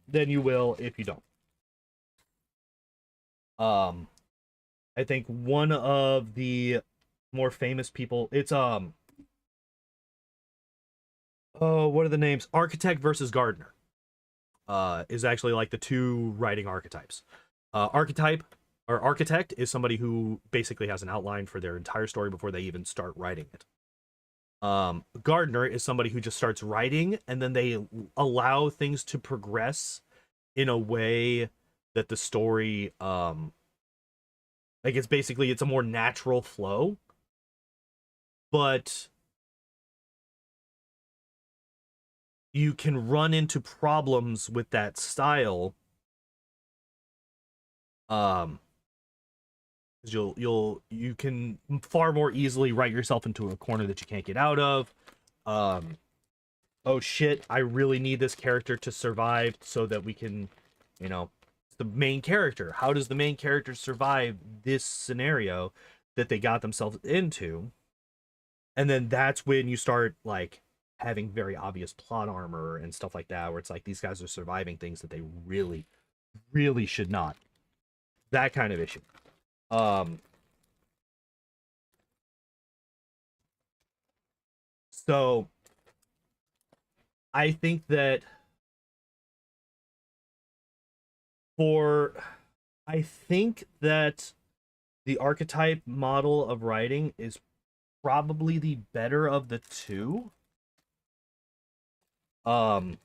than you will if you don't. Um, I think one of the more famous people, it's oh, what are the names? Architect versus Gardener. Is actually like the two writing archetypes. Archetype or architect is somebody who basically has an outline for their entire story before they even start writing it. Gardener is somebody who just starts writing and then they allow things to progress in a way that the story like it's a more natural flow, but you can run into problems with that style. Um, 'Cause you can far more easily write yourself into a corner that you can't get out of. Um, oh shit, I really need this character to survive so that we can, you know, the main character. How does the main character survive this scenario that they got themselves into? And then that's when you start like having very obvious plot armor and stuff like that, where it's like these guys are surviving things that they really, really should not. That kind of issue. Um, so I think that for I think that the archetype model of writing is probably the better of the two. Um,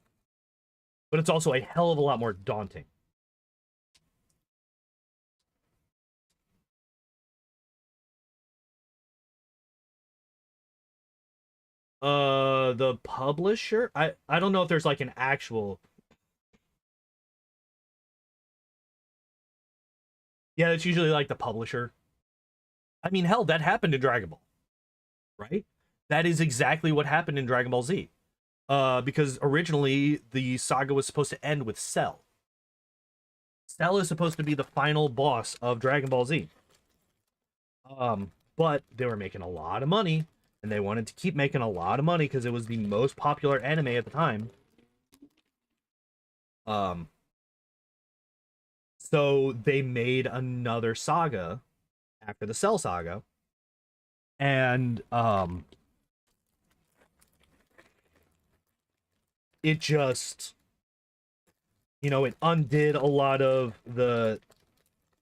but it's also a hell of a lot more daunting. The publisher, I don't know if there's like an actual. Yeah, it's usually like the publisher. I mean, hell, that happened in Dragon Ball, right? That is exactly what happened in Dragon Ball Z. Because originally the saga was supposed to end with Cell. Cell is supposed to be the final boss of Dragon Ball Z. But they were making a lot of money, and they wanted to keep making a lot of money because it was the most popular anime at the time. Um, so they made another saga after the Cell saga, and it just it undid a lot of the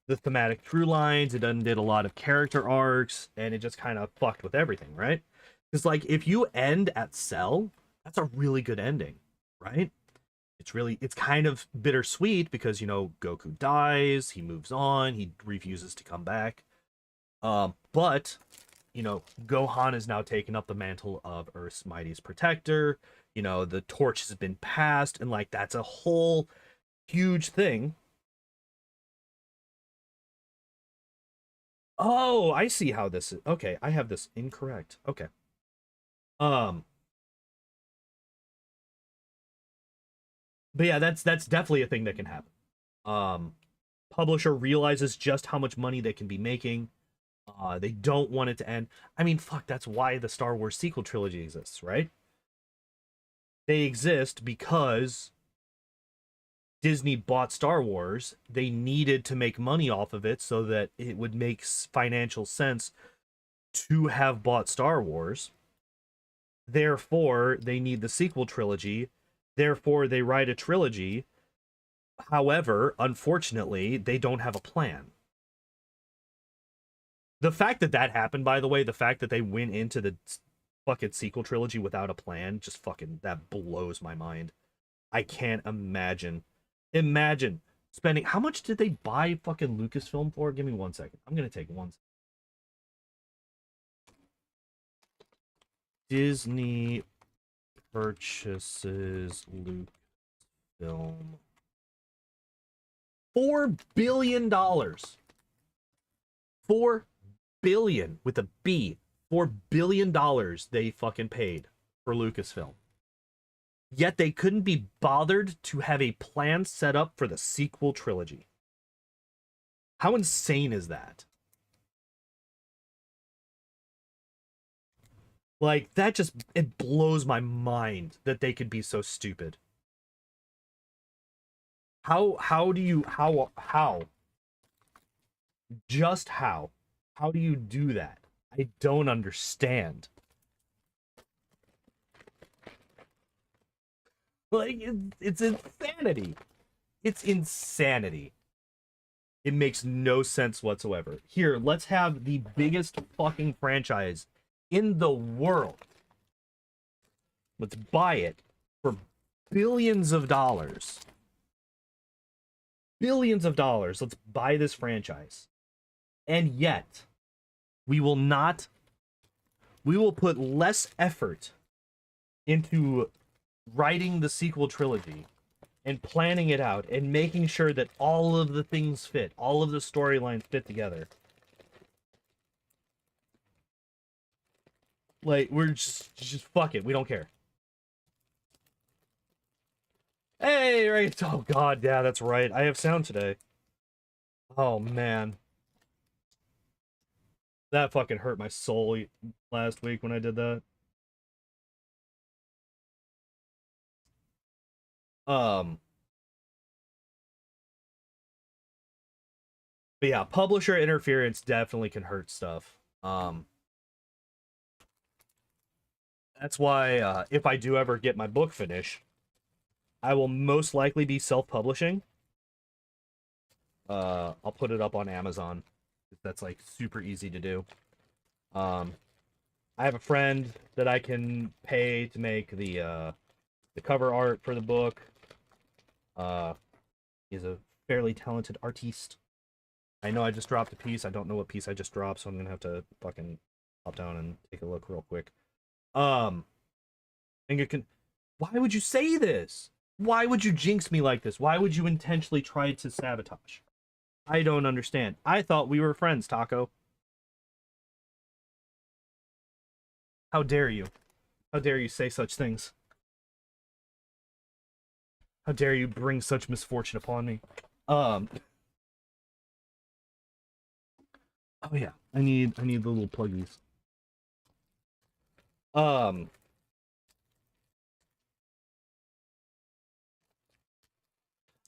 thematic through lines. It undid a lot of character arcs, and it just kind of fucked with everything, right? Because like if you end at Cell, that's a really good ending, right? It's kind of bittersweet because Goku dies, he moves on, he refuses to come back. But Gohan has now taken up the mantle of Earth's mightiest protector. The torch has been passed, and like that's a whole huge thing. Oh, I see how this is. Okay, I have this incorrect. Okay. Um, but yeah, that's definitely a thing that can happen. Um, Publisher realizes just how much money they can be making. They don't want it to end. I mean, fuck, that's why the Star Wars sequel trilogy exists, right? They exist because Disney bought Star Wars. They needed to make money off of it so that it would make financial sense to have bought Star Wars. Therefore, they need the sequel trilogy. Therefore, they write a trilogy. However, unfortunately, they don't have a plan. The fact that that happened, by the way, the fact that they went into the fucking sequel trilogy without a plan, just fucking, that blows my mind. I can't imagine. Imagine spending, how much did they buy fucking Lucasfilm for? Give me 1 second. I'm gonna take one. Disney purchases Lucasfilm. $4 billion. 4 billion with a B. $4 billion they fucking paid for Lucasfilm. Yet they couldn't be bothered to have a plan set up for the sequel trilogy. How insane is that? Like, that just, it blows my mind that they could be so stupid. How do you, how just how do you do that? I don't understand. Like, it's insanity. It's insanity. It makes no sense whatsoever. Here, let's have the biggest fucking franchise in the world. Let's buy it for billions of dollars. Billions of dollars. Let's buy this franchise. And yet, we will not, we will put less effort into writing the sequel trilogy and planning it out and making sure that all of the things fit, all of the storylines fit together. Like, we're just fuck it, we don't care. Hey, right. Oh god, yeah, that's right. I have sound today. Oh man. That fucking hurt my soul last week when I did that. Um but yeah, publisher interference definitely can hurt stuff. That's why if I do ever get my book finished, I will most likely be self-publishing. I'll put it up on Amazon. That's like super easy to do. Um, I have a friend that I can pay to make the cover art for the book. Uh, he's a fairly talented artiste. I know I just dropped a piece. I don't know what piece I just dropped, so I'm gonna have to fucking hop down and take a look real quick. Um, and you can. Why would you say this? Why would you jinx me like this? Why would you intentionally try to sabotage? I don't understand. I thought we were friends, Taco. How dare you? How dare you say such things? How dare you bring such misfortune upon me? Um. Oh yeah, I need the little pluggies. Um.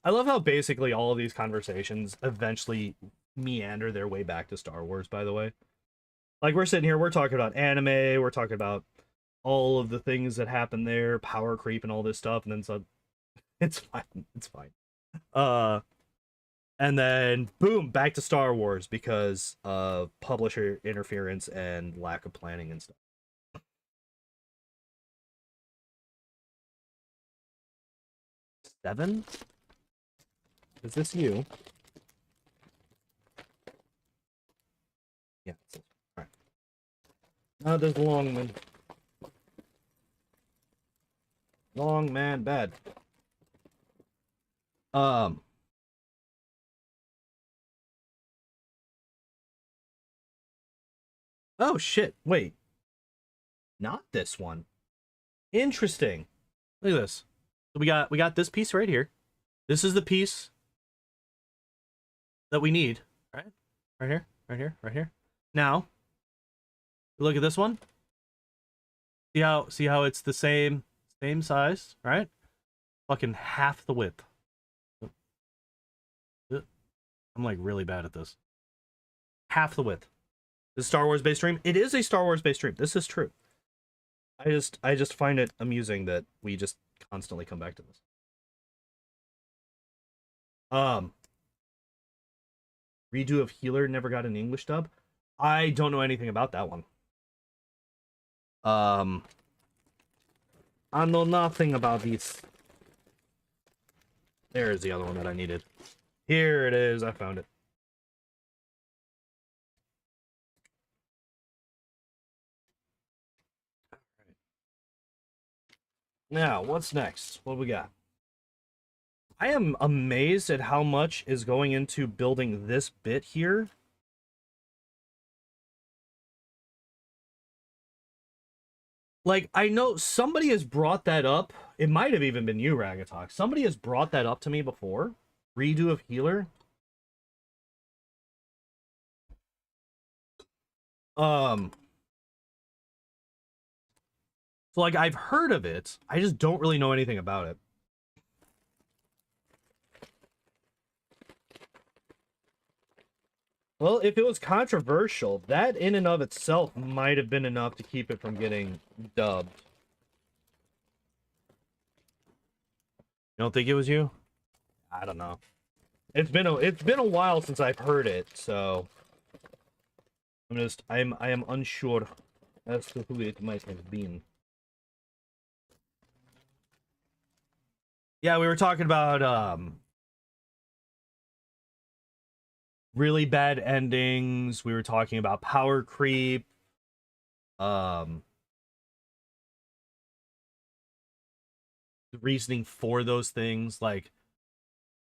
I love how basically all of these conversations eventually meander their way back to Star Wars. By the way, like we're sitting here, we're talking about anime, we're talking about all of the things that happen there, power creep, and all this stuff, and then so it's fine. It's fine. Uh, and then boom, back to Star Wars because of publisher interference and lack of planning and stuff. 7? Is this you? Yeah. All right. Now there's Longman. Long man bad. Um. Oh shit! Wait, not this one. Interesting. Look at this. So we got this piece right here. This is the piece that we need. Right? Right here. Right here. Right here. Now, look at this one. See how it's the same size, right? Fucking half the width. I'm like really bad at this. Half the width. This Star Wars based stream. It is a Star Wars based stream. This is true. I just find it amusing that we just constantly come back to this. Redo of Healer never got an English dub. I don't know anything about that one. I know nothing about these. There's the other one that I needed. Here it is. I found it. Now, what's next? What we got? I am amazed at how much is going into building this bit here. Like, I know somebody has brought that up. It might have even been you, Ragatalk. Somebody has brought that up to me before. Redo of Healer. So, like, I've heard of it. I just don't really know anything about it. Well, if it was controversial, that in and of itself might have been enough to keep it from getting dubbed. You don't think it was you? I don't know. It's been a while since I've heard it, so I am unsure as to who it might have been. Yeah, we were talking about really bad endings. We were talking about power creep. The reasoning for those things. Like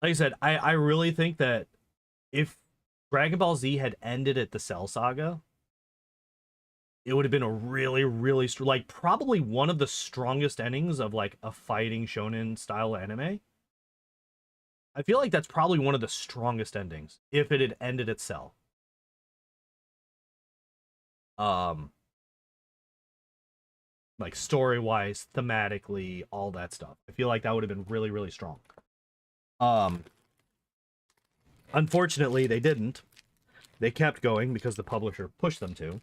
I said, I really think that if Dragon Ball Z had ended at the Cell Saga, it would have been a really, really like probably one of the strongest endings of like a fighting shonen style anime. I feel like that's probably one of the strongest endings if it had ended at Cell. Like story-wise, thematically, all that stuff. I feel like that would have been really, really strong. Unfortunately, they didn't. They kept going because the publisher pushed them to.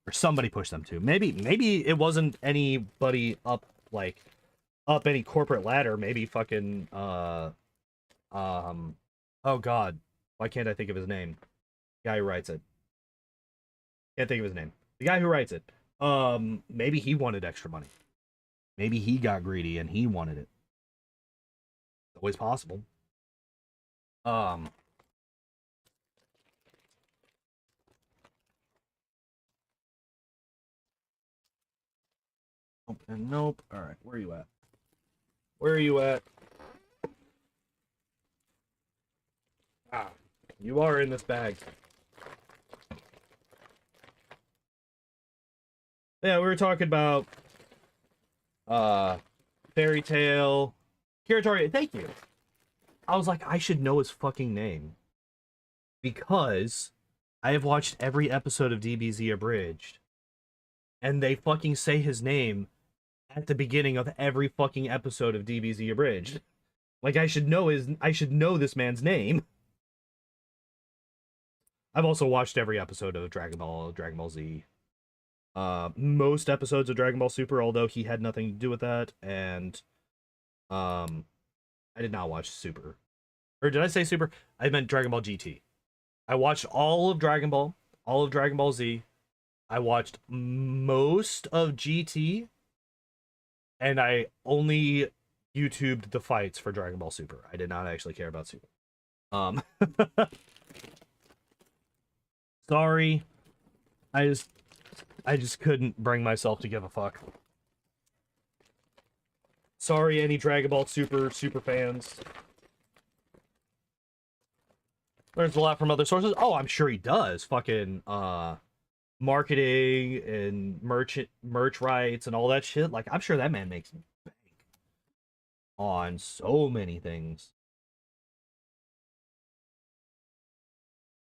Or somebody pushed them to. Maybe it wasn't anybody up any corporate ladder. Maybe fucking oh god. Why can't I think of his name? The guy who writes it. Can't think of his name. The guy who writes it. Maybe he wanted extra money. Maybe he got greedy and he wanted it. Always possible. Nope and nope. Alright, where are you at? Where are you at? Ah, you are in this bag. Yeah, we were talking about Fairy Tail. Kiratori, thank you. I was like, I should know his fucking name. Because I have watched every episode of DBZ Abridged. And they fucking say his name at the beginning of every fucking episode of DBZ Abridged. Like I should know this man's name. I've also watched every episode of Dragon Ball Z. Most episodes of Dragon Ball Super, although he had nothing to do with that, and I did not watch Super. Or did I say Super? I meant Dragon Ball GT. I watched all of Dragon Ball, all of Dragon Ball Z. I watched most of GT, and I only YouTubed the fights for Dragon Ball Super. I did not actually care about Super. Sorry. I just couldn't bring myself to give a fuck. Sorry, any Dragon Ball Super fans. Learns a lot from other sources. Oh, I'm sure he does. Fucking, marketing and merch rights and all that shit. Like I'm sure that man makes bank on so many things.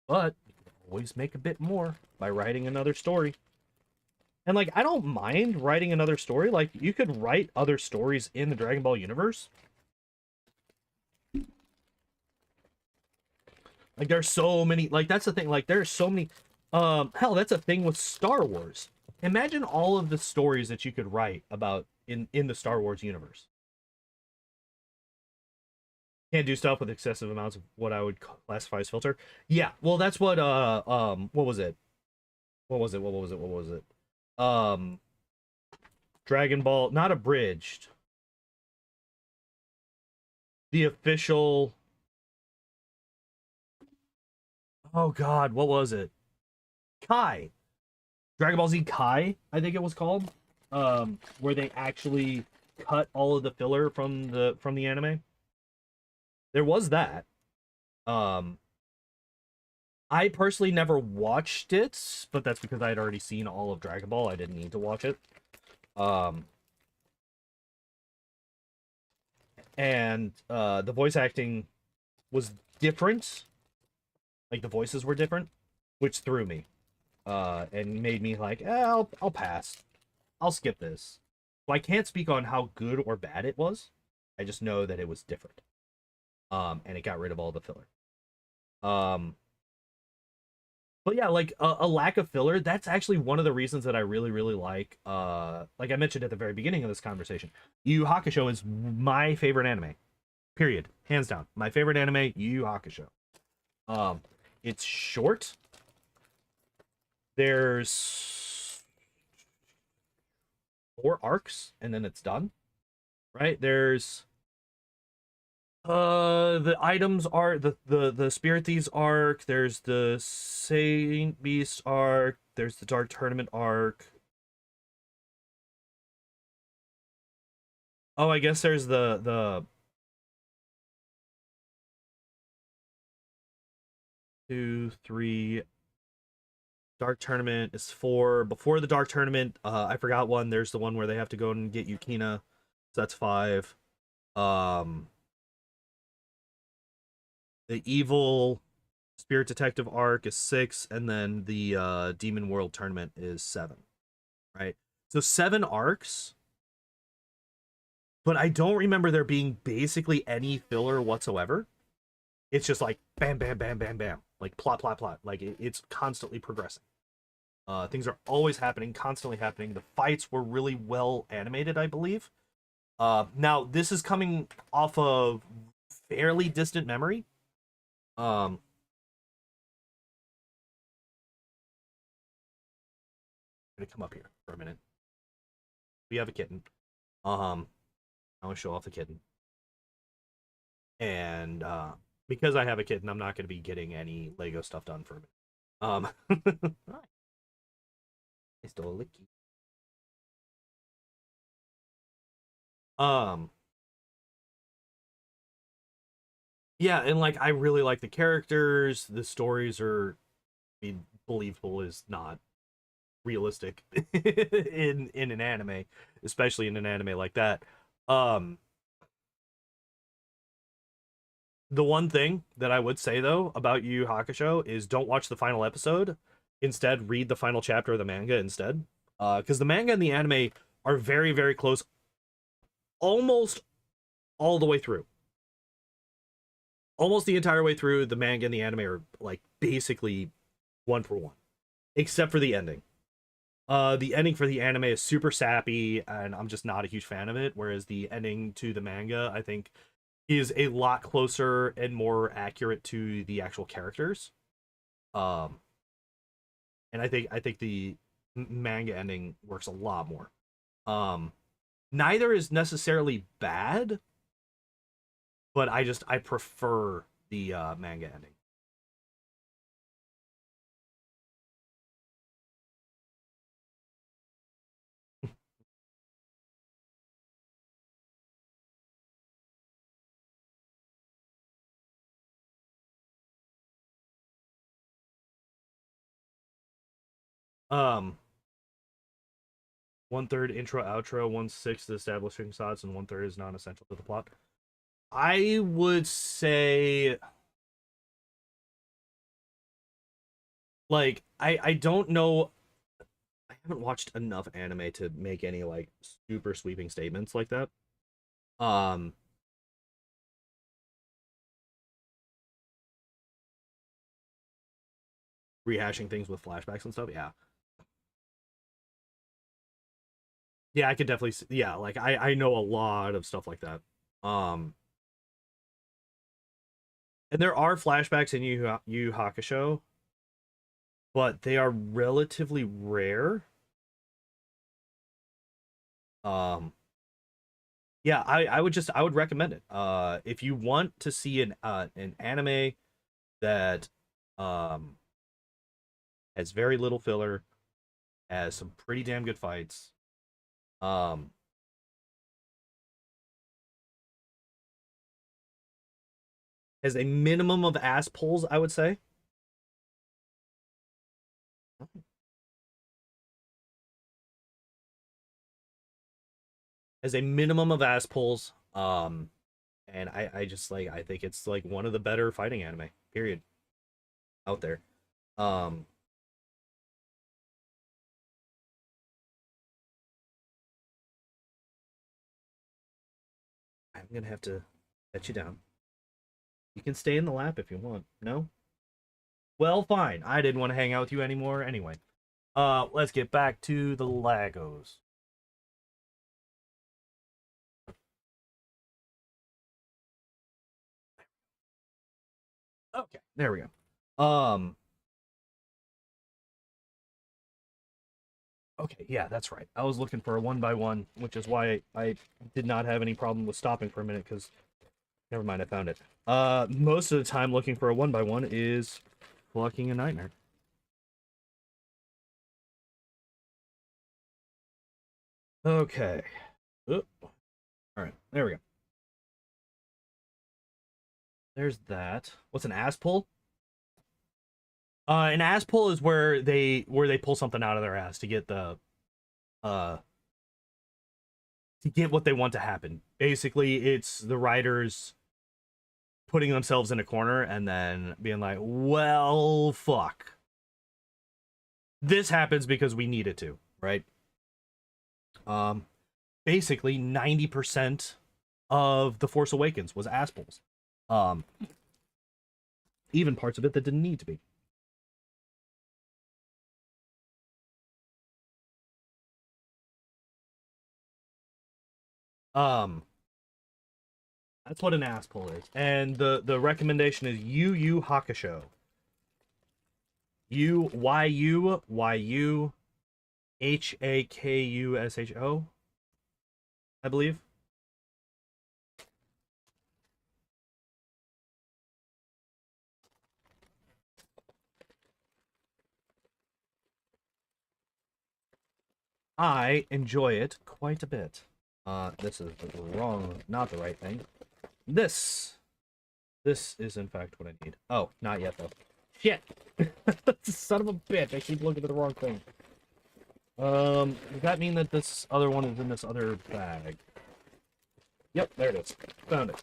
But you can always make a bit more by writing another story. And like I don't mind writing another story. Like you could write other stories in the Dragon Ball universe. Like there's so many, like that's the thing, like there's so many hell, that's a thing with Star Wars. Imagine all of the stories that you could write about in the Star Wars universe. Can't do stuff with excessive amounts of what I would classify as filter. Yeah, well that's what what was it? What was it? Um Dragon Ball, not abridged. The official, oh god, what was it? Kai. Dragon Ball Z Kai, I think it was called. Where they actually cut all of the filler from the anime. There was that. Um I personally never watched it, but that's because I had already seen all of Dragon Ball. I didn't need to watch it. Um and the voice acting was different. Like the voices were different, which threw me. And made me like, I'll pass. I'll skip this. So I can't speak on how good or bad it was. I just know that it was different. And it got rid of all the filler. Um, but yeah, like a lack of filler. That's actually one of the reasons that I really, really like I mentioned at the very beginning of this conversation. Yu Yu Hakusho is my favorite anime. Period, hands down. My favorite anime, Yu Yu Hakusho. Um, it's short. There's 4 arcs, and then it's done. Right? There's the items are the Spirit Thieves arc, there's the Saint Beast arc, there's the Dark Tournament arc. Oh, I guess there's the 2, 3. Dark Tournament is 4. Before the Dark Tournament, I forgot one. There's the one where they have to go and get Yukina. So that's 5. Um the Evil Spirit Detective arc is 6, and then the Demon World Tournament is 7. Right? So 7 arcs, but I don't remember there being basically any filler whatsoever. It's just like bam, bam, bam, bam, bam, like plot, plot, plot. Like it's constantly progressing. Things are always happening, constantly happening. The fights were really well animated, I believe. Now this is coming off of fairly distant memory. Um, I'm gonna come up here for a minute. We have a kitten. I want to show off the kitten, and because I have a kitten, I'm not going to be getting any Lego stuff done for a minute. I stole a licky. Um, yeah, and like I really like the characters. The stories are, I mean, believable is not realistic in an anime, especially in an anime like that. Um, the one thing that I would say though about Yu Yu Hakusho is don't watch the final episode. Instead, read the final chapter of the manga instead. Because the manga and the anime are very, very close, almost all the way through. Almost the entire way through, the manga and the anime are like basically one for one, except for the ending. The ending for the anime is super sappy, and I'm just not a huge fan of it. Whereas the ending to the manga, I think, is a lot closer and more accurate to the actual characters. Um, and I think the manga ending works a lot more. Um, Neither is necessarily bad, but I prefer the manga ending. Um, 1/3 intro outro, 1/6 establishing shots, and 1/3 is non-essential to the plot. I would say, like, I don't know. I haven't watched enough anime to make any like super sweeping statements like that. Um, Rehashing things with flashbacks and stuff. Yeah, yeah, I could definitely. Yeah, like I know a lot of stuff like that. Um, and there are flashbacks in Yu Hakusho, but they are relatively rare. Um, yeah, I would recommend it. If you want to see an anime that um has very little filler, has some pretty damn good fights, um has a minimum of ass pulls, I would say. Has a minimum of ass pulls. And I just like I think it's like one of the better fighting anime, period, out there. Um I'm gonna have to set you down. You can stay in the lap if you want. No? Well, fine. I didn't want to hang out with you anymore anyway. Let's get back to the Lagos. Okay, there we go. Okay, yeah, that's right. I was looking for a one by one, which is why I did not have any problem with stopping for a minute, because never mind, I found it. Most of the time looking for a one by one is fucking a nightmare. Okay. Oop. All right, there we go. There's that. What's an ass pull? An ass pull is where they pull something out of their ass uh to get what they want to happen. Basically, it's the writers putting themselves in a corner and then being like, "Well, fuck. This happens because we need it to," right? Um Basically 90% of The Force Awakens was ass pulls. Um Even parts of it that didn't need to be. Um that's what an ass pull is. And the recommendation is Yu Hakusho. Hakusho, I believe. I enjoy it quite a bit. This is the wrong, not the right thing. This. This is in fact what I need. Oh, not yet though. Shit! Son of a bitch, I keep looking at the wrong thing. Does that mean that this other one is in this other bag? Yep, there it is. Found it.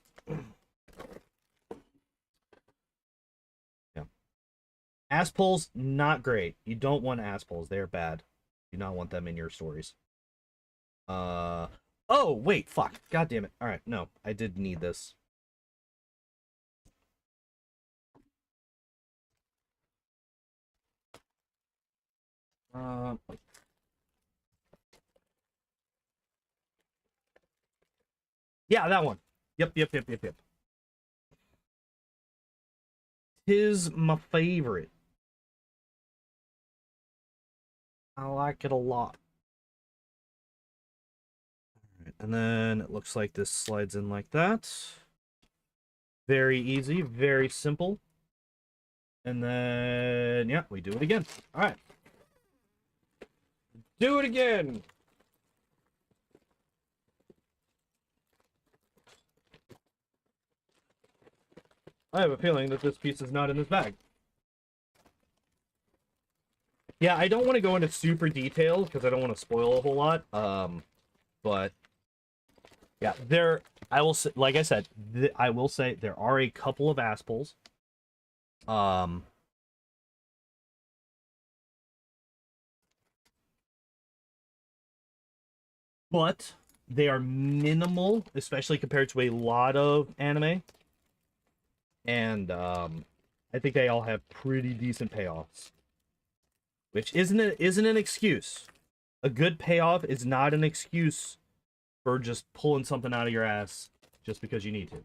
Yeah. Ass pulls, not great. You don't want ass pulls. They're bad. You do not want them in your stories. Uh oh, wait, fuck. God damn it. Alright, no. I did need this. Uh yeah, that one. Yep. Tis my favorite. I like it a lot. And then it looks like this slides in like that. Very easy, very simple. And then, yeah, we do it again. All right. Do it again. I have a feeling that this piece is not in this bag. Yeah, I don't want to go into super detail because I don't want to spoil a whole lot. But yeah, I will say, like I said, I will say there are a couple of ass pulls. But they are minimal, especially compared to a lot of anime. And I think they all have pretty decent payoffs, which isn't an excuse. A good payoff is not an excuse for just pulling something out of your ass just because you need to.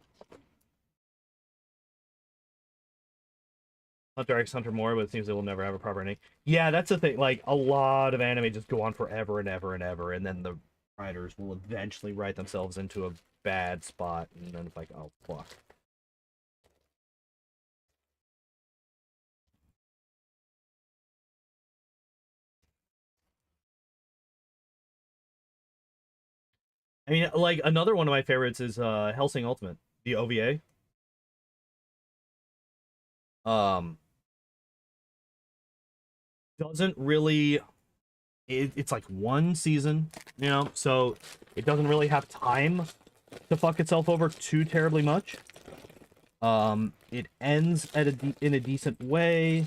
Hunter X Hunter more, but it seems it will never have a proper ending. Yeah, that's the thing. Like, a lot of anime just go on forever and ever and ever, and then the writers will eventually write themselves into a bad spot, and then it's like, oh, fuck. I mean, like, another one of my favorites is Hellsing Ultimate, the OVA. Um, doesn't really it's like one season, you know, so it doesn't really have time to fuck itself over too terribly much. It ends at in a decent way.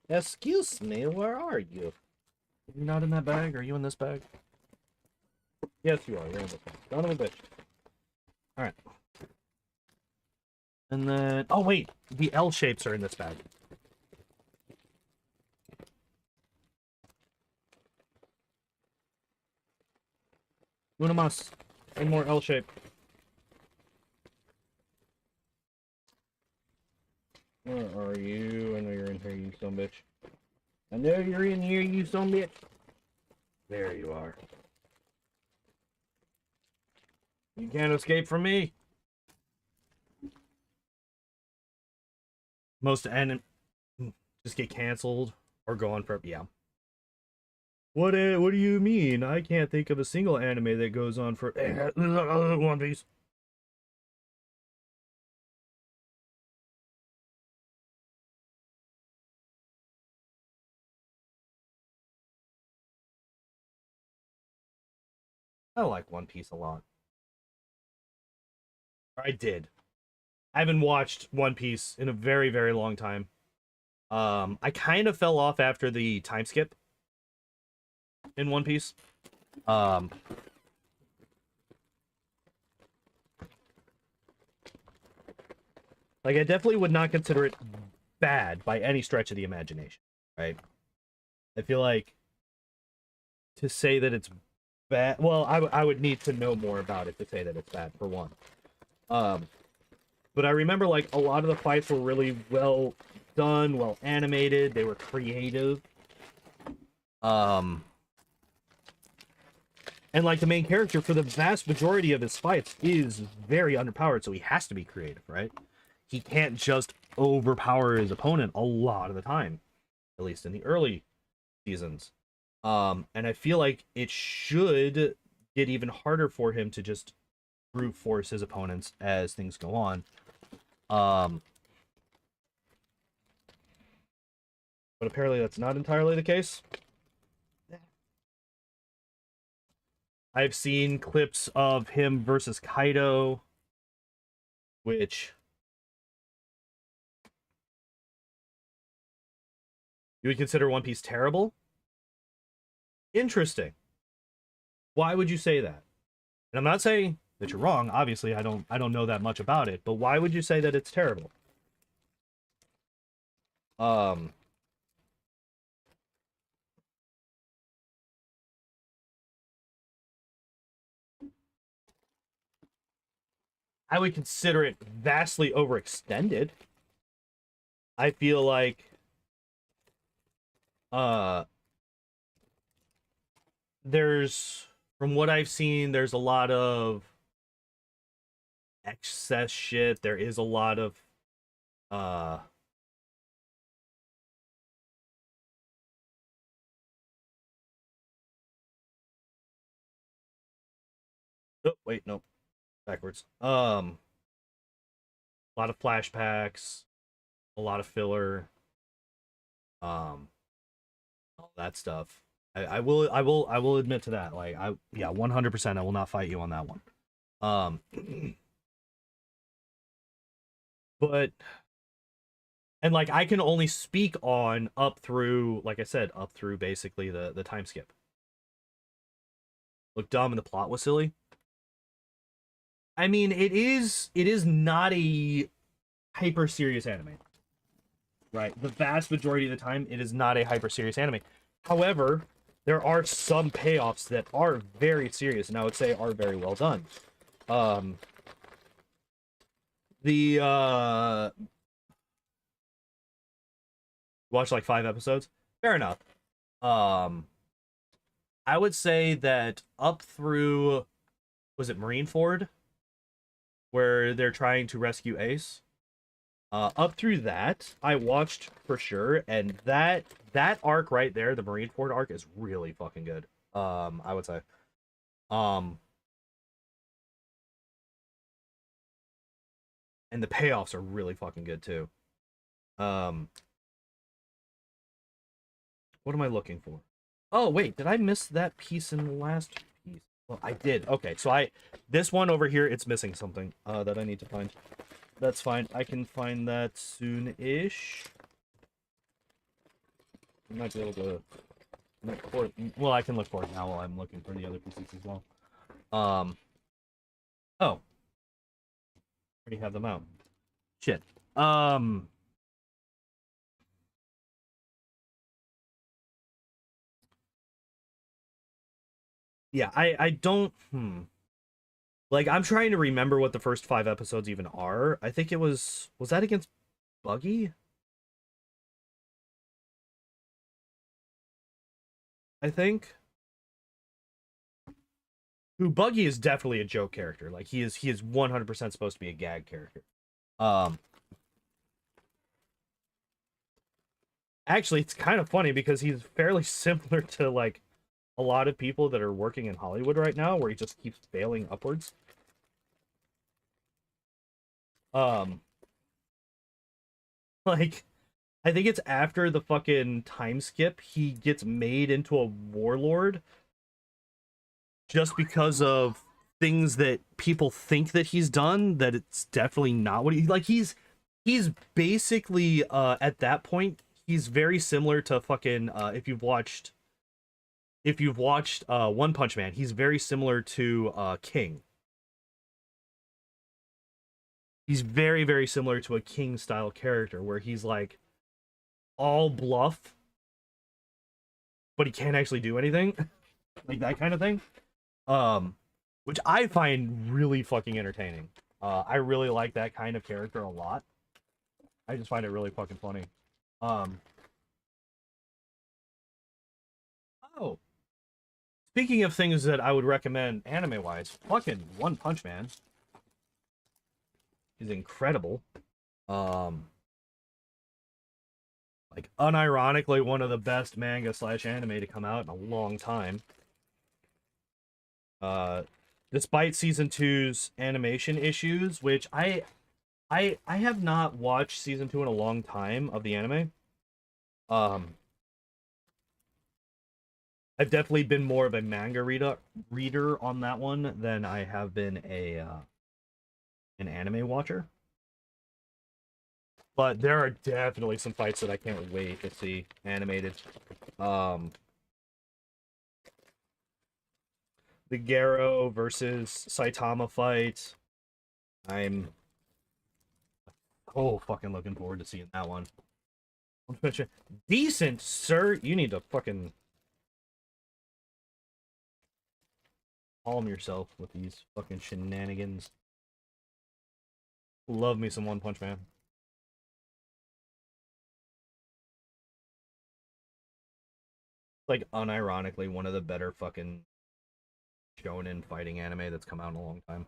Excuse me, where are you? You're not in that bag? Are you in this bag? Yes, you are. You're in this bag. Son of a bitch. Alright. And then... Oh, wait. The L shapes are in this bag. Una mas. One more L shape. Where are you? I know you're in here, you son bitch. I know you're in here, you son bitch. There you are. You can't escape from me. Most anime just get canceled or go on for yeah. What do you mean? I can't think of a single anime that goes on for One Piece. I like One Piece a lot. I did. I haven't watched One Piece in a very, very long time. I kind of fell off after the time skip in One Piece. Um, like I definitely would not consider it bad by any stretch of the imagination, right? I feel like to say that it's bad, well, I would need to know more about it to say that it's bad for one. But I remember like a lot of the fights were really well done, well animated, they were creative. And like the main character for the vast majority of his fights is very underpowered, so he has to be creative, right? He can't just overpower his opponent a lot of the time, at least in the early seasons. And I feel like it should get even harder for him to just brute force his opponents as things go on. But apparently that's not entirely the case. I've seen clips of him versus Kaido, which you would consider One Piece terrible. Interesting. Why would you say that? And I'm not saying that you're wrong. Obviously, I don't know that much about it, but why would you say that it's terrible? I would consider it vastly overextended. I feel like uh there's from what I've seen, there's a lot of excess shit. There is a lot of uh Oh, wait, no, backwards. A lot of flashbacks, a lot of filler, um, all that stuff. I will admit to that. Like, yeah, 100%. I will not fight you on that one. Um, but and like I can only speak on up through, like I said, up through basically the time skip. Look dumb and the plot was silly. I mean, it is not a hyper serious anime, right? The vast majority of the time, it is not a hyper serious anime. However, there are some payoffs that are very serious, and I would say are very well done. Um, the watch like 5 episodes, fair enough. Um, I would say that up through, was it Marineford, where they're trying to rescue Ace. Up through that, I watched for sure, and that arc right there, the Marineford arc, is really fucking good. I would say. Um, and the payoffs are really fucking good too. Um, what am I looking for? Oh wait, did I miss that piece in the last piece? Well, I did. Okay, so this one over here, it's missing something that I need to find. That's fine. I can find that soon-ish. I might be able to look for it. Well, I can look for it now while I'm looking for the other pieces as well. Oh, already have them out. Shit. Yeah, I don't. Like, I'm trying to remember what the first 5 episodes even are. I think it was that against Buggy? I think. Who Buggy is definitely a joke character. Like, he is 100% supposed to be a gag character. Um, Actually, it's kind of funny because he's fairly similar to like a lot of people that are working in Hollywood right now, where he just keeps failing upwards. Um, like I think it's after the fucking time skip, he gets made into a warlord just because of things that people think that he's done, that it's definitely not what he like. He's basically at that point, he's very similar to fucking if you've watched One Punch Man, he's very similar to King. He's very, very similar to a King style character where he's like all bluff, but he can't actually do anything. Like that kind of thing. Um, which I find really fucking entertaining. I really like that kind of character a lot. I just find it really fucking funny. Um, oh, speaking of things that I would recommend anime wise, fucking One Punch Man is incredible. Um, like unironically one of the best manga slash anime to come out in a long time. Uh, Despite season two's animation issues, which I have not watched season two in a long time of the anime. Um, I've definitely been more of a manga reader on that one than I have been a an anime watcher. But there are definitely some fights that I can't wait to see animated. Um, the Garo versus Saitama fight. I'm fucking looking forward to seeing that one. Decent, sir. You need to fucking calm yourself with these fucking shenanigans. Love me some One Punch Man. Like unironically one of the better fucking shonen fighting anime that's come out in a long time.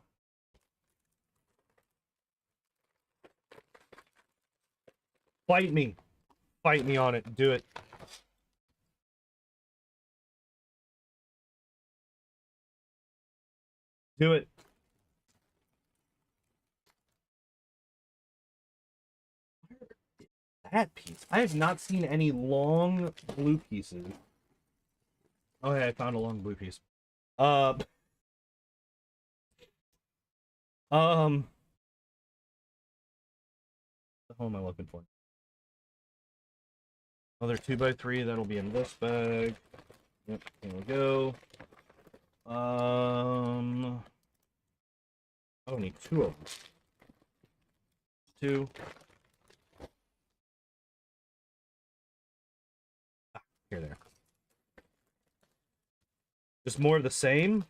Fight me. Fight me on it. Do it. Do it. That piece. I have not seen any long blue pieces. Okay, I found a long blue piece. Uh, um, what the hell am I looking for? Another 2x3, that'll be in this bag. Yep, here we go. I don't need two of them. Two. Ah, here, there. Just more of the same.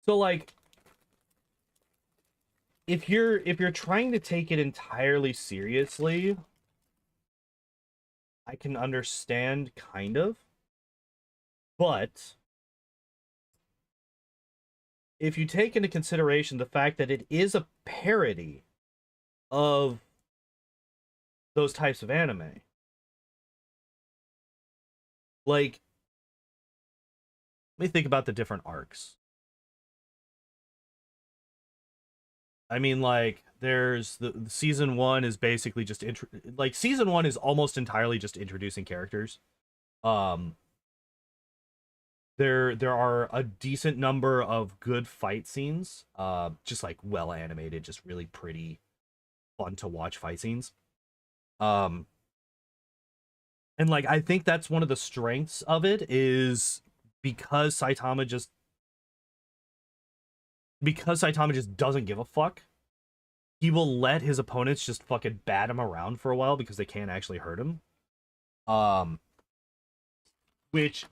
So like, if you're trying to take it entirely seriously, I can understand kind of, but if you take into consideration the fact that it is a parody of those types of anime, like, let me think about the different arcs. I mean, like, there's the season one is basically just like season one is almost entirely just introducing characters. Um, there are a decent number of good fight scenes, just like well animated, just really pretty, fun to watch fight scenes. Um, and like I think that's one of the strengths of it is because Saitama just doesn't give a fuck. He will let his opponents just fucking bat him around for a while because they can't actually hurt him. Um, which,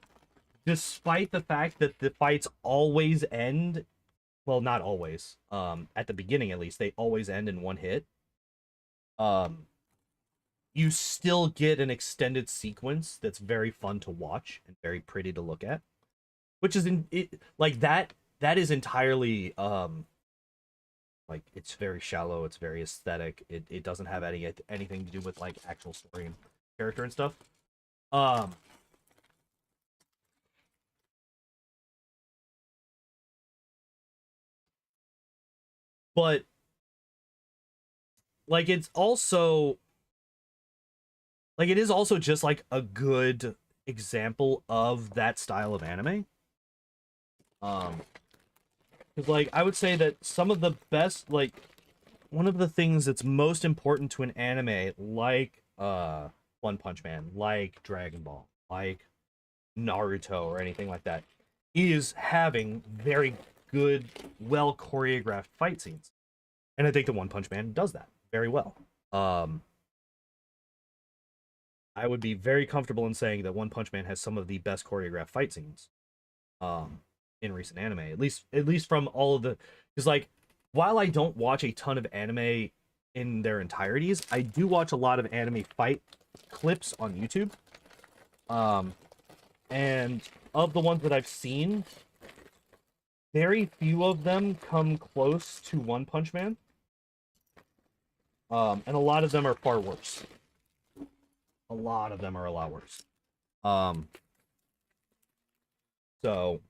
despite the fact that the fights always end, well, not always. At the beginning at least, they always end in one hit. Um, you still get an extended sequence that's very fun to watch and very pretty to look at, which is in it like that. That is entirely like it's very shallow. It's very aesthetic. It doesn't have anything to do with like actual story and character and stuff. Um, but like it's also like it is also just like a good example of that style of anime. Um, because like I would say that some of the best like one of the things that's most important to an anime like One Punch Man, like Dragon Ball, like Naruto or anything like that is having very good, well choreographed fight scenes. And I think the One Punch Man does that very well. Um I would be very comfortable in saying that One Punch Man has some of the best choreographed fight scenes um in recent anime. At least from all of the because like while I don't watch a ton of anime in their entireties, I do watch a lot of anime fight clips on YouTube. Um and of the ones that I've seen, very few of them come close to One Punch Man. And a lot of them are far worse. A lot of them are a lot worse. Um, so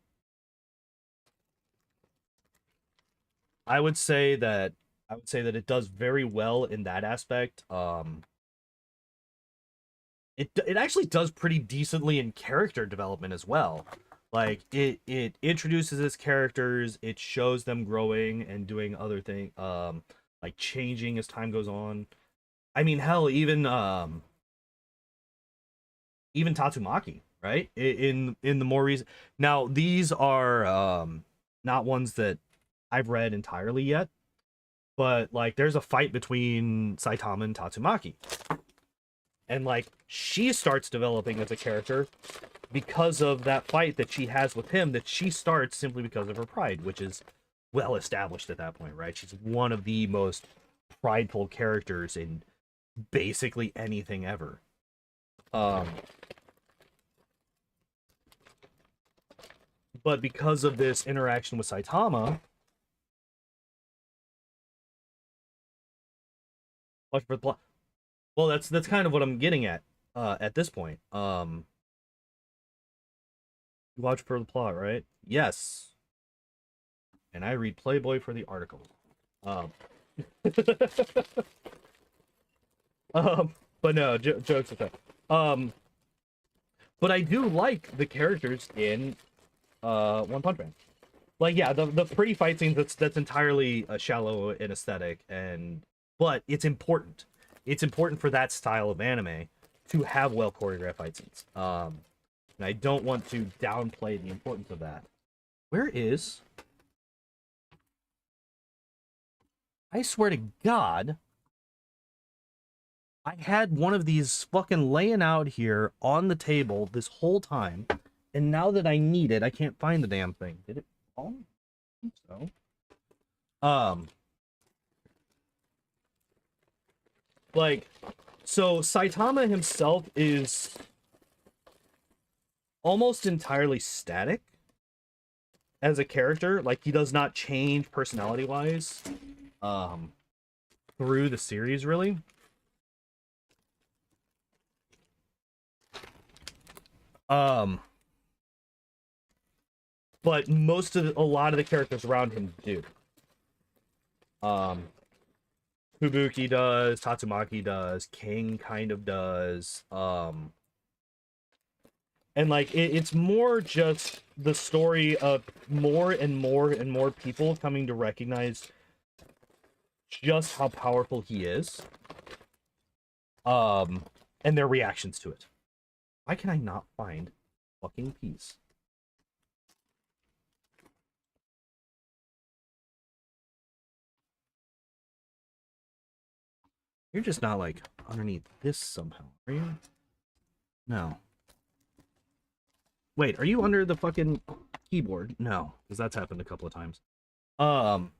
I would say that it does very well in that aspect. It actually does pretty decently in character development as well. Like it introduces its characters, it shows them growing and doing other things, like changing as time goes on. I mean, hell, even Tatsumaki, right? In the more recent now, these are not ones that I've read entirely yet, but like there's a fight between Saitama and Tatsumaki. And like she starts developing as a character because of that fight that she has with him that she starts simply because of her pride, which is well established at that point, right? She's one of the most prideful characters in basically anything ever. Um but because of this interaction with Saitama, much for the plot. Well, that's kind of what I'm getting at this point. You watch for the plot, right? Yes. And I read Playboy for the article. Um, but no, jokes aside. Um, but I do like the characters in One Punch Man. Like, yeah, the pretty fight scenes, that's entirely shallow and aesthetic, and but it's important. It's important for that style of anime to have well choreographed fight scenes. And I don't want to downplay the importance of that. Where is? I swear to God, I had one of these fucking laying out here on the table this whole time, and now that I need it, I can't find the damn thing. Did it fall? I think so. Like, so Saitama himself is almost entirely static as a character. Like, he does not change personality-wise through the series, really. But a lot of the characters around him do. Fubuki does, Tatsumaki does, King kind of does. And like it's more just the story of more and more and more people coming to recognize just how powerful he is. And their reactions to it. Why can I not find fucking piece? You're just not like underneath this somehow, are you? No. Wait, are you under the fucking keyboard? No, because that's happened a couple of times. Oh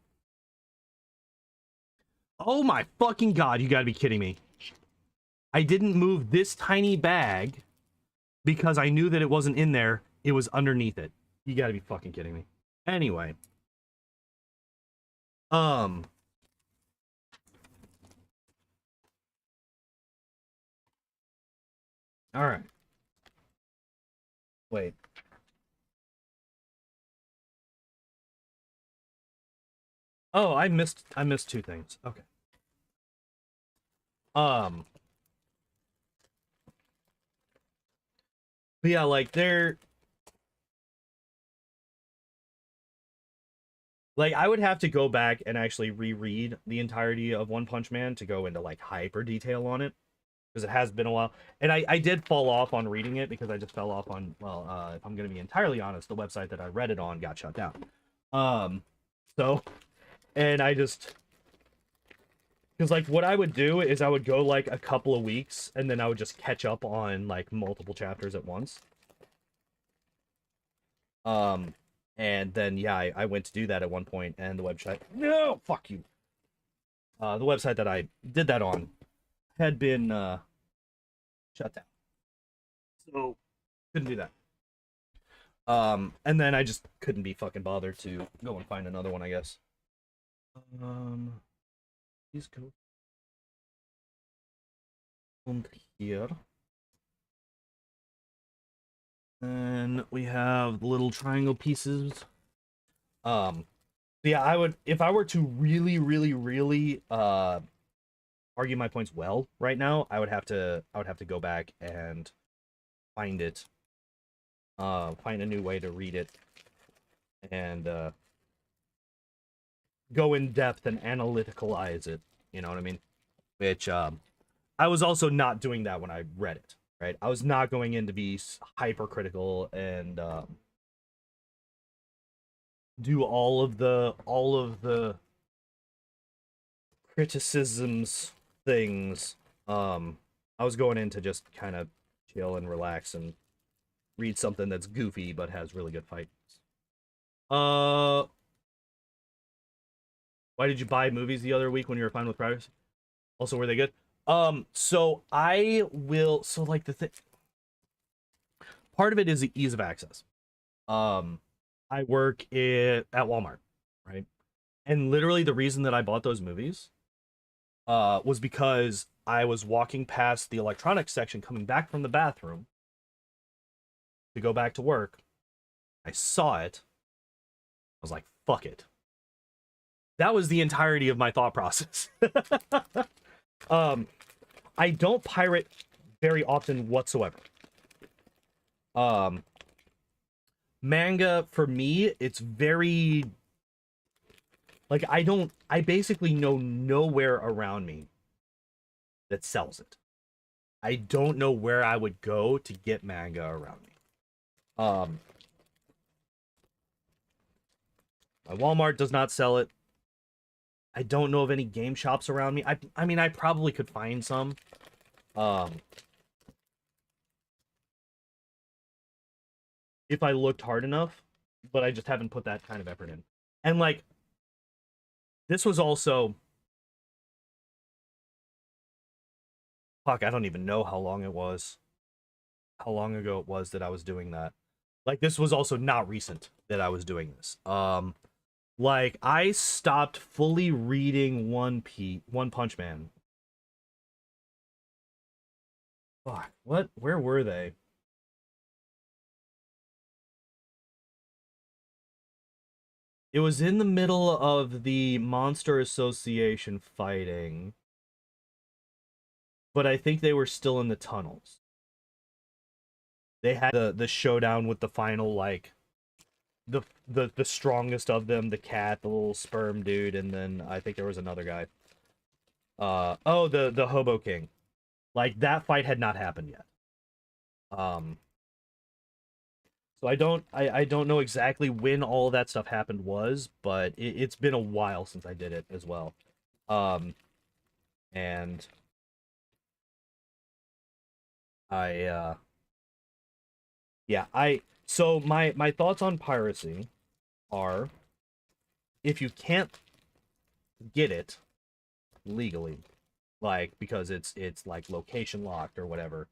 my fucking God, you gotta be kidding me. I didn't move this tiny bag because I knew that it wasn't in there. It was underneath it. You gotta be fucking kidding me. Anyway. All right. Wait. Oh, I missed two things. Okay. But yeah, like I would have to go back and actually reread the entirety of One Punch Man to go into like hyper detail on it, because it has been a while. And I did fall off on reading it because I just fell off on, well, if I'm gonna be entirely honest, the website that I read it on got shut down. So, and I just, because like what I would do is I would go like a couple of weeks and then I would just catch up on like multiple chapters at once. And then yeah, I went to do that at one point, and the website, no, fuck you. The website that I did that on had been shut down, so couldn't do that. And then I just couldn't be fucking bothered to go and find another one, I guess. Please go on here. And we have the little triangle pieces. Yeah, I would, if I were to really, really, really argue my points well right now, I would have to go back and find it. Find a new way to read it and go in depth and analyticalize it. You know what I mean? Which I was also not doing that when I read it. Right? I was not going in to be hypercritical and do all of the criticisms things. I was going in to just kind of chill and relax and read something that's goofy but has really good fights. Why did you buy movies the other week when you were fine with privacy? Also, were they good? So I will, so like the thing, part of it is the ease of access. I work at Walmart, right? And literally the reason that I bought those movies was because I was walking past the electronics section coming back from the bathroom to go back to work, I saw it. I was like, fuck it. That was the entirety of my thought process. um, I don't pirate very often whatsoever. Um, Manga for me, it's very like I basically know nowhere around me that sells it. I don't know where I would go to get manga around me. Um, my Walmart does not sell it. I don't know of any game shops around me. I mean, I probably could find some. Um, if I looked hard enough, but I just haven't put that kind of effort in. And like, this was also, fuck, I don't even know how long it was. How long ago it was that I was doing that. Like, this was also not recent that I was doing this. Like, I stopped fully reading One Punch Man. Fuck, what? Where were they? It was in the middle of the Monster Association fighting, but I think they were still in the tunnels. They had the showdown with the final, like, the strongest of them, the cat, the little sperm dude, and then I think there was another guy. Oh, the Hobo King. Like, that fight had not happened yet. Um, so I don't know exactly when all that stuff happened was, but it's been a while since I did it as well. Um, and I yeah, so my thoughts on piracy are, if you can't get it legally, like because it's like location locked or whatever.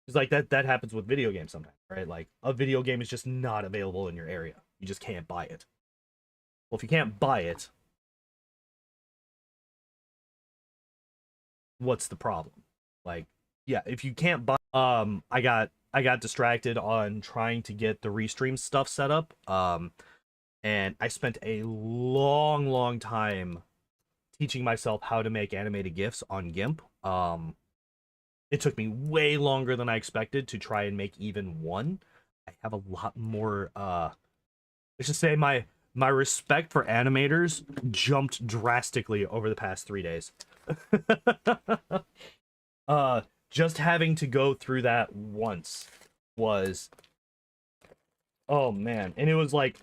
It's like that happens with video games sometimes, right? Like a video game is just not available in your area. You just can't buy it. Well, if you can't buy it, what's the problem? Like, yeah, if you can't buy I got distracted on trying to get the restream stuff set up. And I spent a long time teaching myself how to make animated GIFs on GIMP. It took me way longer than I expected to try and make even one. I have a lot more let's just say my respect for animators jumped drastically over the past 3 days. uh just having to go through that once was, oh man. And it was like,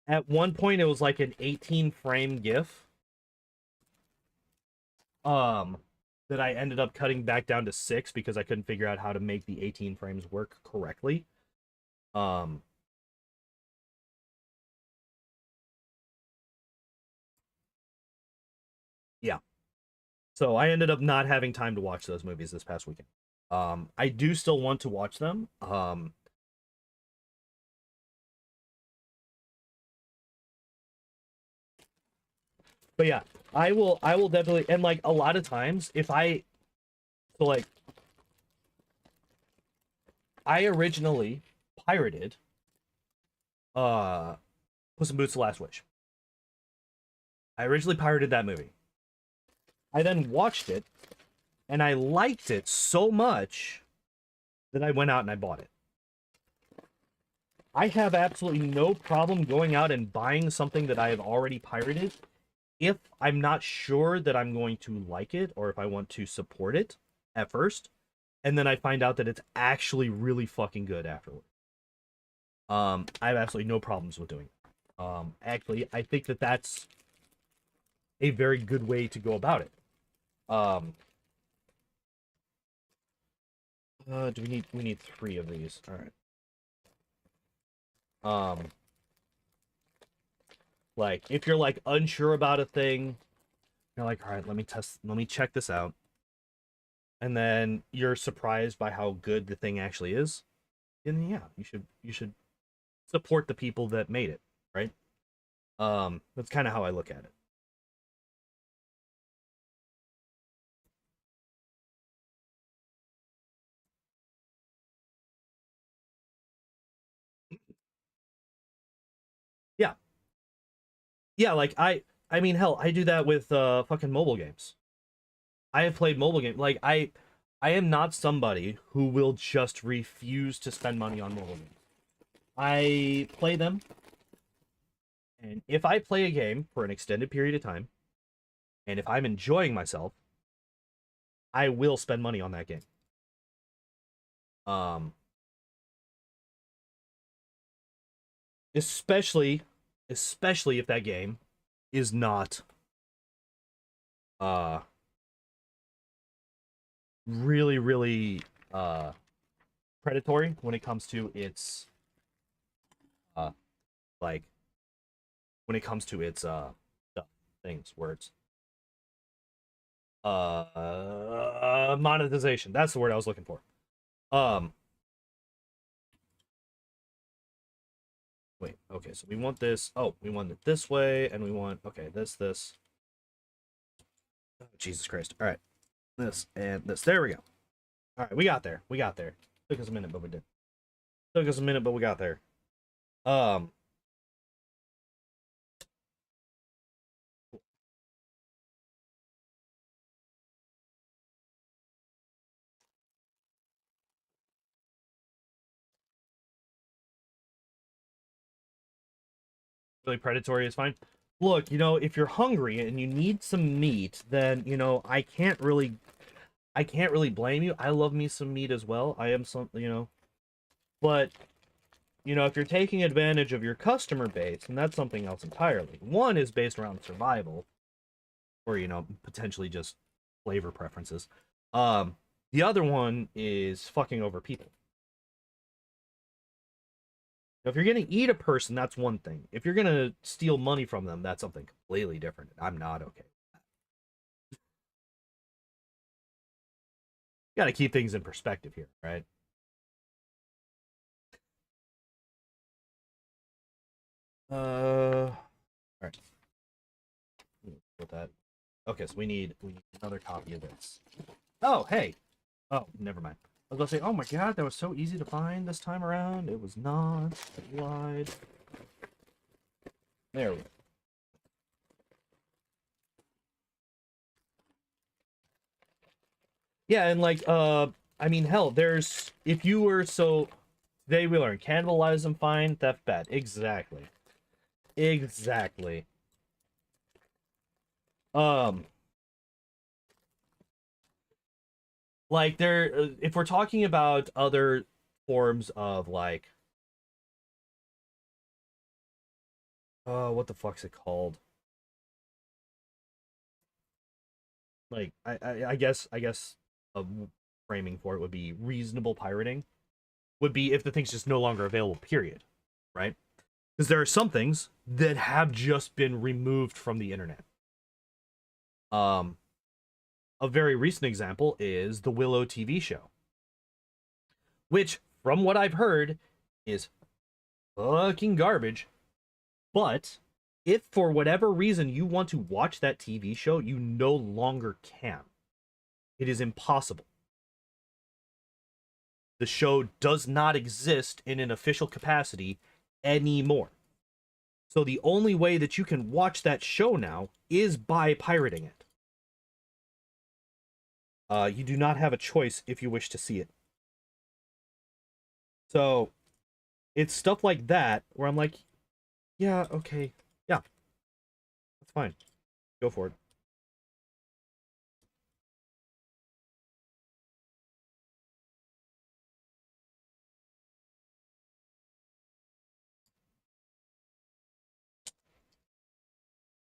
at one point it was like an 18 frame GIF. Um that I ended up cutting back down to 6 because I couldn't figure out how to make the 18 frames work correctly. Um yeah. So I ended up not having time to watch those movies this past weekend. I do still want to watch them. But yeah, I will definitely, and like a lot of times if I, so like I originally pirated uh Puss in Boots: The Last Wish. I originally pirated that movie. I then watched it and I liked it so much that I went out and I bought it. I have absolutely no problem going out and buying something that I have already pirated if I'm not sure that I'm going to like it or if I want to support it at first, and then I find out that it's actually really fucking good afterward. I have absolutely no problems with doing it. Actually, I think that that's a very good way to go about it. Um, do we need 3 of these? All right. Um, like if you're like unsure about a thing, you're like, all right, let me check this out, and then you're surprised by how good the thing actually is. And yeah, you should support the people that made it, right? That's kind of how I look at it. Yeah, like I mean, hell, I do that with fucking mobile games. I have played mobile games. Like I am not somebody who will just refuse to spend money on mobile games. I play them, and if I play a game for an extended period of time, and if I'm enjoying myself, I will spend money on that game. Um, especially, especially if that game is not uh really really uh predatory when it comes to its uh like when it comes to its stuff, things, words. Monetization. That's the word I was looking for. Um Wait, okay, so we want this. Oh, we want it this way, and we want okay, this. Oh, Jesus Christ. Alright. This and this. There we go. Alright, we got there. We got there. Took us a minute, but we did. Took us a minute, but we got there. Um really predatory is fine. Look, if you're hungry and you need some meat, then I can't really blame you. I love me some meat as well. I am but if you're taking advantage of your customer base, and that's something else entirely. One is based around survival, or potentially just flavor preferences. The other one is fucking over people. If you're gonna eat a person, that's one thing. If you're gonna steal money from them, that's something completely different. I'm not okay. You gotta keep things in perspective here, right? All right. With that. Okay, so we need another copy of this. Oh, hey. Oh, never mind. I was gonna say, oh my god, that was so easy to find this time around. It was not. I lied. There we go. Yeah, and like, I mean, hell, there's if you were so they will learn cannibalism, fine, theft, bad. Exactly. Exactly. Um, like if we're talking about other forms of like, what the fuck's it called? Like, I guess a framing for it would be reasonable pirating. Would be if the thing's just no longer available. Period. Right? Because there are some things that have just been removed from the internet. Um, a very recent example is the Willow TV show, which, from what I've heard, is fucking garbage. But if for whatever reason you want to watch that TV show, you no longer can. It is impossible. The show does not exist in an official capacity anymore. So the only way that you can watch that show now is by pirating it. You do not have a choice if you wish to see it. So it's stuff like that where I'm like, yeah, okay, yeah, that's fine. Go for it.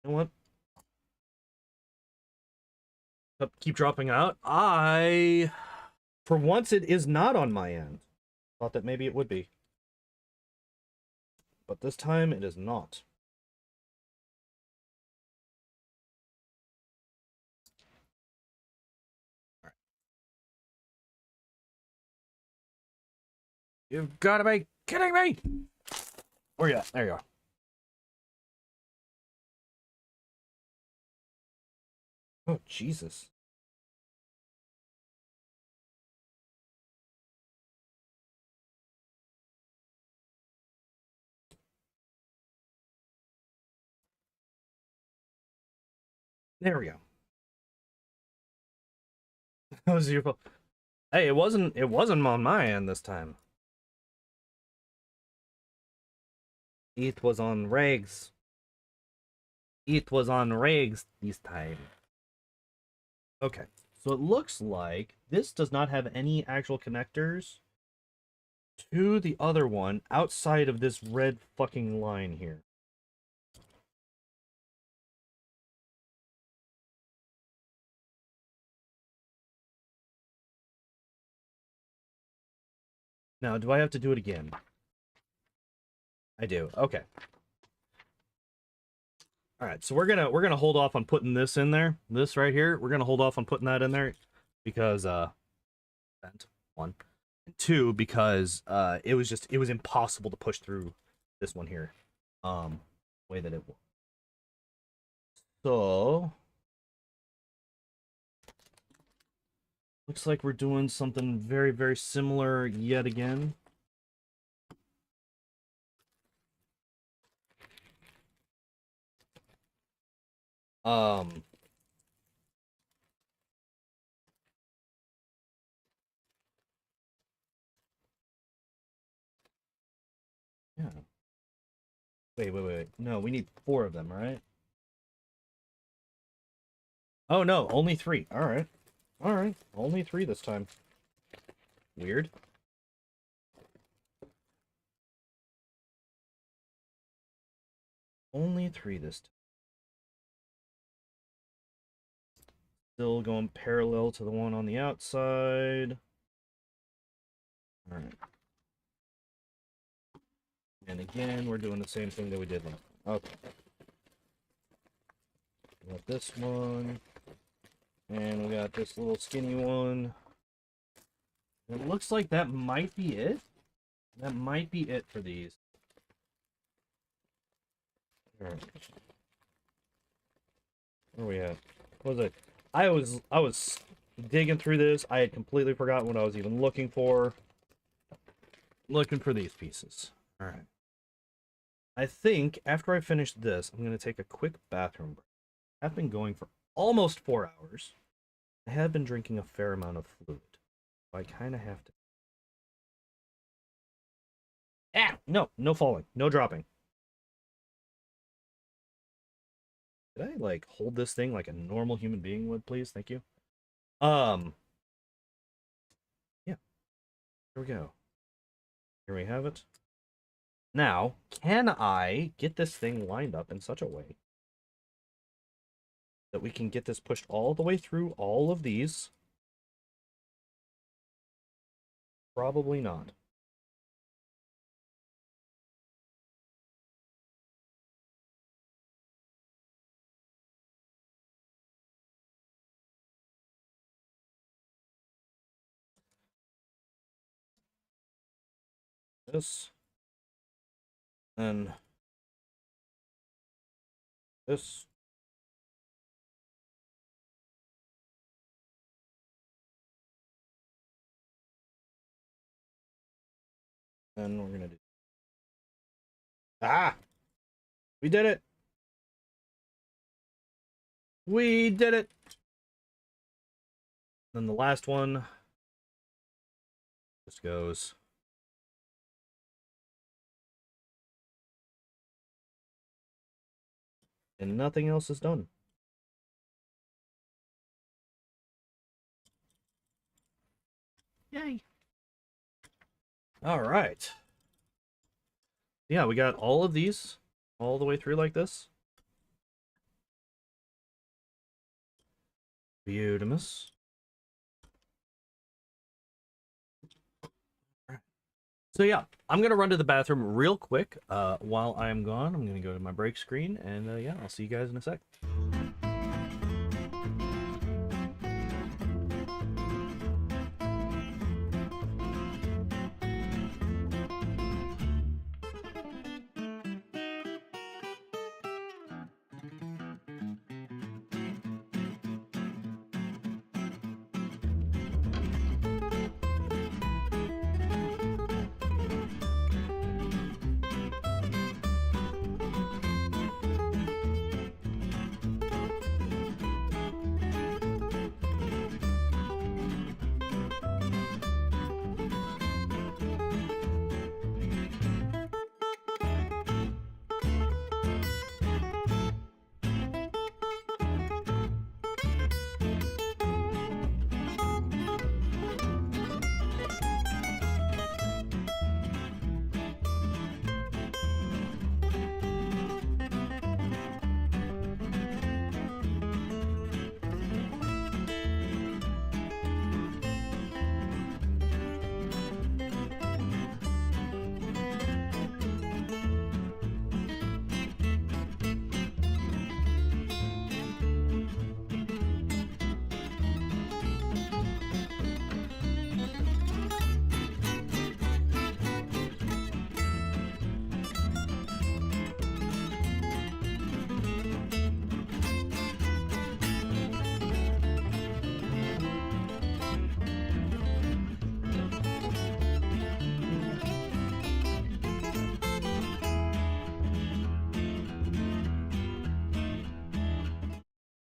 You know what? Keep dropping out. For once, it is not on my end. Thought that maybe it would be, but this time it is not. All right. You've got to be kidding me! Where you at? There you are. Oh, Jesus. There we go. That was your fault. Hey, it wasn't on my end this time. It was on Regs. It was on Regs this time. Okay. So it looks like this does not have any actual connectors to the other one outside of this red fucking line here. Now, do I have to do it again? I do. Okay. All right. So we're gonna hold off on putting this in there. This right here, we're gonna hold off on putting that in there because one, and two, because it was impossible to push through this one here, way that it was. So looks like we're doing something very, very similar yet again. Yeah. Wait. No, we need 4 of them, right? Oh no, only 3. All right. All right. Only 3 this time. Weird. Only 3 this time. Still going parallel to the one on the outside. All right. And again, we're doing the same thing that we did last time. Okay. We got this one. And we got this little skinny one. It looks like that might be it. That might be it for these. All right. Where are we at? What was it? I was digging through this. I had completely forgotten what I was even looking for. Looking for these pieces. All right. I think after I finish this, I'm going to take a quick bathroom break. I've been going for almost 4 hours. I have been drinking a fair amount of fluid. So I kind of have to. Ah! No falling. No dropping. Did I, like, hold this thing like a normal human being would, please? Thank you. Yeah. Here we go. Here we have it. Now, can I get this thing lined up in such a way that we can get this pushed all the way through all of these? Probably not. This. And this. And we're gonna do. Ah! We did it! We did it! Then the last one just goes. And nothing else is done. Yay! All right. Yeah, we got all of these all the way through like this. Beautiful. So yeah, I'm gonna run to the bathroom real quick. While I'm gone, I'm gonna go to my break screen, and yeah, I'll see you guys in a sec.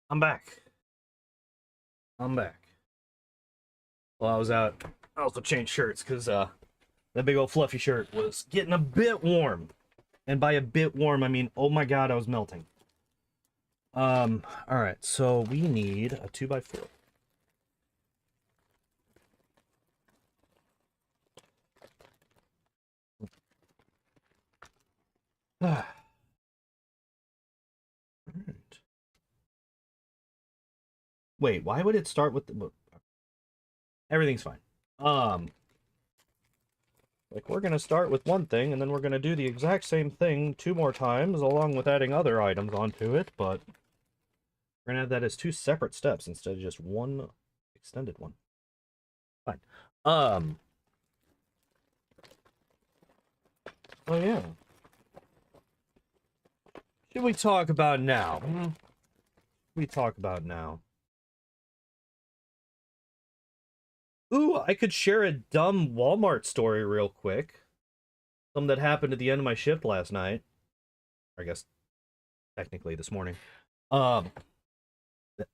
I'm back. I'm back. While I was out, I also changed shirts because that big old fluffy shirt was getting a bit warm. And by a bit warm, I mean, oh my god, I was melting. Alright, so we need a 2x4. Alright. Wait, why would it start with the... Everything's fine. Like, we're gonna start with one thing, and then we're gonna do the exact same thing 2 more times, along with adding other items onto it, but... We're gonna have that as 2 separate steps instead of just one extended one. Fine. Oh, yeah. Should we talk about now? We talk about now. Ooh, I could share a dumb Walmart story real quick. Something that happened at the end of my shift last night. Or I guess, technically this morning. That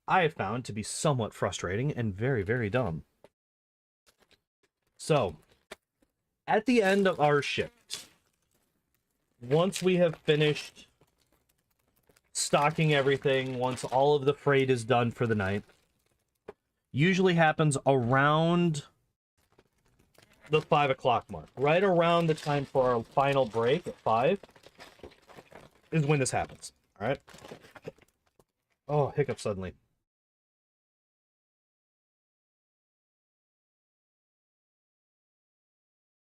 I have found to be somewhat frustrating and very, very dumb. So, at the end of our shift, once we have finished stocking everything, once all of the freight is done for the night, usually happens around the 5 o'clock mark. Right around the time for our final break at 5 is when this happens. All right? Oh, hiccup suddenly.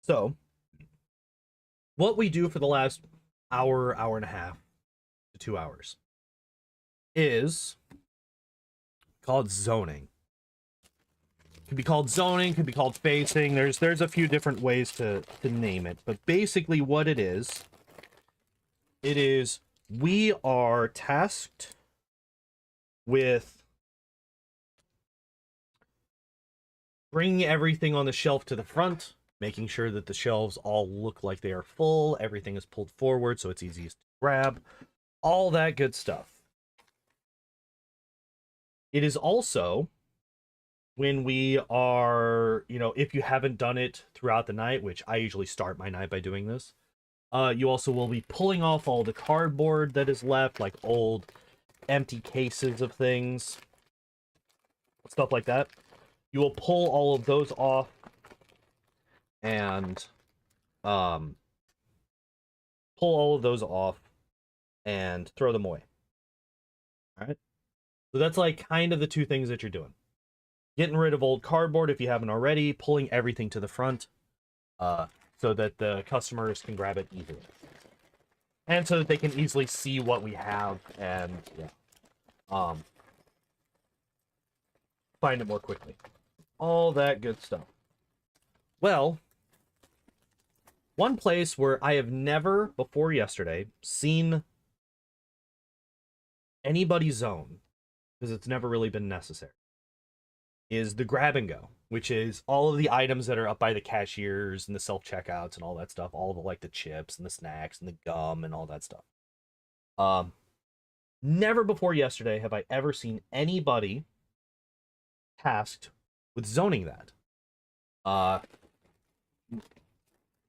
So, what we do for the last hour, hour and a half to 2 hours is called zoning. Could be called zoning, could be called facing. There's a few different ways to name it, but basically what it is we are tasked with bringing everything on the shelf to the front, making sure that the shelves all look like they are full, everything is pulled forward so it's easiest to grab, all that good stuff. It is also when we are, if you haven't done it throughout the night, which I usually start my night by doing this, you also will be pulling off all the cardboard that is left, like old empty cases of things, stuff like that. You will pull all of those off and pull all of those off and throw them away. All right? So that's like kind of the 2 things that you're doing. Getting rid of old cardboard if you haven't already, pulling everything to the front so that the customers can grab it easily. And so that they can easily see what we have and find it more quickly. All that good stuff. Well, one place where I have never, before yesterday, seen anybody zone, because it's never really been necessary, is the grab and go, which is all of the items that are up by the cashiers and the self-checkouts and all that stuff, all the like the chips and the snacks and the gum and all that stuff. Never before yesterday have I ever seen anybody tasked with zoning that.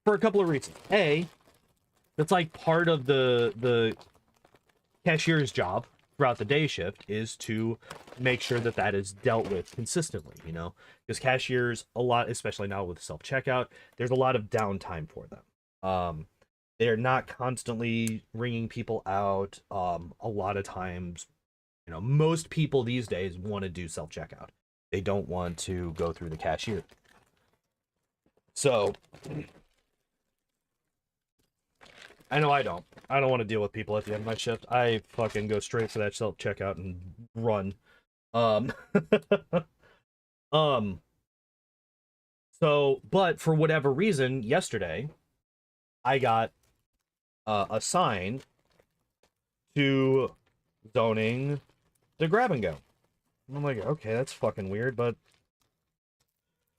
For a couple of reasons. A, that's like part of the cashier's job throughout the day shift is to make sure that that is dealt with consistently, because cashiers, a lot, especially now with self-checkout, there's a lot of downtime for them. They're not constantly ringing people out. A lot of times, most people these days want to do self-checkout. They don't want to go through the cashier. So, I know I don't. I don't want to deal with people at the end of my shift. I fucking go straight for that self-checkout and run. So, but for whatever reason, yesterday, I got assigned to zoning the grab and go. And I'm like, okay, that's fucking weird, but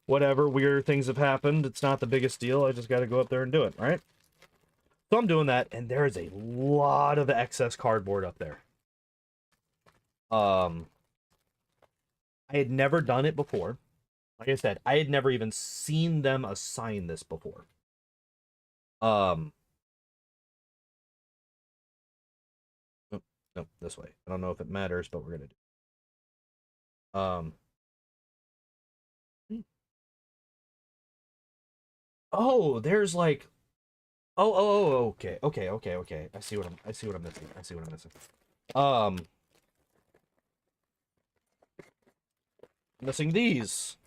whatever, weird things have happened. It's not the biggest deal. I just got to go up there and do it, right? So I'm doing that, and there is a lot of excess cardboard up there. Um, I had never done it before. Like I said, I had never even seen them assign this before. Um, nope, nope, this way. I don't know if it matters, but we're gonna do. Oh, there's like, okay, okay, okay, okay. I see what I'm missing. I see what I'm missing. Um, missing these.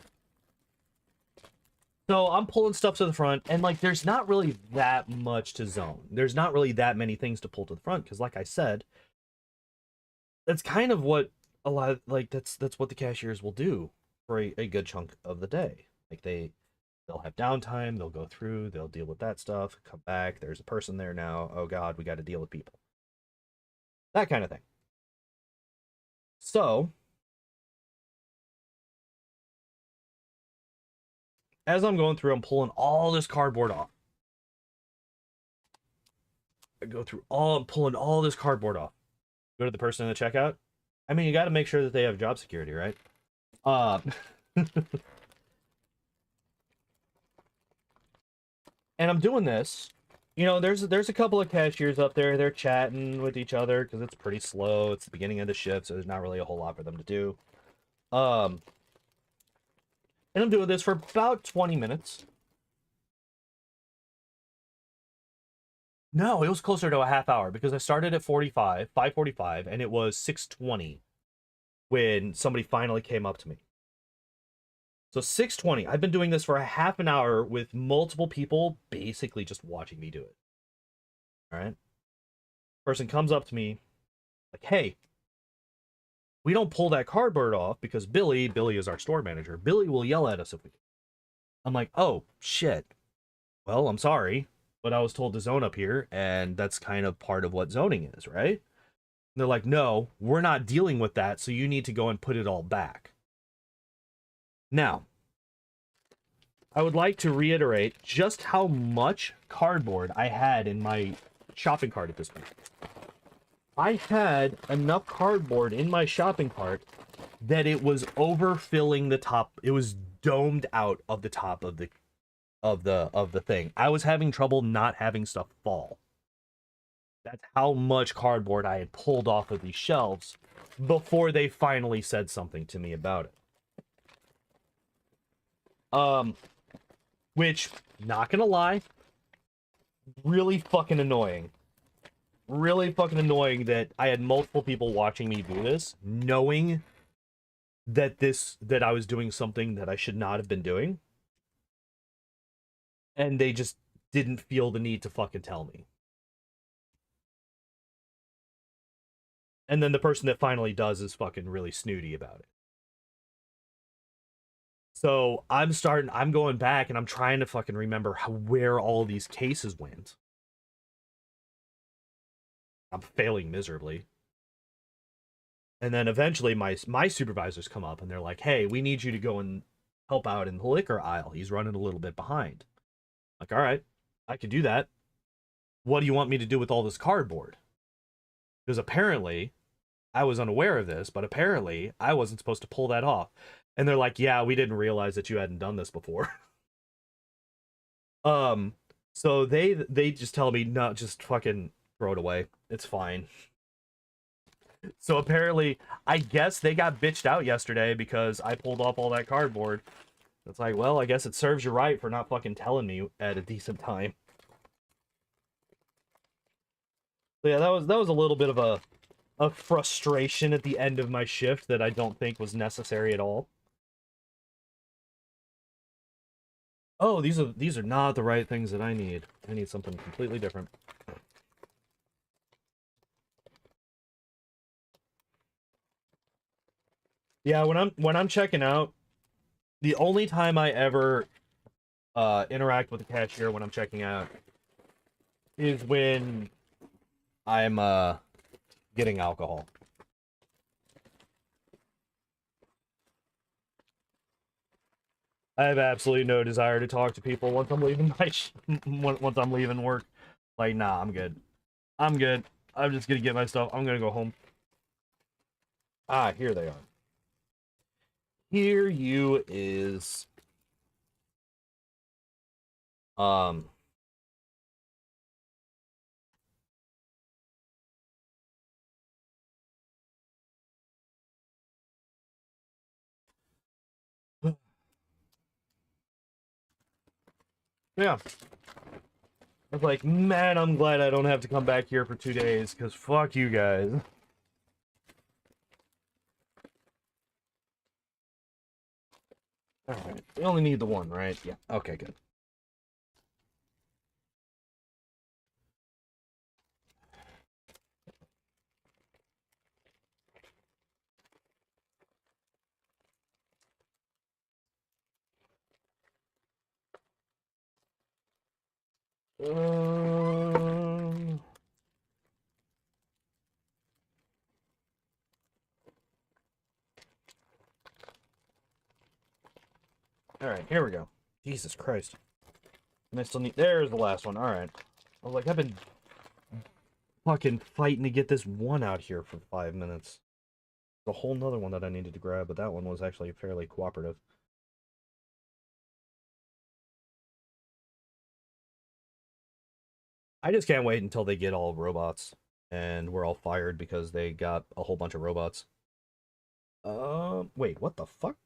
So I'm pulling stuff to the front, and like, there's not really that much to zone. There's not really that many things to pull to the front, because like I said, that's kind of what a lot of, like, that's what the cashiers will do for a good chunk of the day. Like they'll have downtime, they'll go through, they'll deal with that stuff, come back, there's a person there now. Oh god, we got to deal with people. That kind of thing. So, as I'm going through, I'm pulling all this cardboard off. I go through all, I'm pulling all this cardboard off. Go to the person in the checkout. I mean, you got to make sure that they have job security, right? Uh, and I'm doing this. You know, there's a couple of cashiers up there. They're chatting with each other because it's pretty slow. It's the beginning of the shift, so there's not really a whole lot for them to do. And I'm doing this for about 20 minutes. No, it was closer to a half hour because I started at 5:45, and it was 6:20 when somebody finally came up to me. So 6:20. I've been doing this for a half an hour with multiple people basically just watching me do it. All right. Person comes up to me like, "Hey, we don't pull that cardboard off because Billy is our store manager. Billy will yell at us if we." I'm like, "Oh, shit. Well, I'm sorry, but I was told to zone up here, and that's kind of part of what zoning is, right?" And they're like, "No, we're not dealing with that, so you need to go and put it all back." Now, I would like to reiterate just how much cardboard I had in my shopping cart at this point. I had enough cardboard in my shopping cart that it was overfilling the top. It was domed out of the top of the thing. I was having trouble not having stuff fall. That's how much cardboard I had pulled off of these shelves before they finally said something to me about it. Which, not gonna lie, really fucking annoying. Really fucking annoying that I had multiple people watching me do this, knowing that I was doing something that I should not have been doing, and they just didn't feel the need to fucking tell me. And then the person that finally does is fucking really snooty about it. So I'm going back and I'm trying to fucking remember where all these cases went. I'm failing miserably. And then eventually my supervisors come up and they're like, "Hey, we need you to go and help out in the liquor aisle. He's running a little bit behind." Like, all right, I could do that. What do you want me to do with all this cardboard? Because apparently I was unaware of this, but apparently I wasn't supposed to pull that off. And they're like, "Yeah, we didn't realize that you hadn't done this before." um, so they just tell me, "No, just fucking throw it away. It's fine." So apparently, I guess they got bitched out yesterday because I pulled off all that cardboard. It's like, well, I guess it serves you right for not fucking telling me at a decent time. So yeah, that was a little bit of a frustration at the end of my shift that I don't think was necessary at all. Oh, these are not the right things that I need. I need something completely different. Yeah, when I'm checking out, the only time I ever interact with the cashier when I'm checking out is when I'm getting alcohol. I have absolutely no desire to talk to people once I'm leaving once I'm leaving work. Like, nah, I'm good. I'm good. I'm just gonna get my stuff. I'm gonna go home. Ah, here they are. Here you is um yeah. I was like, man, I'm glad I don't have to come back here for 2 days, because fuck you guys. Alright, we only need the one, right? Yeah, okay, good. Um... Alright, here we go. Jesus Christ. And I still need... There's the last one, alright. I was like, I've been fucking fighting to get this one out here for 5 minutes. A whole nother one that I needed to grab, but that one was actually fairly cooperative. I just can't wait until they get all robots and we're all fired because they got a whole bunch of robots. Wait, what the fuck?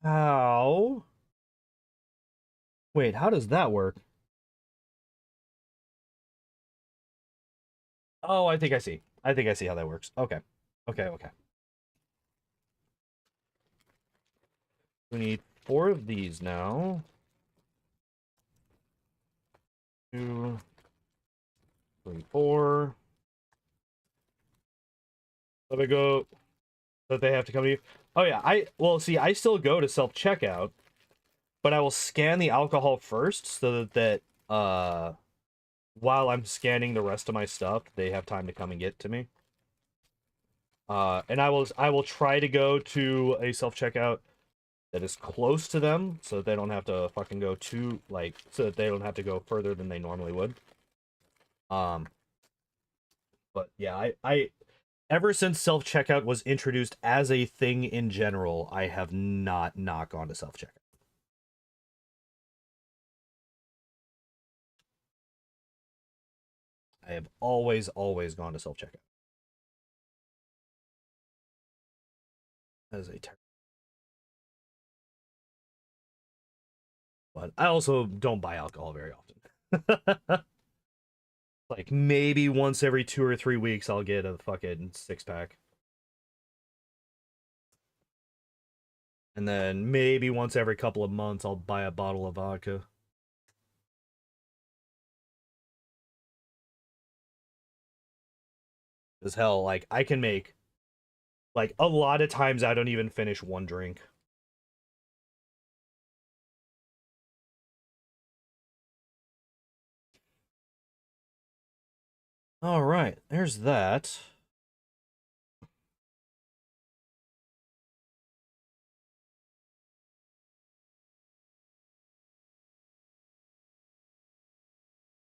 How? Wait, how does that work? Oh, I think I see. I think I see how that works. Okay. Okay, okay. We need 4 of these now. 2, 3, 4. Let me go. That they have to come to you. Oh yeah, well see, I still go to self-checkout, but I will scan the alcohol first so that while I'm scanning the rest of my stuff, they have time to come and get to me. And I will try to go to a self-checkout that is close to them so that they don't have to fucking go too, like, so that they don't have to go further than they normally would. Um, but yeah, I ever since self-checkout was introduced as a thing in general, I have not gone to self-checkout. I have always gone to self-checkout. As a but I also don't buy alcohol very often. Like maybe once every 2 or 3 weeks I'll get a fucking 6-pack. And then maybe once every couple of months I'll buy a bottle of vodka. As hell, like I can make like a lot of times I don't even finish one drink. All right, there's that.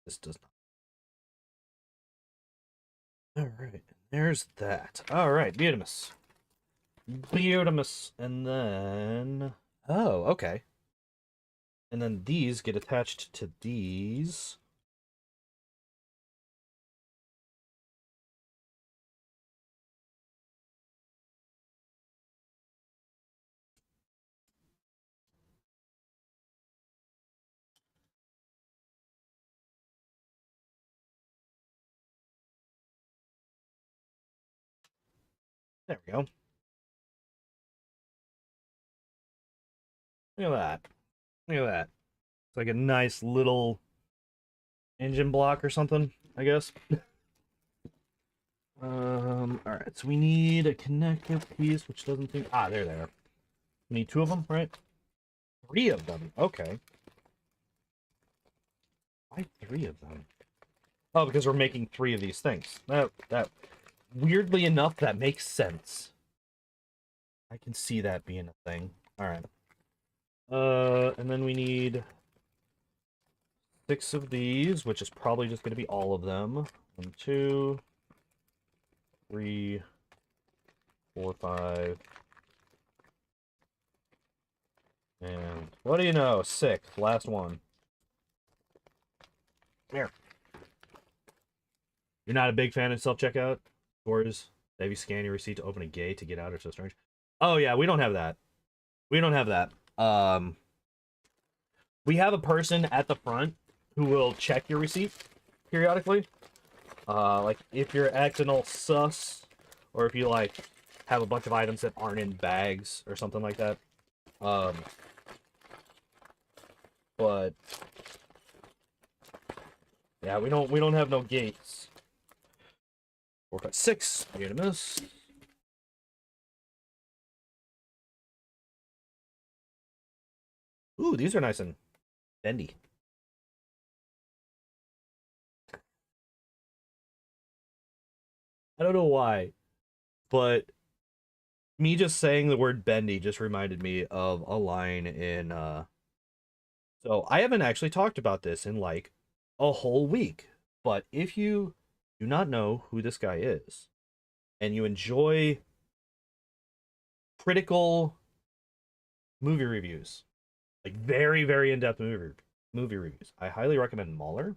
This does not. All right, there's that. All right, Beautimus. Beautimus. And then... Oh, okay. And then these get attached to these. There we go. Look at that. Look at that. It's like a nice little engine block or something, I guess. Alright, so we need a connector piece, which doesn't seem... Ah, there they are. We need 2 of them, right? 3 of them. Okay. Why 3 of them? Oh, because we're making 3 of these things. That weirdly enough, that makes sense. I can see that being a thing. Alright. And then we need 6 of these, which is probably just going to be all of them. 1, 2, 3, 4, 5. And what do you know? 6. Last one. Here. You're not a big fan of self-checkout? Stores that you scan your receipt to open a gate to get out or so strange? Oh, yeah, we don't have that. We don't have that. We have a person at the front who will check your receipt periodically. Like, if you're acting all sus, or if you, like, have a bunch of items that aren't in bags or something like that. But yeah, we don't have no gates. 4, 5, 6. Unanimous. Ooh, these are nice and bendy. I don't know why, but me just saying the word bendy just reminded me of a line in so I haven't actually talked about this in like a whole week, but if you do not know who this guy is and you enjoy critical movie reviews, like very, very in-depth movie reviews, I highly recommend Mahler.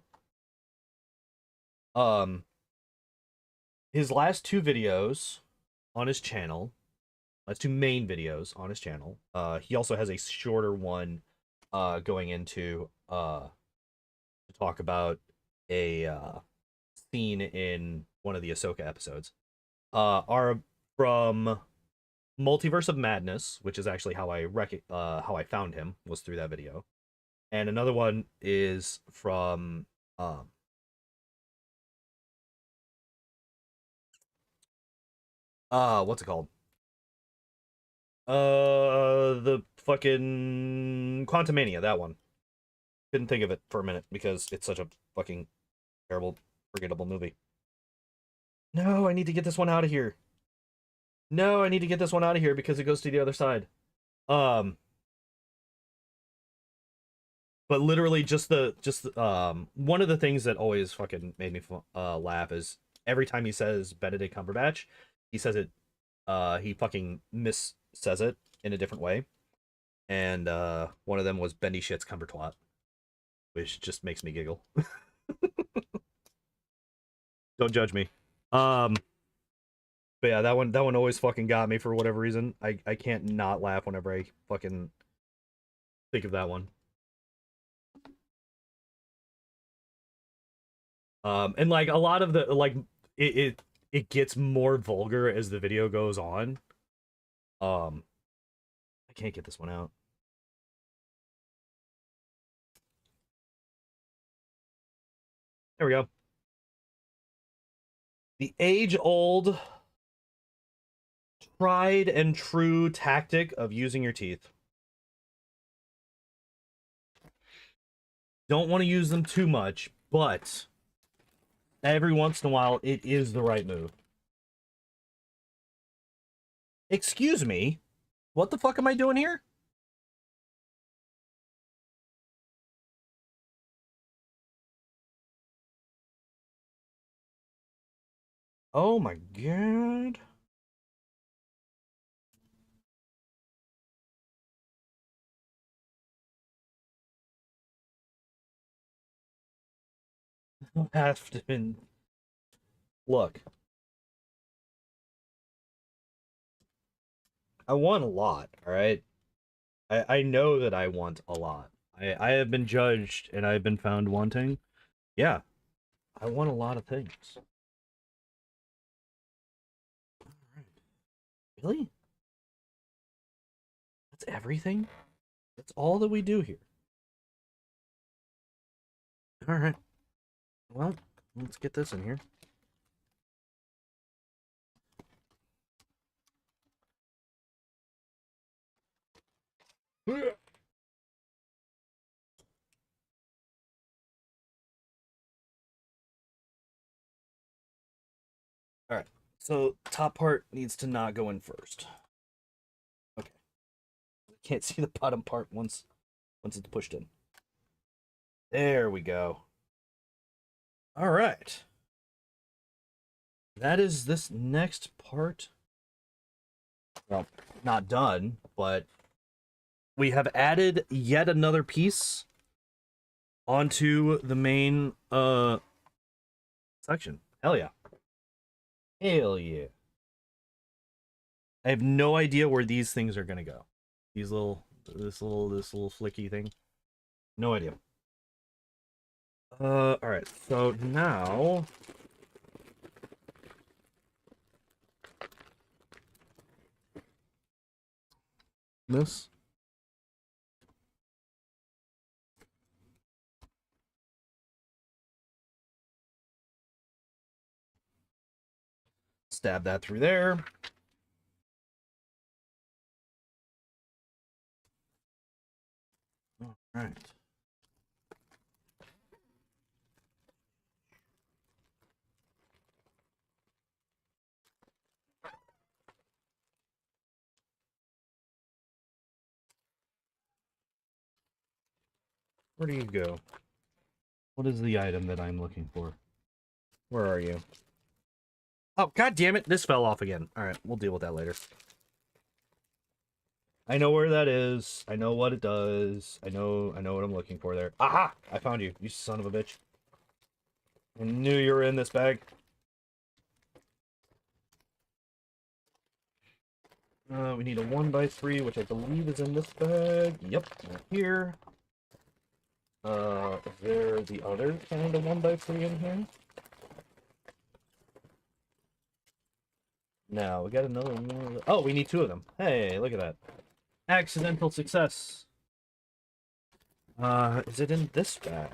His last 2 videos on his channel, last 2 main videos on his channel. He also has a shorter one going into to talk about a scene in one of the Ahsoka episodes. Are from Multiverse of Madness, which is actually how I found him, was through that video. And another one is from what's it called? The fucking Quantumania, that one. Couldn't think of it for a minute because it's such a fucking terrible, forgettable movie. No, I need to get this one out of here. No, I need to get this one out of here because it goes to the other side. Um, but literally just one of the things that always fucking made me laugh is every time he says Benedict Cumberbatch, he says it he fucking says it in a different way. And one of them was Bendy Shit's Cumbertwat, which just makes me giggle. Don't judge me. But yeah, that one always fucking got me for whatever reason. I can't not laugh whenever I fucking think of that one. And like a lot of the like it gets more vulgar as the video goes on. I can't get this one out. There we go. The age-old, tried and true tactic of using your teeth. Don't want to use them too much, but every once in a while, it is the right move. Excuse me? What the fuck am I doing here? Oh my god. I have to been... Look. I want a lot, alright? I know that I want a lot. I have been judged and I've been found wanting. Yeah. I want a lot of things. Really? That's everything? That's all that we do here. Alright. Well, let's get this in here. Alright. So, top part needs to not go in first. Okay. Can't see the bottom part once it's pushed in. There we go. All right. That is this next part. Well, not done, but we have added yet another piece onto the main section. Hell yeah. Hell yeah. I have no idea where these things are gonna go. This little flicky thing. No idea. Alright, so now this. Stab that through there. All right. Where do you go? What is the item that I'm looking for? Where are you? Oh, god damn it, this fell off again. Alright, we'll deal with that later. I know where that is. I know what it does. I know what I'm looking for there. Aha! I found you, you son of a bitch. I knew you were in this bag. We need a 1x3, which I believe is in this bag. Yep, right here. Is there the other kind of 1x3 in here? No, we got another one. Oh, we need 2 of them. Hey, look at that. Accidental success. Is it in this bag?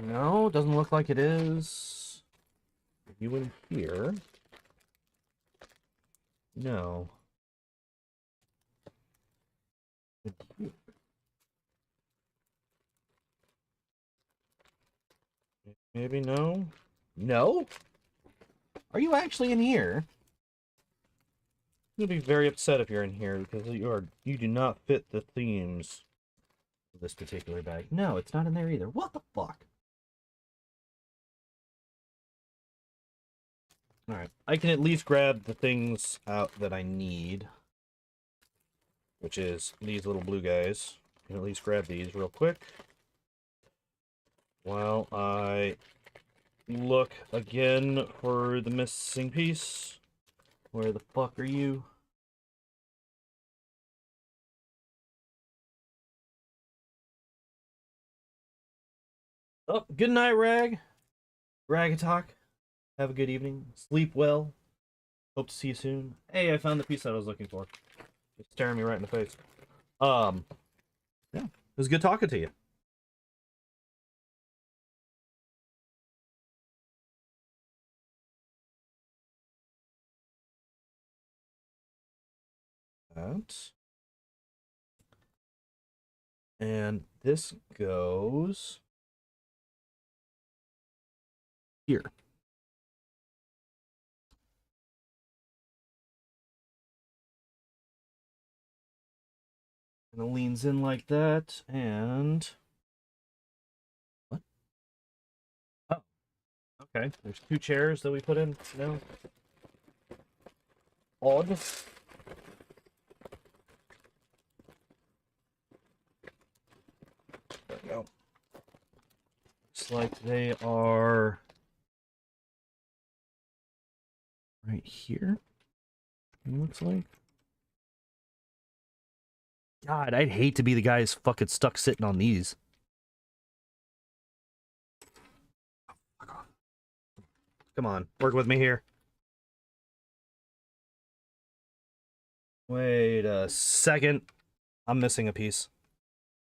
No, doesn't look like it is. Are you in here? No. Maybe no? No? Are you actually in here? I'm gonna be very upset if you're in here because you do not fit the themes of this particular bag. No, it's not in there either. What the fuck? Alright, I can at least grab the things out that I need, which is these little blue guys. I can at least grab these real quick while I look again for the missing piece. Where the fuck are you? Oh, good night, Rag. Ragatalk. Have a good evening. Sleep well. Hope to see you soon. Hey, I found the piece that I was looking for. It's staring me right in the face. Yeah, it was good talking to you. That. And this goes here. And it leans in like that, and... What? Oh. Okay, there's 2 chairs that we put in now. Odd. There we go. Looks like they are... right here, it looks like. God, I'd hate to be the guy who's fucking stuck sitting on these. Come on, work with me here. Wait a second. I'm missing a piece.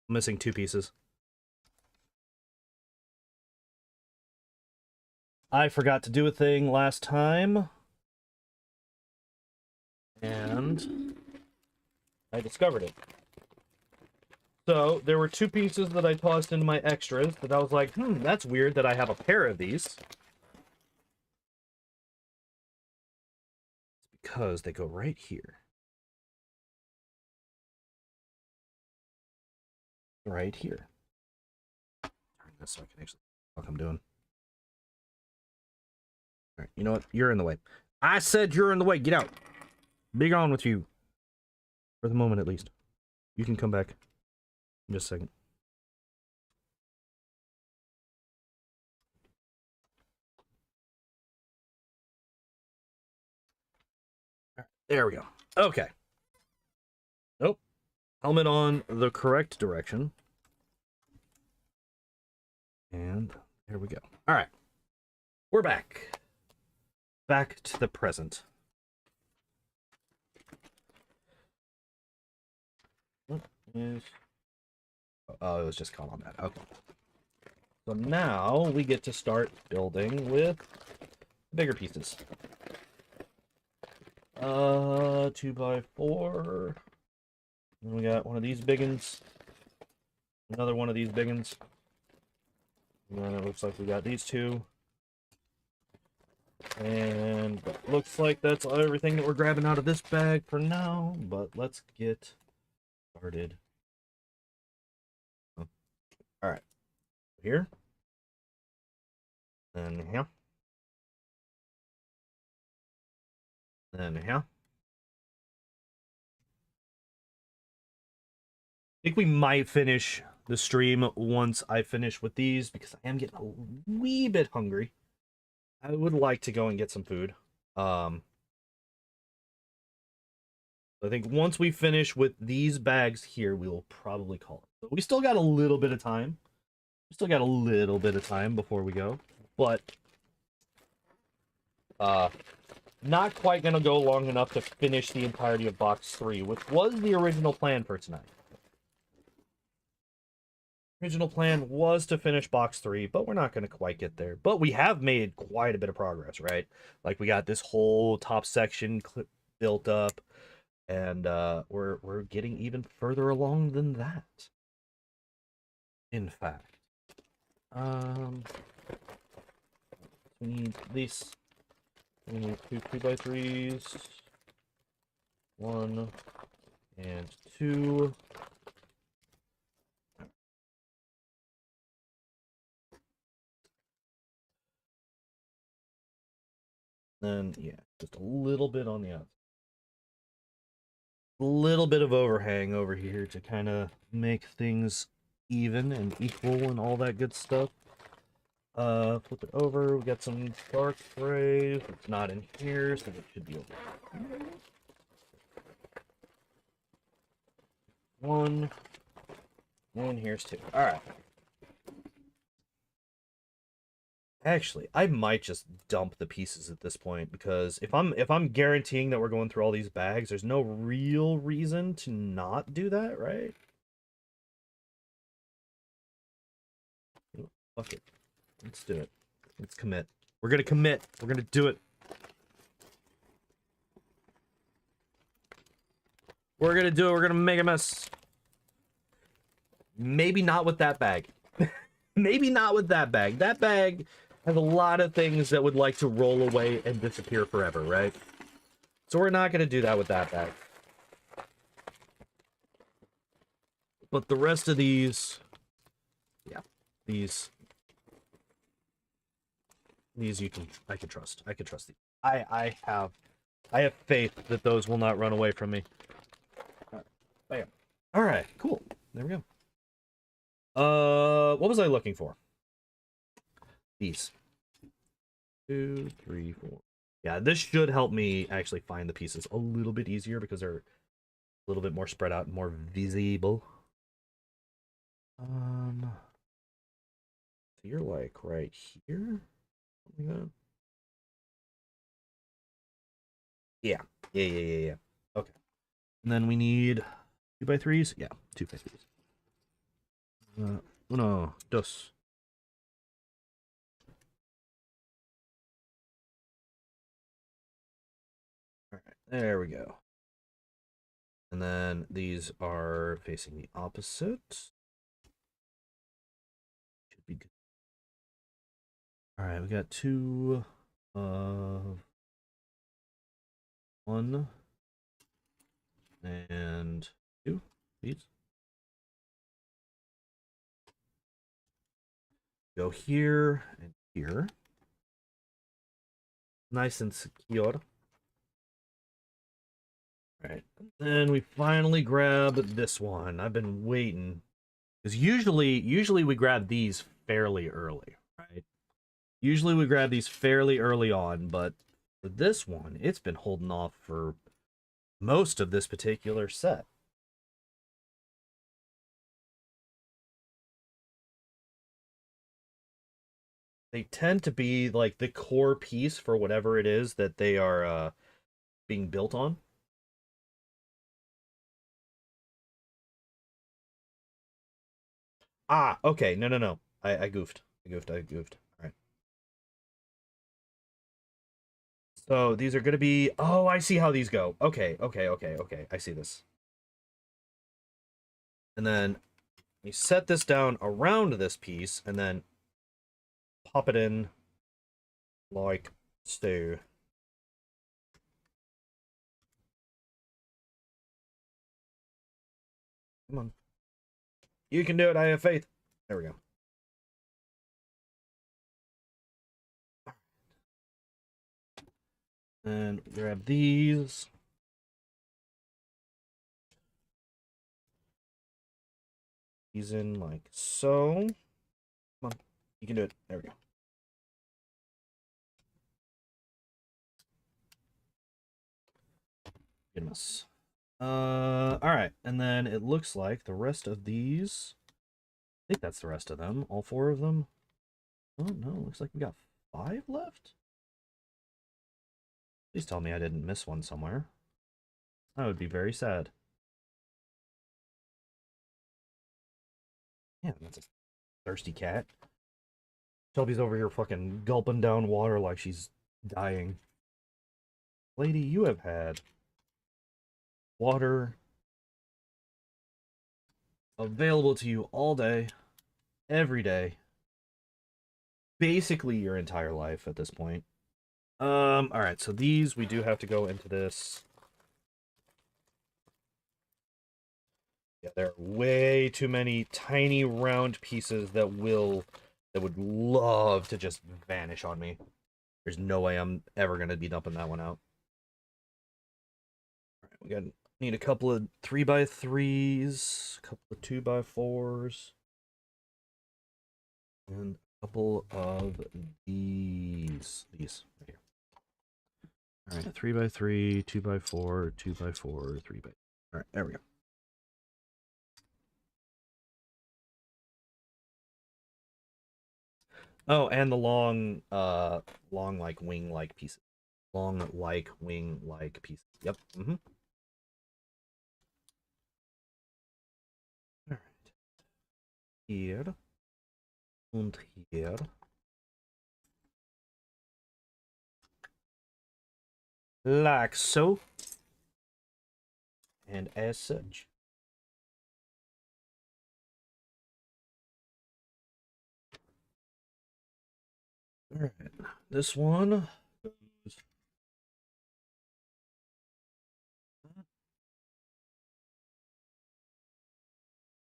I'm missing 2 pieces. I forgot to do a thing last time. And I discovered it. So there were two pieces that I tossed into my extras that I was like, that's weird that I have a pair of these. Because they go right here. Right here. Turn this so I can actually what I'm doing. All right, you know what? You're in the way. I said you're in the way. Get out. Be gone with you. For the moment, at least. You can come back in just a second. All right, there we go. Okay. Nope. Helmet on the correct direction. And there we go. All right. We're back. Back to the present. What is... Oh, it was just caught on that. Okay. So now we get to start building with bigger pieces. 2x4. And we got one of these biggins. Another one of these biggins. And then it looks like we got these two. And it looks like that's everything that we're grabbing out of this bag for now. But let's get started. Alright. Here. And here. And here. I think we might finish the stream once I finish with these because I am getting a wee bit hungry. I would like to go and get some food. I think once we finish with these bags here, we will probably call it. So we still got a little bit of time. We still got a little bit of time before we go, but not quite gonna go long enough to finish the entirety of box 3, which was the original plan for tonight. Original plan was to finish box 3, but we're not going to quite get there. But we have made quite a bit of progress, right? Like we got this whole top section built up, and we're getting even further along than that. In fact, we need this. We need 2x3s, 1 and 2. Then, yeah, just a little bit on the outside. A little bit of overhang over here to kind of make things even and equal and all that good stuff. Flip it over. We got some dark sprays. It's not in here, so it should be over here. One. And here's 2. Alright. Actually, I might just dump the pieces at this point because if I'm guaranteeing that we're going through all these bags, there's no real reason to not do that, right? Fuck it. Let's do it. Let's commit. We're gonna commit. We're gonna do it. We're gonna do it. We're gonna make a mess. Maybe not with that bag. Maybe not with that bag. That bag has a lot of things that would like to roll away and disappear forever, right? So we're not going to do that with that bag. But the rest of these, yeah, these I can trust. I can trust these. I have faith that those will not run away from me. Bam. All right, cool. There we go. What was I looking for? These. 2, 3, 4. Yeah, this should help me actually find the pieces a little bit easier because they're a little bit more spread out and more visible. So you're like right here? Something like that? Yeah. Yeah. Okay. And then we need 2x3s? Yeah, 2x3s. Uno, dos. All right, there we go. And then these are facing the opposite. Should be good. All right, we got two of one and two. These go here and here. Nice and secure. All right, then we finally grab this one. I've been waiting because usually we grab these fairly early, right? Usually we grab these fairly early on, but for this one, it's been holding off for most of this particular set. They tend to be like the core piece for whatever it is that they are being built on. Ah, okay. No, no, no. I goofed. I goofed. All right. So these are going to be. Oh, I see how these go. Okay. I see this. And then you set this down around this piece, and then pop it in like so. Come on. You can do it. I have faith. There we go. And grab these. These in like so. Come on. You can do it. There we go. Goodness. All right. And then it looks like the rest of these. I think that's the rest of them. All four of them. Oh, no. Looks like we got 5 left. Please tell me I didn't miss one somewhere. I would be very sad. Yeah, that's a thirsty cat. Shelby's over here fucking gulping down water like she's dying. Lady, you have had water available to you all day, every day, basically your entire life at this point. All right, so these we do have to go into this. Yeah, there are way too many tiny round pieces that would love to just vanish on me. There's no way I'm ever gonna be dumping that one out. All right, we got need a couple of 3x3s, a couple of 2x4s, and a couple of these right here. All right, 3x3, 2x4, 2x4, 3x. All right, there we go. Oh, and the long like wing-like pieces. Long like wing-like pieces. Yep. Mm-hmm. All right. Here and here. Like so. And as such. All right. This one goes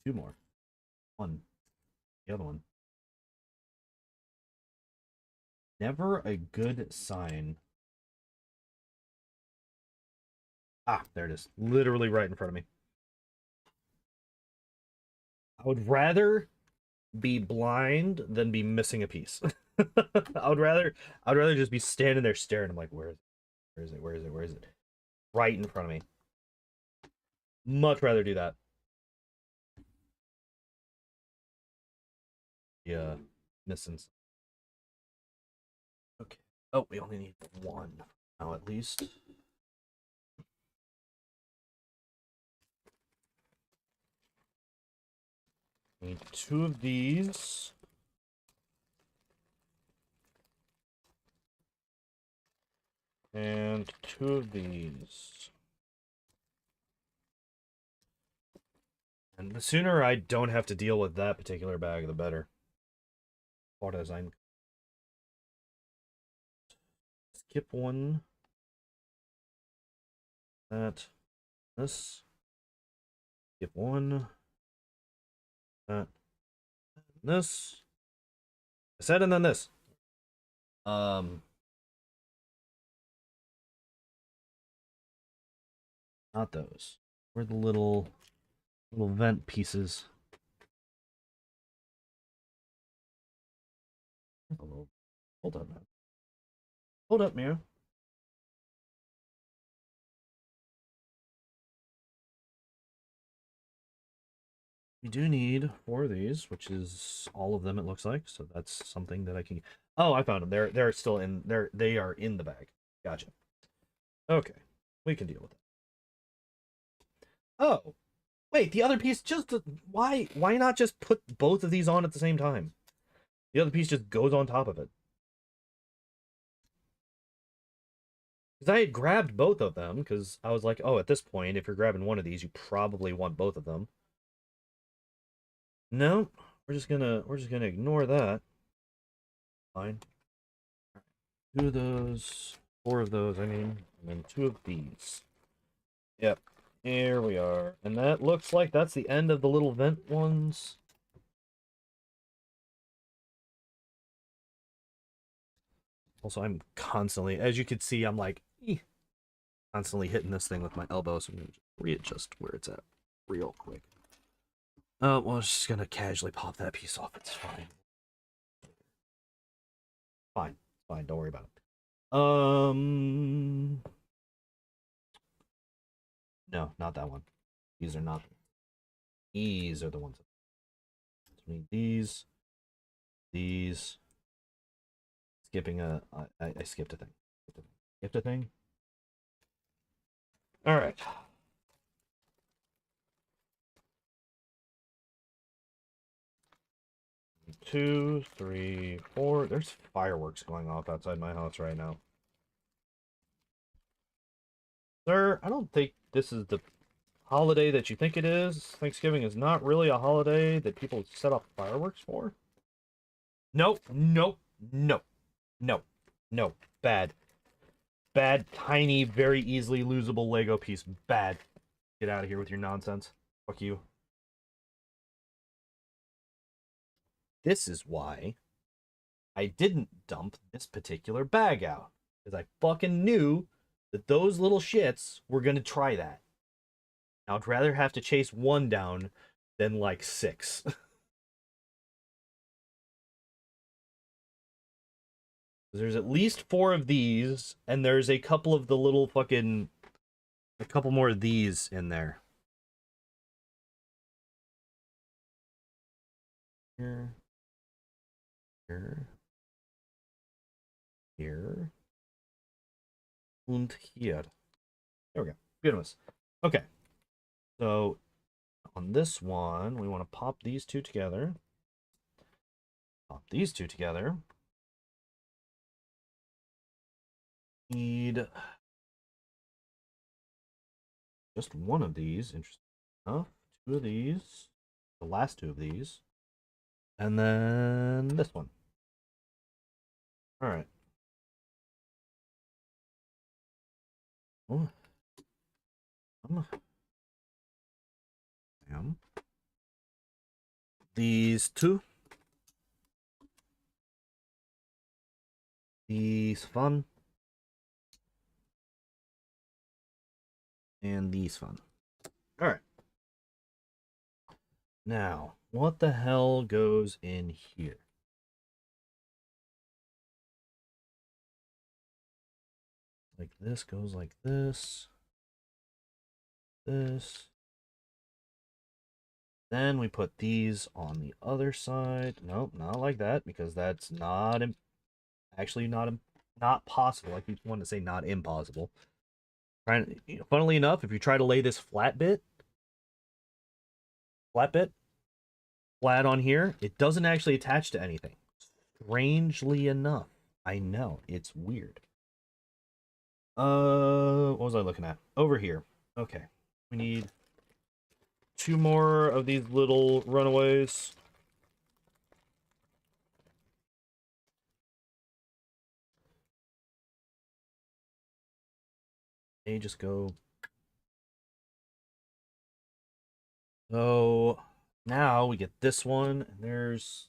2 more. 1. The other one. Never a good sign. Ah, there it is. Literally right in front of me. I would rather be blind than be missing a piece. I would rather just be standing there staring. I'm like, where is it? Where is it? Where is it? Where is it? Right in front of me. Much rather do that. Yeah, missing. Okay. Oh, we only need 1 now at least. Need 2 of these. And 2 of these. And the sooner I don't have to deal with that particular bag, the better. What as I'm skip one. That. This. Skip one. That. This. I said and then this. Um. Not those. Where the little vent pieces. Hold up, man. Hold up, Mira. We do need 4 of these, which is all of them, it looks like. So that's something that I can. Oh, I found them. They're still in. They are in the bag. Gotcha. Okay, we can deal with it. Oh, wait. The other piece just why not just put both of these on at the same time? The other piece just goes on top of it. Because I had grabbed both of them because I was like, oh, at this point, if you're grabbing one of these, you probably want both of them. No, we're just gonna ignore that. Fine. 2 of those, 4 of those, I mean, and then 2 of these. Yep, here we are. And that looks like that's the end of the little vent ones. Also, I'm constantly, as you can see, I'm like, constantly hitting this thing with my elbow, so I'm going to readjust where it's at real quick. Oh, well, I was just going to casually pop that piece off. It's fine. Fine. Fine. Don't worry about it. No, not that one. These are not. These are the ones. So we need these. These. Skipping a. I skipped a thing. Skipped a thing. All right. Two, three, four. There's fireworks going off outside my house right now. Sir, I don't think this is the holiday that you think it is. Thanksgiving is not really a holiday that people set off fireworks for. Nope, nope, nope, nope, nope. Bad. Bad, tiny, very easily losable Lego piece. Bad. Get out of here with your nonsense. Fuck you. This is why I didn't dump this particular bag out. Because I fucking knew that those little shits were going to try that. I'd rather have to chase one down than like 6. There's at least 4 of these, and there's a couple of the little fucking... A couple more of these in there. Here. Here. Here. And here. There we go. Goodness. Okay. So, on this one, we want to pop these 2 together. Pop these 2 together. Need just 1 of these. Interesting enough. 2 of these. The last 2 of these. And then this one. Alright. Oh. These 2. These fun. And these fun. Alright. Now, what the hell goes in here? Like this goes like this. This. Then we put these on the other side. Nope, not like that, because that's not actually not possible. Like you want to say not impossible. Trying, funnily enough, if you try to lay this flat on here, it doesn't actually attach to anything. Strangely enough. I know, it's weird. What was I looking at? Over here. Okay. We need 2 more of these little runaways. They just go. So now we get this one, and there's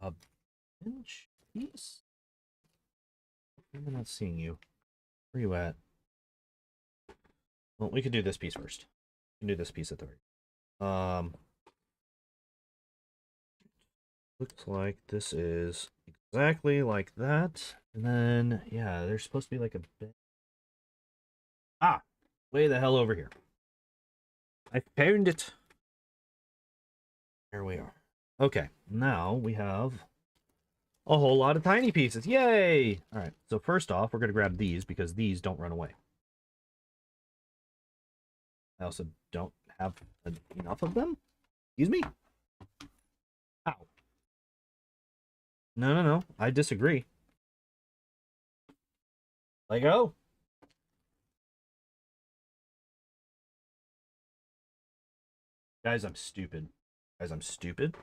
a bench piece. I'm not seeing you. Where you at? Well, we could do this piece first. We can do this piece at the right. Looks like this is exactly like that. And then, yeah, there's supposed to be like a bit. Ah, way the hell over here. I found it. There we are. Okay, now we have a whole lot of tiny pieces. Yay! All right, so first off, we're going to grab these because these don't run away. I also don't have enough of them. Excuse me? Ow. No, no, no. I disagree. Let go. Guys, I'm stupid. Guys, I'm stupid.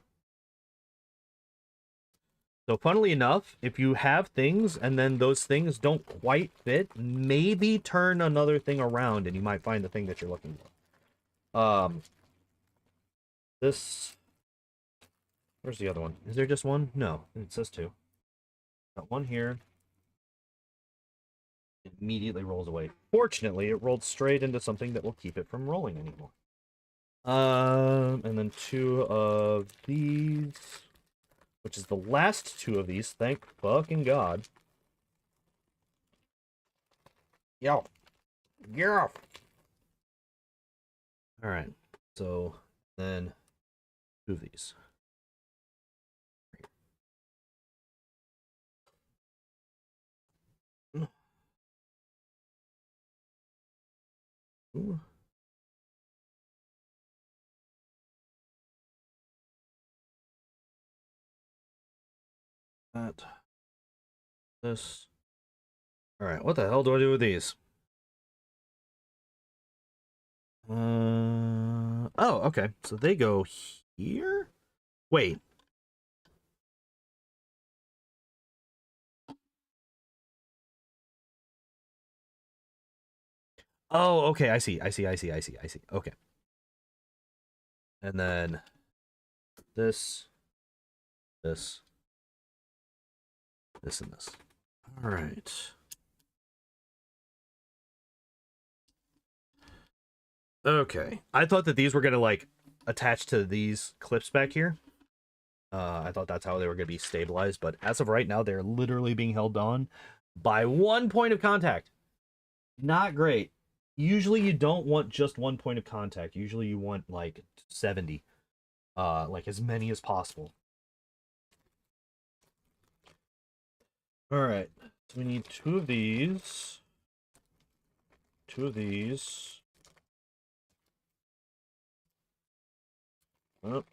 So funnily enough, if you have things and then those things don't quite fit, maybe turn another thing around and you might find the thing that you're looking for. This... Where's the other one? Is there just one? No, it says 2. Got one here. It immediately rolls away. Fortunately, it rolled straight into something that will keep it from rolling anymore. And then 2 of these, which is the last 2 of these. Thank fucking God. Yo. Yeah. All right. So then 2 of these. Ooh. That. This. All right. What the hell do I do with these? Oh, okay. So they go here? Wait. Oh, okay. I see. I see. I see. I see. I see. Okay. And then this, this, this, and this. All right. Okay. I thought that these were gonna like attach to these clips back here. I thought that's how they were gonna be stabilized, but as of right now, they're literally being held on by 1 point of contact. Not great. Usually you don't want just 1 point of contact. Usually you want like 70. Like as many as possible. Alright. So we need 2 of these. 2 of these. Oh,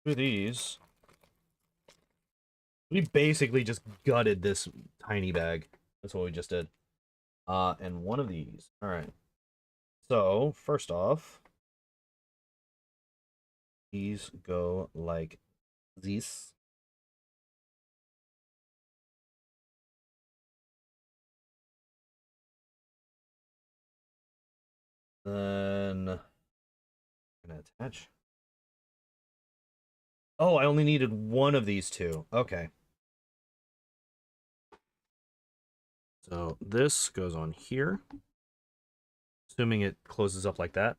2 of these. We basically just gutted this tiny bag. That's what we just did. And 1 of these. All right. So, first off, these go like this. Then, I'm gonna attach. Oh, I only needed 1 of these 2. Okay. So, this goes on here. Assuming it closes up like that.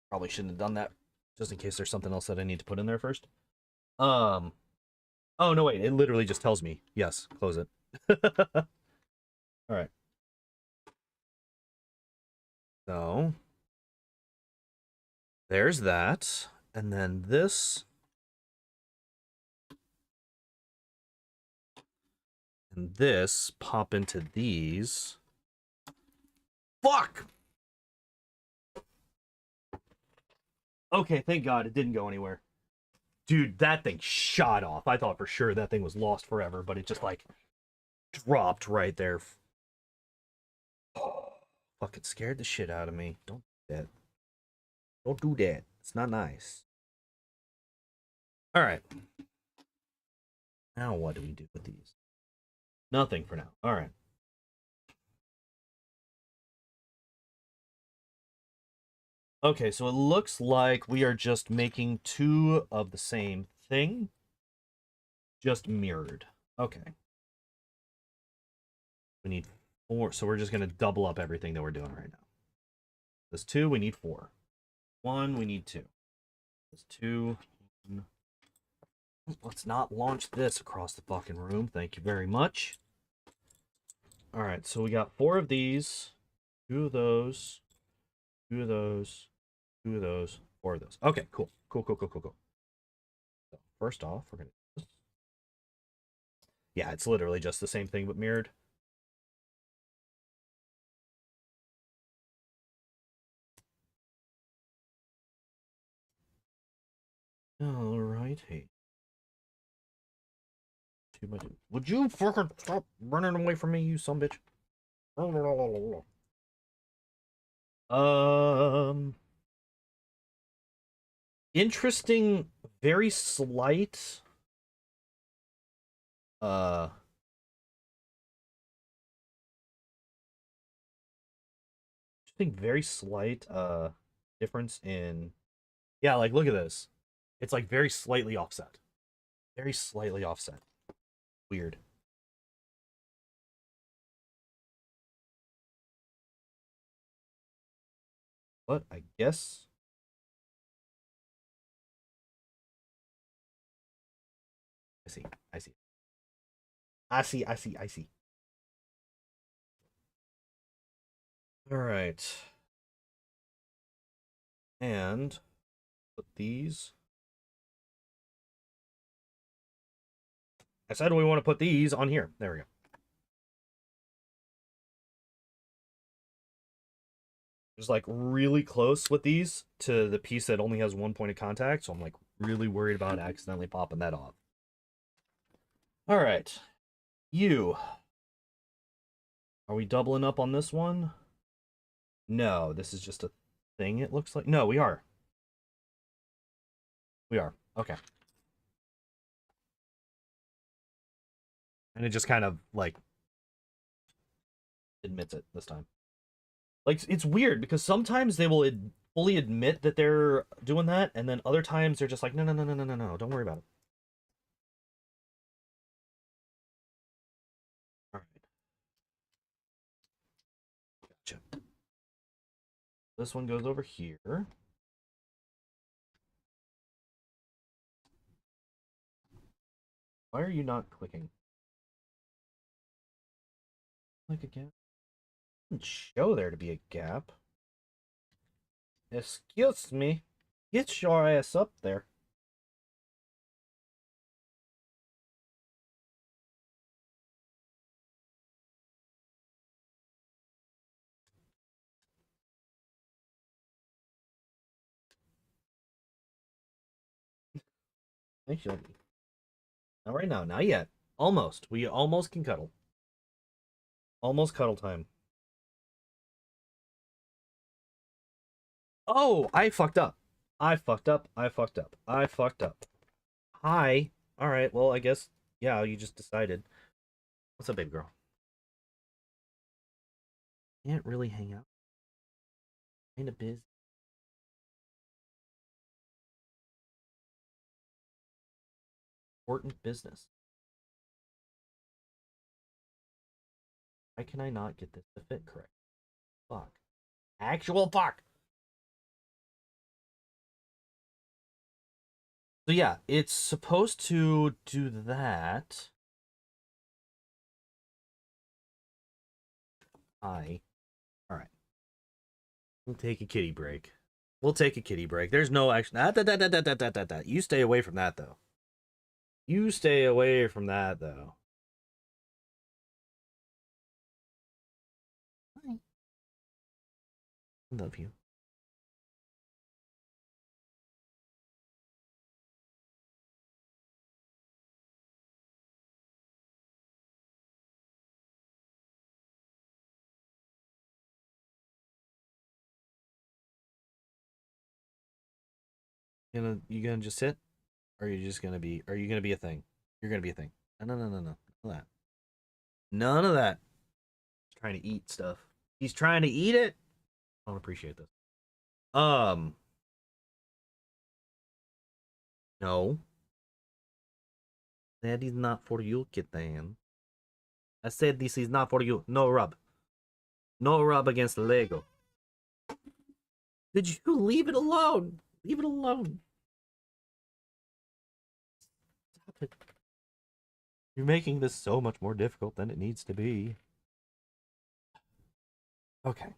Probably shouldn't have done that, just in case there's something else that I need to put in there first. Oh, no, wait. It literally just tells me, yes, close it. All right. So, there's that. And then this. And this pop into these. Fuck! Okay, thank God it didn't go anywhere. Dude, that thing shot off. I thought for sure that thing was lost forever, but it just like dropped right there. Oh, fucking scared the shit out of me. Don't do that. Don't do that. It's not nice. All right. Now what do we do with these? Nothing for now. All right. Okay, so it looks like we are just making two of the same thing, just mirrored. Okay. We need four, so we're just going to double up everything that we're doing right now. This two, we need four. One, we need two. This two. Let's not launch this across the fucking room. Thank you very much. All right, so we got four of these, two of those, two of those, two of those, four of those. Okay, cool. Cool, cool, cool, cool, cool. So first off, we're going to... Yeah, it's literally just the same thing but mirrored. All right, hey. 2 by 2. Would you fucking stop running away from me, you son bitch? Um, interesting, very slight. Uh, Interesting, very slight. Difference in. Yeah, like look at this. It's like very slightly offset. Very slightly offset. Weird. But I guess. I see. I see. I see. I see. I see. All right. And put these. I said we want to put these on here. There we go. Just like really close with these to the piece that only has one point of contact. So I'm like really worried about accidentally popping that off. All right. You. Are we doubling up on this one? No, this is just a thing it looks like. No, we are. We are. Okay. And it just kind of like admits it this time. Like it's weird because sometimes they will fully admit that they're doing that, and then other times they're just like, no, no, no, no, no, no, no, don't worry about it. All right, gotcha. This one goes over here. Why are you not clicking? Like a gap? It didn't show there to be a gap. Excuse me. Get your ass up there. Actually, not right now. Not yet. Almost. We almost can cuddle. Almost cuddle time. Oh, I fucked up. I fucked up. I fucked up. I fucked up. Hi. All right. Well, I guess, yeah, you just decided. What's up, baby girl? Can't really hang out. Kind of busy. Important business. Why can I not get this to fit correct? Fuck. Actual fuck. So yeah, it's supposed to do that. Hi. All right. We'll take a kitty break. We'll take a kitty break. There's no action. You stay away from that though. You stay away from that though. Hi. Love you. You gonna just sit? Or are you just gonna be are you gonna be a thing? You're gonna be a thing. No, no, no, no, no. None of that. None of that. He's trying to eat stuff. He's trying to eat it. I don't appreciate this. Um, no. That is not for you, kitten. I said this is not for you. No rub. No rub against Lego. Did you leave it alone? Leave it alone. Stop it. You're making this so much more difficult than it needs to be. Okay.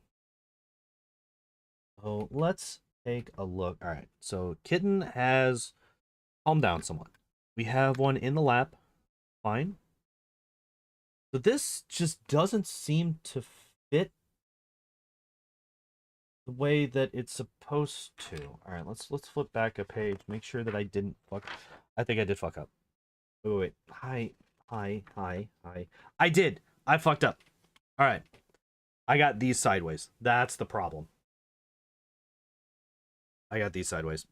So let's take a look. All right. So kitten has calmed down somewhat. We have one in the lap. Fine. So this just doesn't seem to fit the way that it's supposed to. All right, let's flip back a page. Make sure that I didn't fuck. I think I did fuck up. Wait. Hi. I did. I fucked up. All right. I got these sideways. That's the problem. I got these sideways.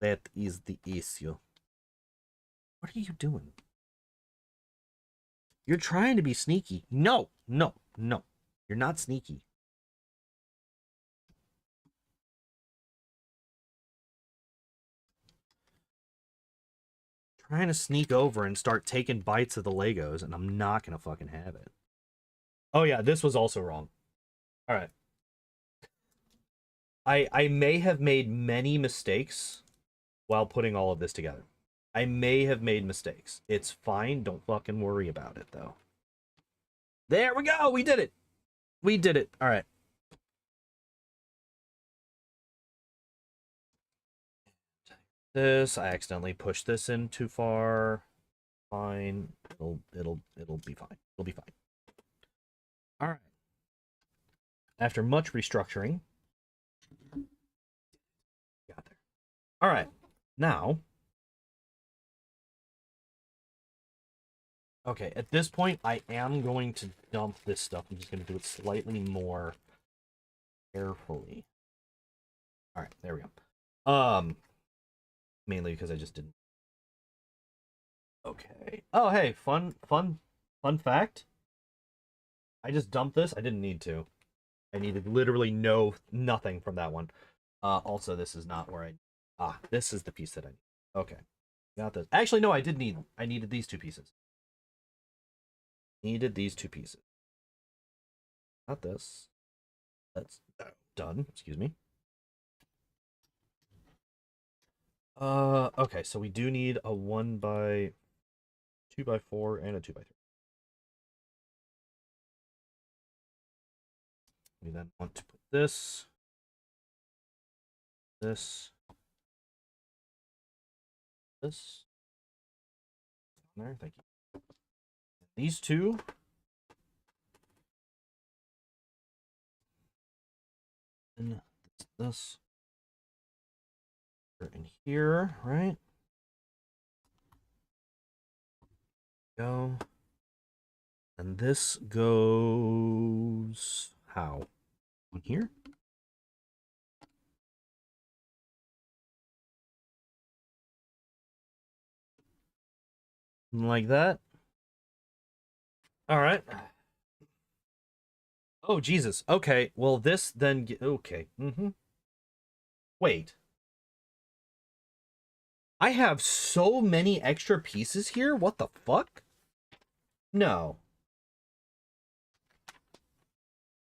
That is the issue. What are you doing? You're trying to be sneaky. No, no, no. You're not sneaky. Trying to sneak over and start taking bites of the Legos, and I'm not gonna fucking have it. Oh yeah, this was also wrong. All right. I may have made many mistakes while putting all of this together. I may have made mistakes. It's fine. Don't fucking worry about it though. There we go. We did it. We did it. All right. This I accidentally pushed this in too far. Fine. It'll be fine. It'll be fine. All right. After much restructuring, got there. All right. Now, okay, at this point, I am going to dump this stuff. I'm just going to do it slightly more carefully. All right, there we go. Mainly because I just didn't. Okay. Oh, hey, fun fact. I just dumped this. I didn't need to. I needed literally nothing from that one. Also, this is not where this is the piece that I need. Okay. Got this. Actually, no, I needed these two pieces. Needed these two pieces. Not this. That's done. Excuse me. Okay, so we do need a 1x2x4 and a 2x3. We then want to put this, this on there. Thank you. These two. And this. In here, right? Go. And this goes how? On here? Like that. All right. Oh, Jesus. Okay. Well, this then... Okay. Wait. I have so many extra pieces here? What the fuck? No.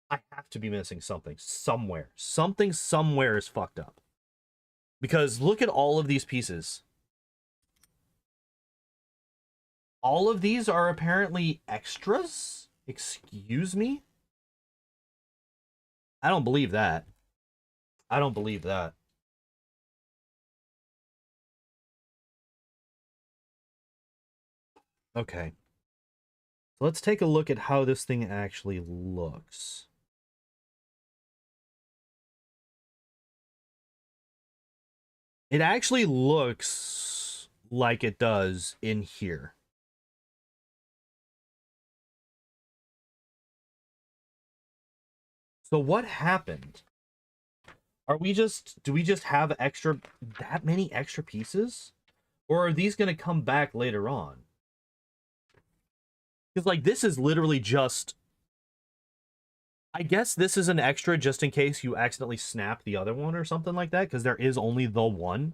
I have to be missing something somewhere. Something somewhere is fucked up. Because look at all of these pieces. All of these are apparently extras? Excuse me? I don't believe that. I don't believe that. Okay. So let's take a look at how this thing actually looks. It actually looks like it does in here. So what happened? do we just have that many extra pieces? Or are these gonna come back later on? Because, like, this is literally just... I guess this is an extra just in case you accidentally snap the other one or something like that, because there is only the one.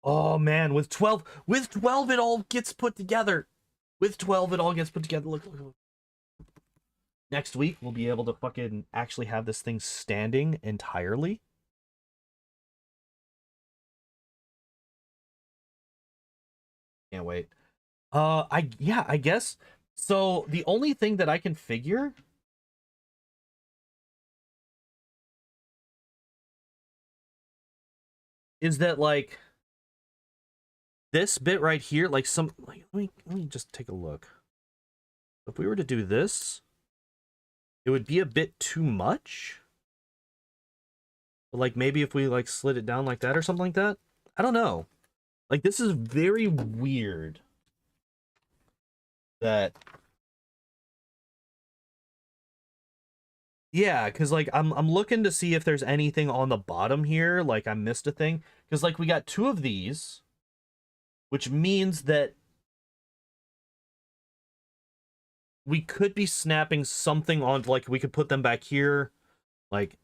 Oh, man, with 12 it all gets put together. With 12 it all gets put together. Look. Next week, we'll be able to fucking actually have this thing standing entirely. Can't wait. I guess. So the only thing that I can figure is that, like, this bit right here, like, let me just take a look. If we were to do this, it would be a bit too much. But, like, maybe if we, like, slid it down like that or something like that. I don't know. Like, this is very weird. That... Yeah, because, like, I'm looking to see if there's anything on the bottom here. Like, I missed a thing. Because, like, we got 2 of these. Which means that we could be snapping something on, like, we could put them back here, like,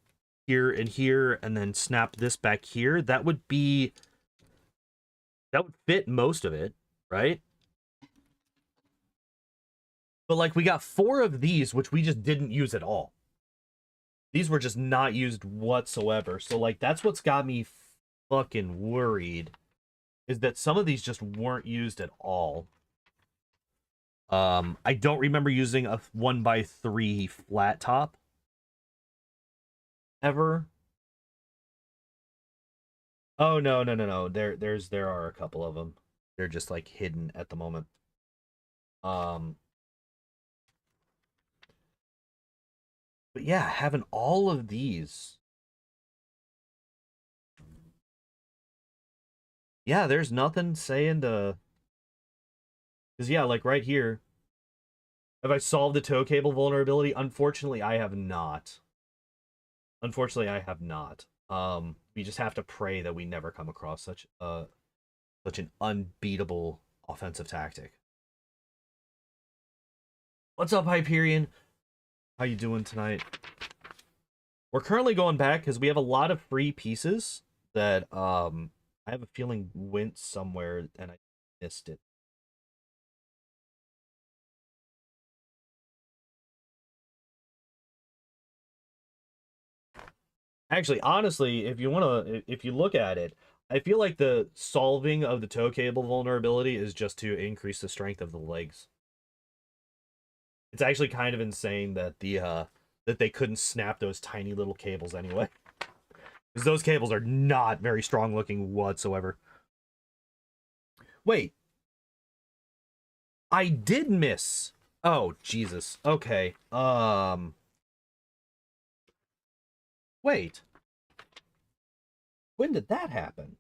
here and here, and then snap this back here. That would fit most of it, right? But, like, we got 4 of these, which we just didn't use at all. These were just not used whatsoever. So, like, that's what's got me fucking worried, is that some of these just weren't used at all. I don't remember using a 1x3 flat top ever. Oh, no. There are a couple of them. They're just, like, hidden at the moment. But yeah, having all of these. Yeah, there's nothing saying to... Because, yeah, like, right here. Have I solved the tow cable vulnerability? Unfortunately, I have not. Unfortunately, I have not. We just have to pray that we never come across such an unbeatable offensive tactic. What's up, Hyperion? How you doing tonight? We're currently going back because we have a lot of free pieces that I have a feeling went somewhere and I missed it. Actually, honestly, if you look at it, I feel like the solving of the tow cable vulnerability is just to increase the strength of the legs. It's actually kind of insane that that they couldn't snap those tiny little cables anyway. Because those cables are not very strong looking whatsoever. Wait. I did miss. Oh, Jesus. Okay. Wait. When did that happen?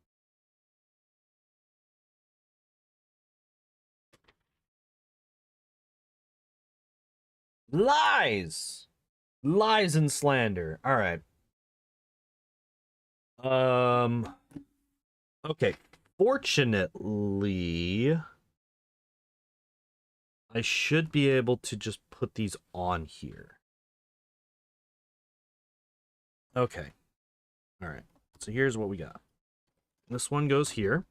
Lies! Lies and slander. All right. Okay. Fortunately, I should be able to just put these on here. Okay. All right. So here's what we got. This one goes here.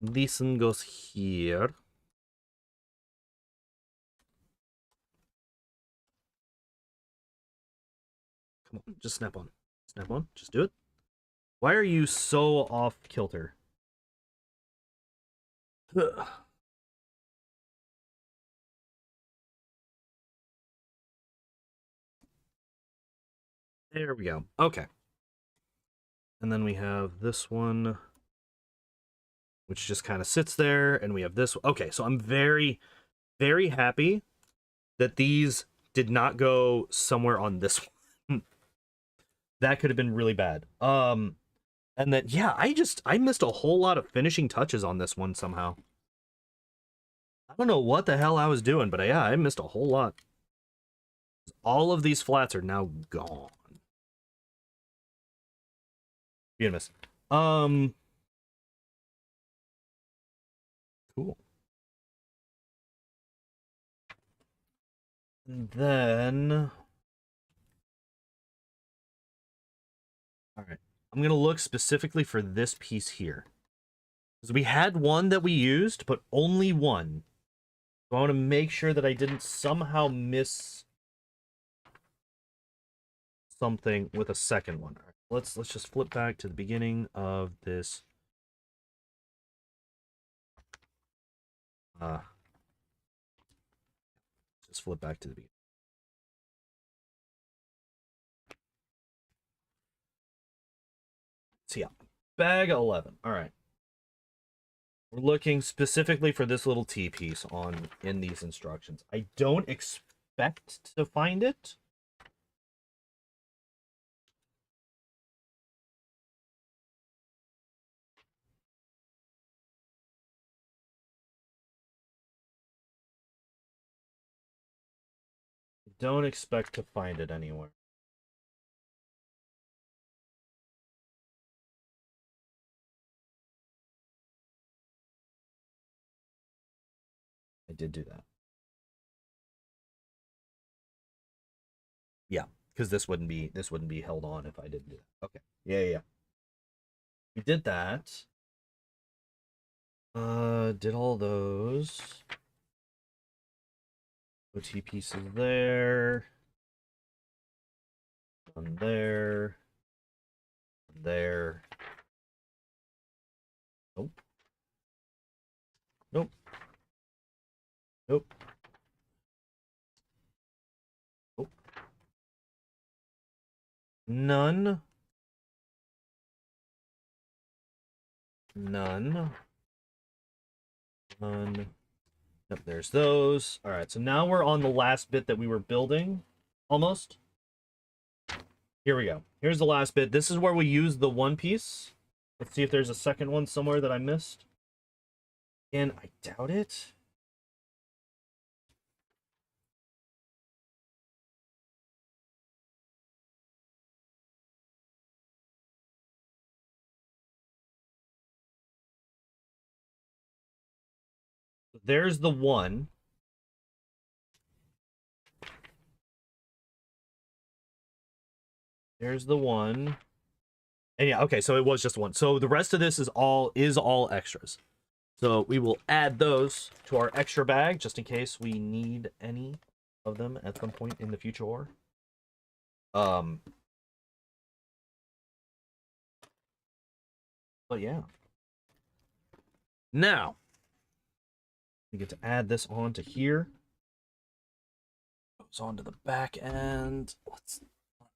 This one goes here. Come on, just snap on. Snap on. Just do it. Why are you so off kilter? Ugh. There we go. Okay. And then we have this one, which just kind of sits there, and we have this. Okay, so I'm very, very happy that these did not go somewhere on this one. That could have been really bad. And then, yeah, I missed a whole lot of finishing touches on this one somehow. I don't know what the hell I was doing, but yeah, I missed a whole lot. All of these flats are now gone. You miss. Cool. And then, all right, I'm gonna look specifically for this piece here. Because we had one that we used, but only one. So I want to make sure that I didn't somehow miss something with a second one. All right, let's just flip back to the beginning of this. Just flip back to the beginning. So yeah, bag 11. All right. We're looking specifically for this little T piece on in these instructions. I don't expect to find it. Don't expect to find it anywhere. I did do that. Yeah, because this wouldn't be held on if I didn't do that. Okay. Yeah. We did that. Did all those. OT pieces there. One there. There. Nope. Nope. Nope. Nope. None. None. None. Yep, there's those. All right, so now we're on the last bit that we were building, almost. Here we go. Here's the last bit. This is where we use the one piece. Let's see if there's a second one somewhere that I missed. And I doubt it. There's the one. There's the one. And yeah, okay, so it was just one. So the rest of this is all extras. So we will add those to our extra bag just in case we need any of them at some point in the future. But yeah. Now we get to add this onto here. Goes onto the back end. Let's not put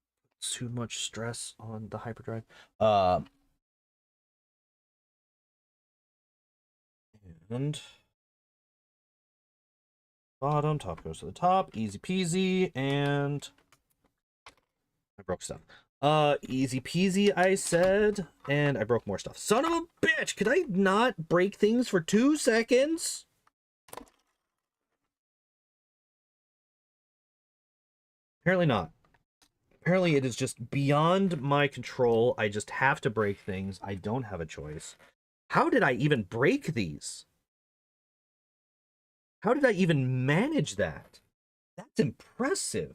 too much stress on the hyperdrive. And bottom, top goes to the top, easy peasy, and I broke stuff. Easy peasy, I said, and I broke more stuff. Son of a bitch! Could I not break things for 2 seconds? Apparently not. Apparently it is just beyond my control. I just have to break things. I don't have a choice. How did I even break these? How did I even manage that? That's impressive.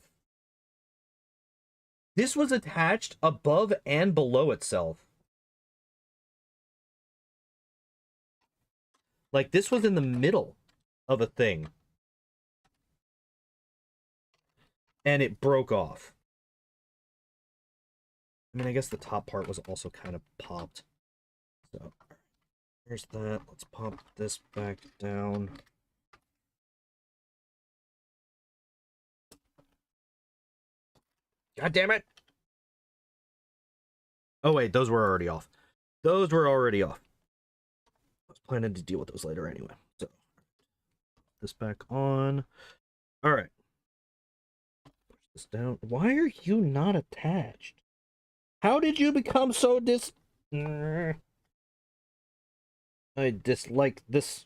This was attached above and below itself. Like, this was in the middle of a thing. And it broke off. I mean, I guess the top part was also kind of popped. So, there's that. Let's pop this back down. God damn it! Oh, wait, those were already off. Those were already off. I was planning to deal with those later anyway. So, this back on. All right. Push this down. Why are you not attached? How did you become so I dislike this.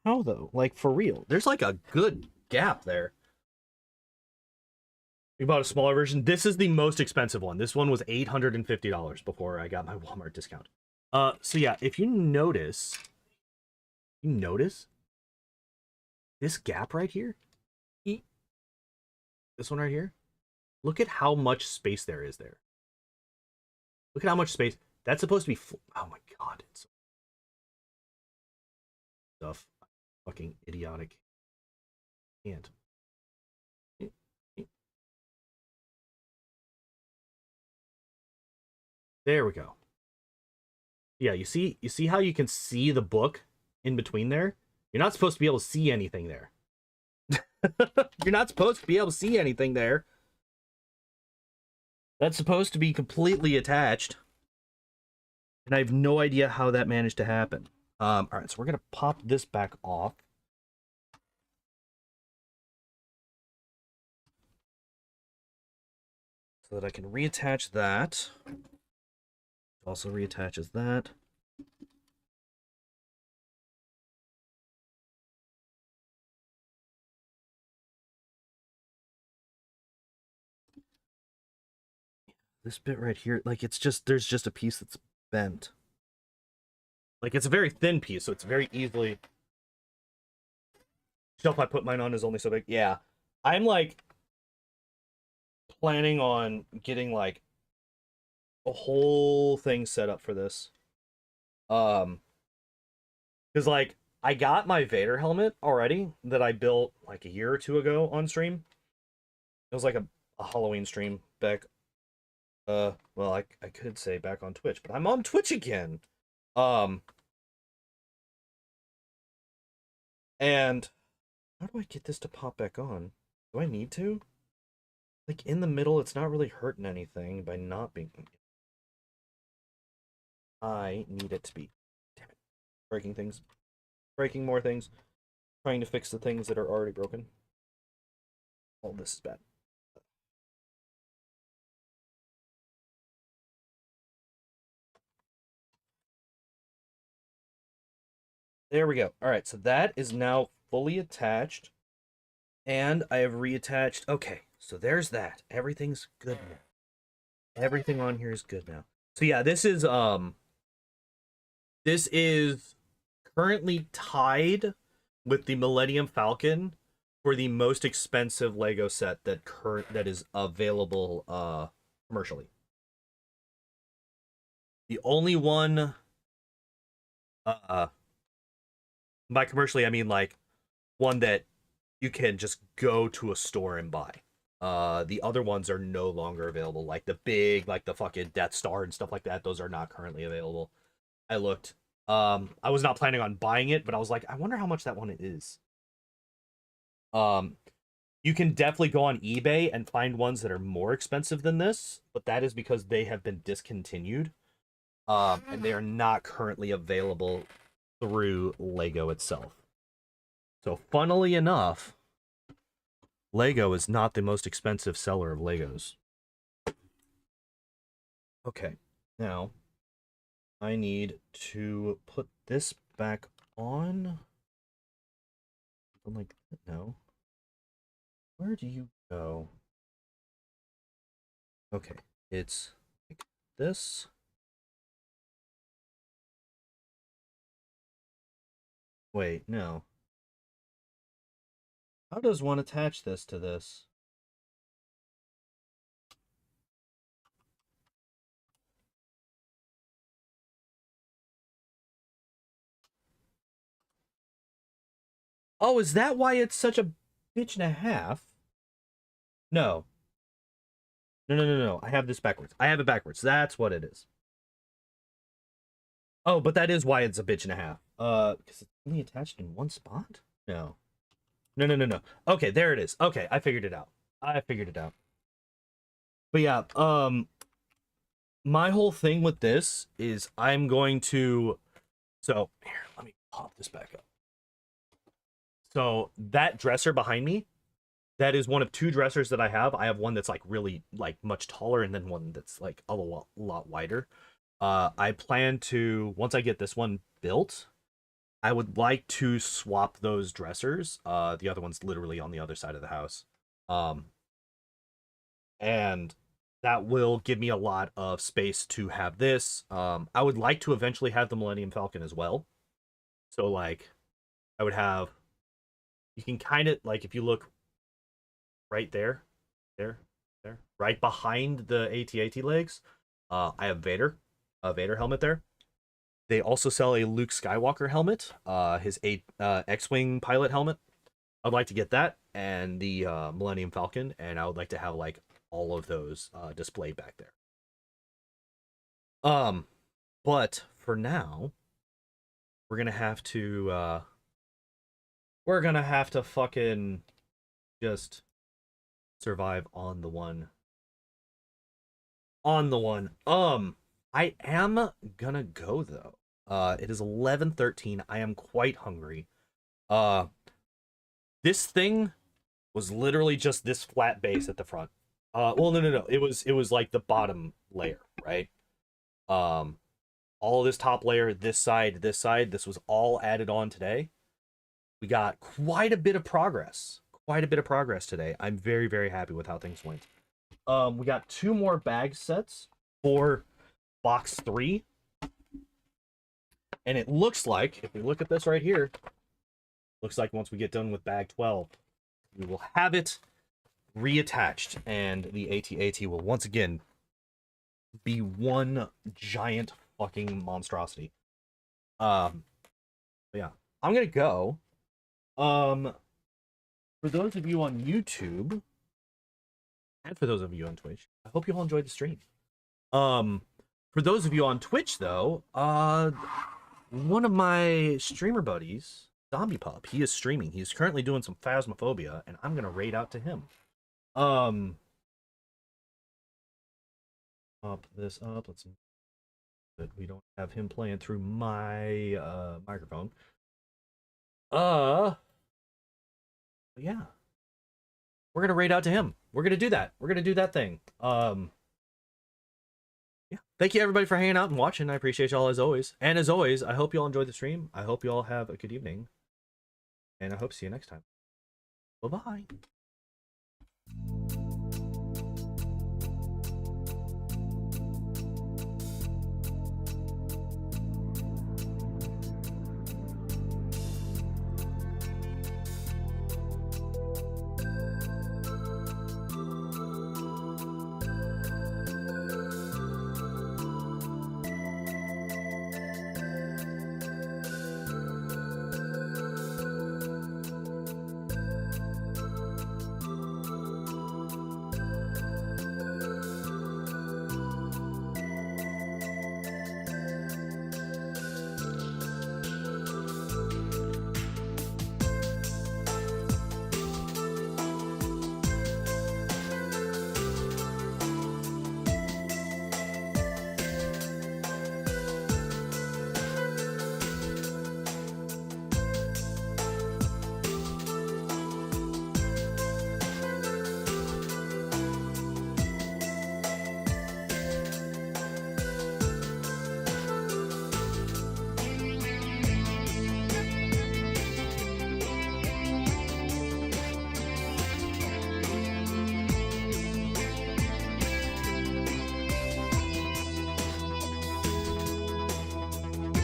How though? Like, for real? There's like a good gap there. We bought a smaller version. This is the most expensive one. This one was $850 before I got my Walmart discount. So yeah, if you notice this gap right here, this one right here. Look at how much space there is there. Look at how much space. That's supposed to be. Oh my god, it's stuff. Fucking idiotic. And there we go. Yeah, you see how you can see the book in between there? You're not supposed to be able to see anything there. You're not supposed to be able to see anything there. That's supposed to be completely attached. And I have no idea how that managed to happen. All right, so we're gonna pop this back off. So that I can reattach that. Also reattaches that. This bit right here, like it's just, there's just a piece that's bent. Like it's a very thin piece, so it's very easily. Shelf I put mine on is only so big. Yeah. I'm like planning on getting like a whole thing set up for this. Because like I got my Vader helmet already that I built like a year or two ago on stream. It was like a Halloween stream back. Well, I could say back on Twitch, but I'm on Twitch again. Um, and how do I get this to pop back on? Do I need to? Like in the middle, it's not really hurting anything by not being. I need it to be. Damn it. Breaking things. Breaking more things. Trying to fix the things that are already broken. Oh, this is bad. There we go. All right, so that is now fully attached. And I have reattached. Okay, so there's that. Everything's good now. Everything on here is good now. So yeah, this is currently tied with the Millennium Falcon for the most expensive Lego set that is available commercially. The only one by commercially I mean like one that you can just go to a store and buy. The other ones are no longer available. Like the big, like the fucking Death Star and stuff like that. Those are not currently available. I looked. I was not planning on buying it, but I was like, I wonder how much that one is. Um, you can definitely go on eBay and find ones that are more expensive than this, but that is because they have been discontinued. And they are not currently available through Lego itself. So, funnily enough, Lego is not the most expensive seller of Legos. Okay, now I need to put this back on. Like, no. Where do you go? Okay, it's like this. Wait, no. How does one attach this to this? Oh, is that why it's such a bitch and a half? No. No. I have this backwards. I have it backwards. That's what it is. Oh, but that is why it's a bitch and a half. Because it's only attached in one spot? No. No. Okay, there it is. Okay, I figured it out. I figured it out. But yeah, my whole thing with this is I'm going to. So here, let me pop this back up. So that dresser behind me, that is one of two dressers that I have. I have one that's like really like much taller, and then one that's like a lot wider. I plan to, once I get this one built, I would like to swap those dressers. The other one's literally on the other side of the house. Um, and that will give me a lot of space to have this. I would like to eventually have the Millennium Falcon as well. So like, I would have. You can kind of like if you look right there, there, there, right behind the AT-AT legs. I have Vader, a Vader helmet there. They also sell a Luke Skywalker helmet, his X-wing pilot helmet. I'd like to get that and the Millennium Falcon, and I would like to have like all of those displayed back there. But for now, we're gonna have to fucking just survive on the one. On the one. I am gonna go though. It is 11:13. I am quite hungry. Uh, this thing was literally just this flat base at the front. Well, no. It was like the bottom layer, right? Um, all of this top layer, this side, this side. This was all added on today. We got quite a bit of progress. Quite a bit of progress today. I'm very, very happy with how things went. We got 2 more bag sets for box 3. And it looks like, if we look at this right here, looks like once we get done with bag 12, we will have it reattached, and the AT-AT will once again be one giant fucking monstrosity. Yeah, I'm gonna go. For those of you on YouTube, and for those of you on Twitch, I hope you all enjoyed the stream. For those of you on Twitch, though, one of my streamer buddies, Zombie Pup, he is streaming. He's currently doing some Phasmophobia, and I'm gonna raid out to him. Up this up. Let's. But we don't have him playing through my microphone. Yeah. We're gonna raid out to him. We're gonna do that. We're gonna do that thing. Yeah. Thank you everybody for hanging out and watching. I appreciate y'all as always. And as always, I hope you all enjoyed the stream. I hope you all have a good evening. And I hope to see you next time. Bye-bye.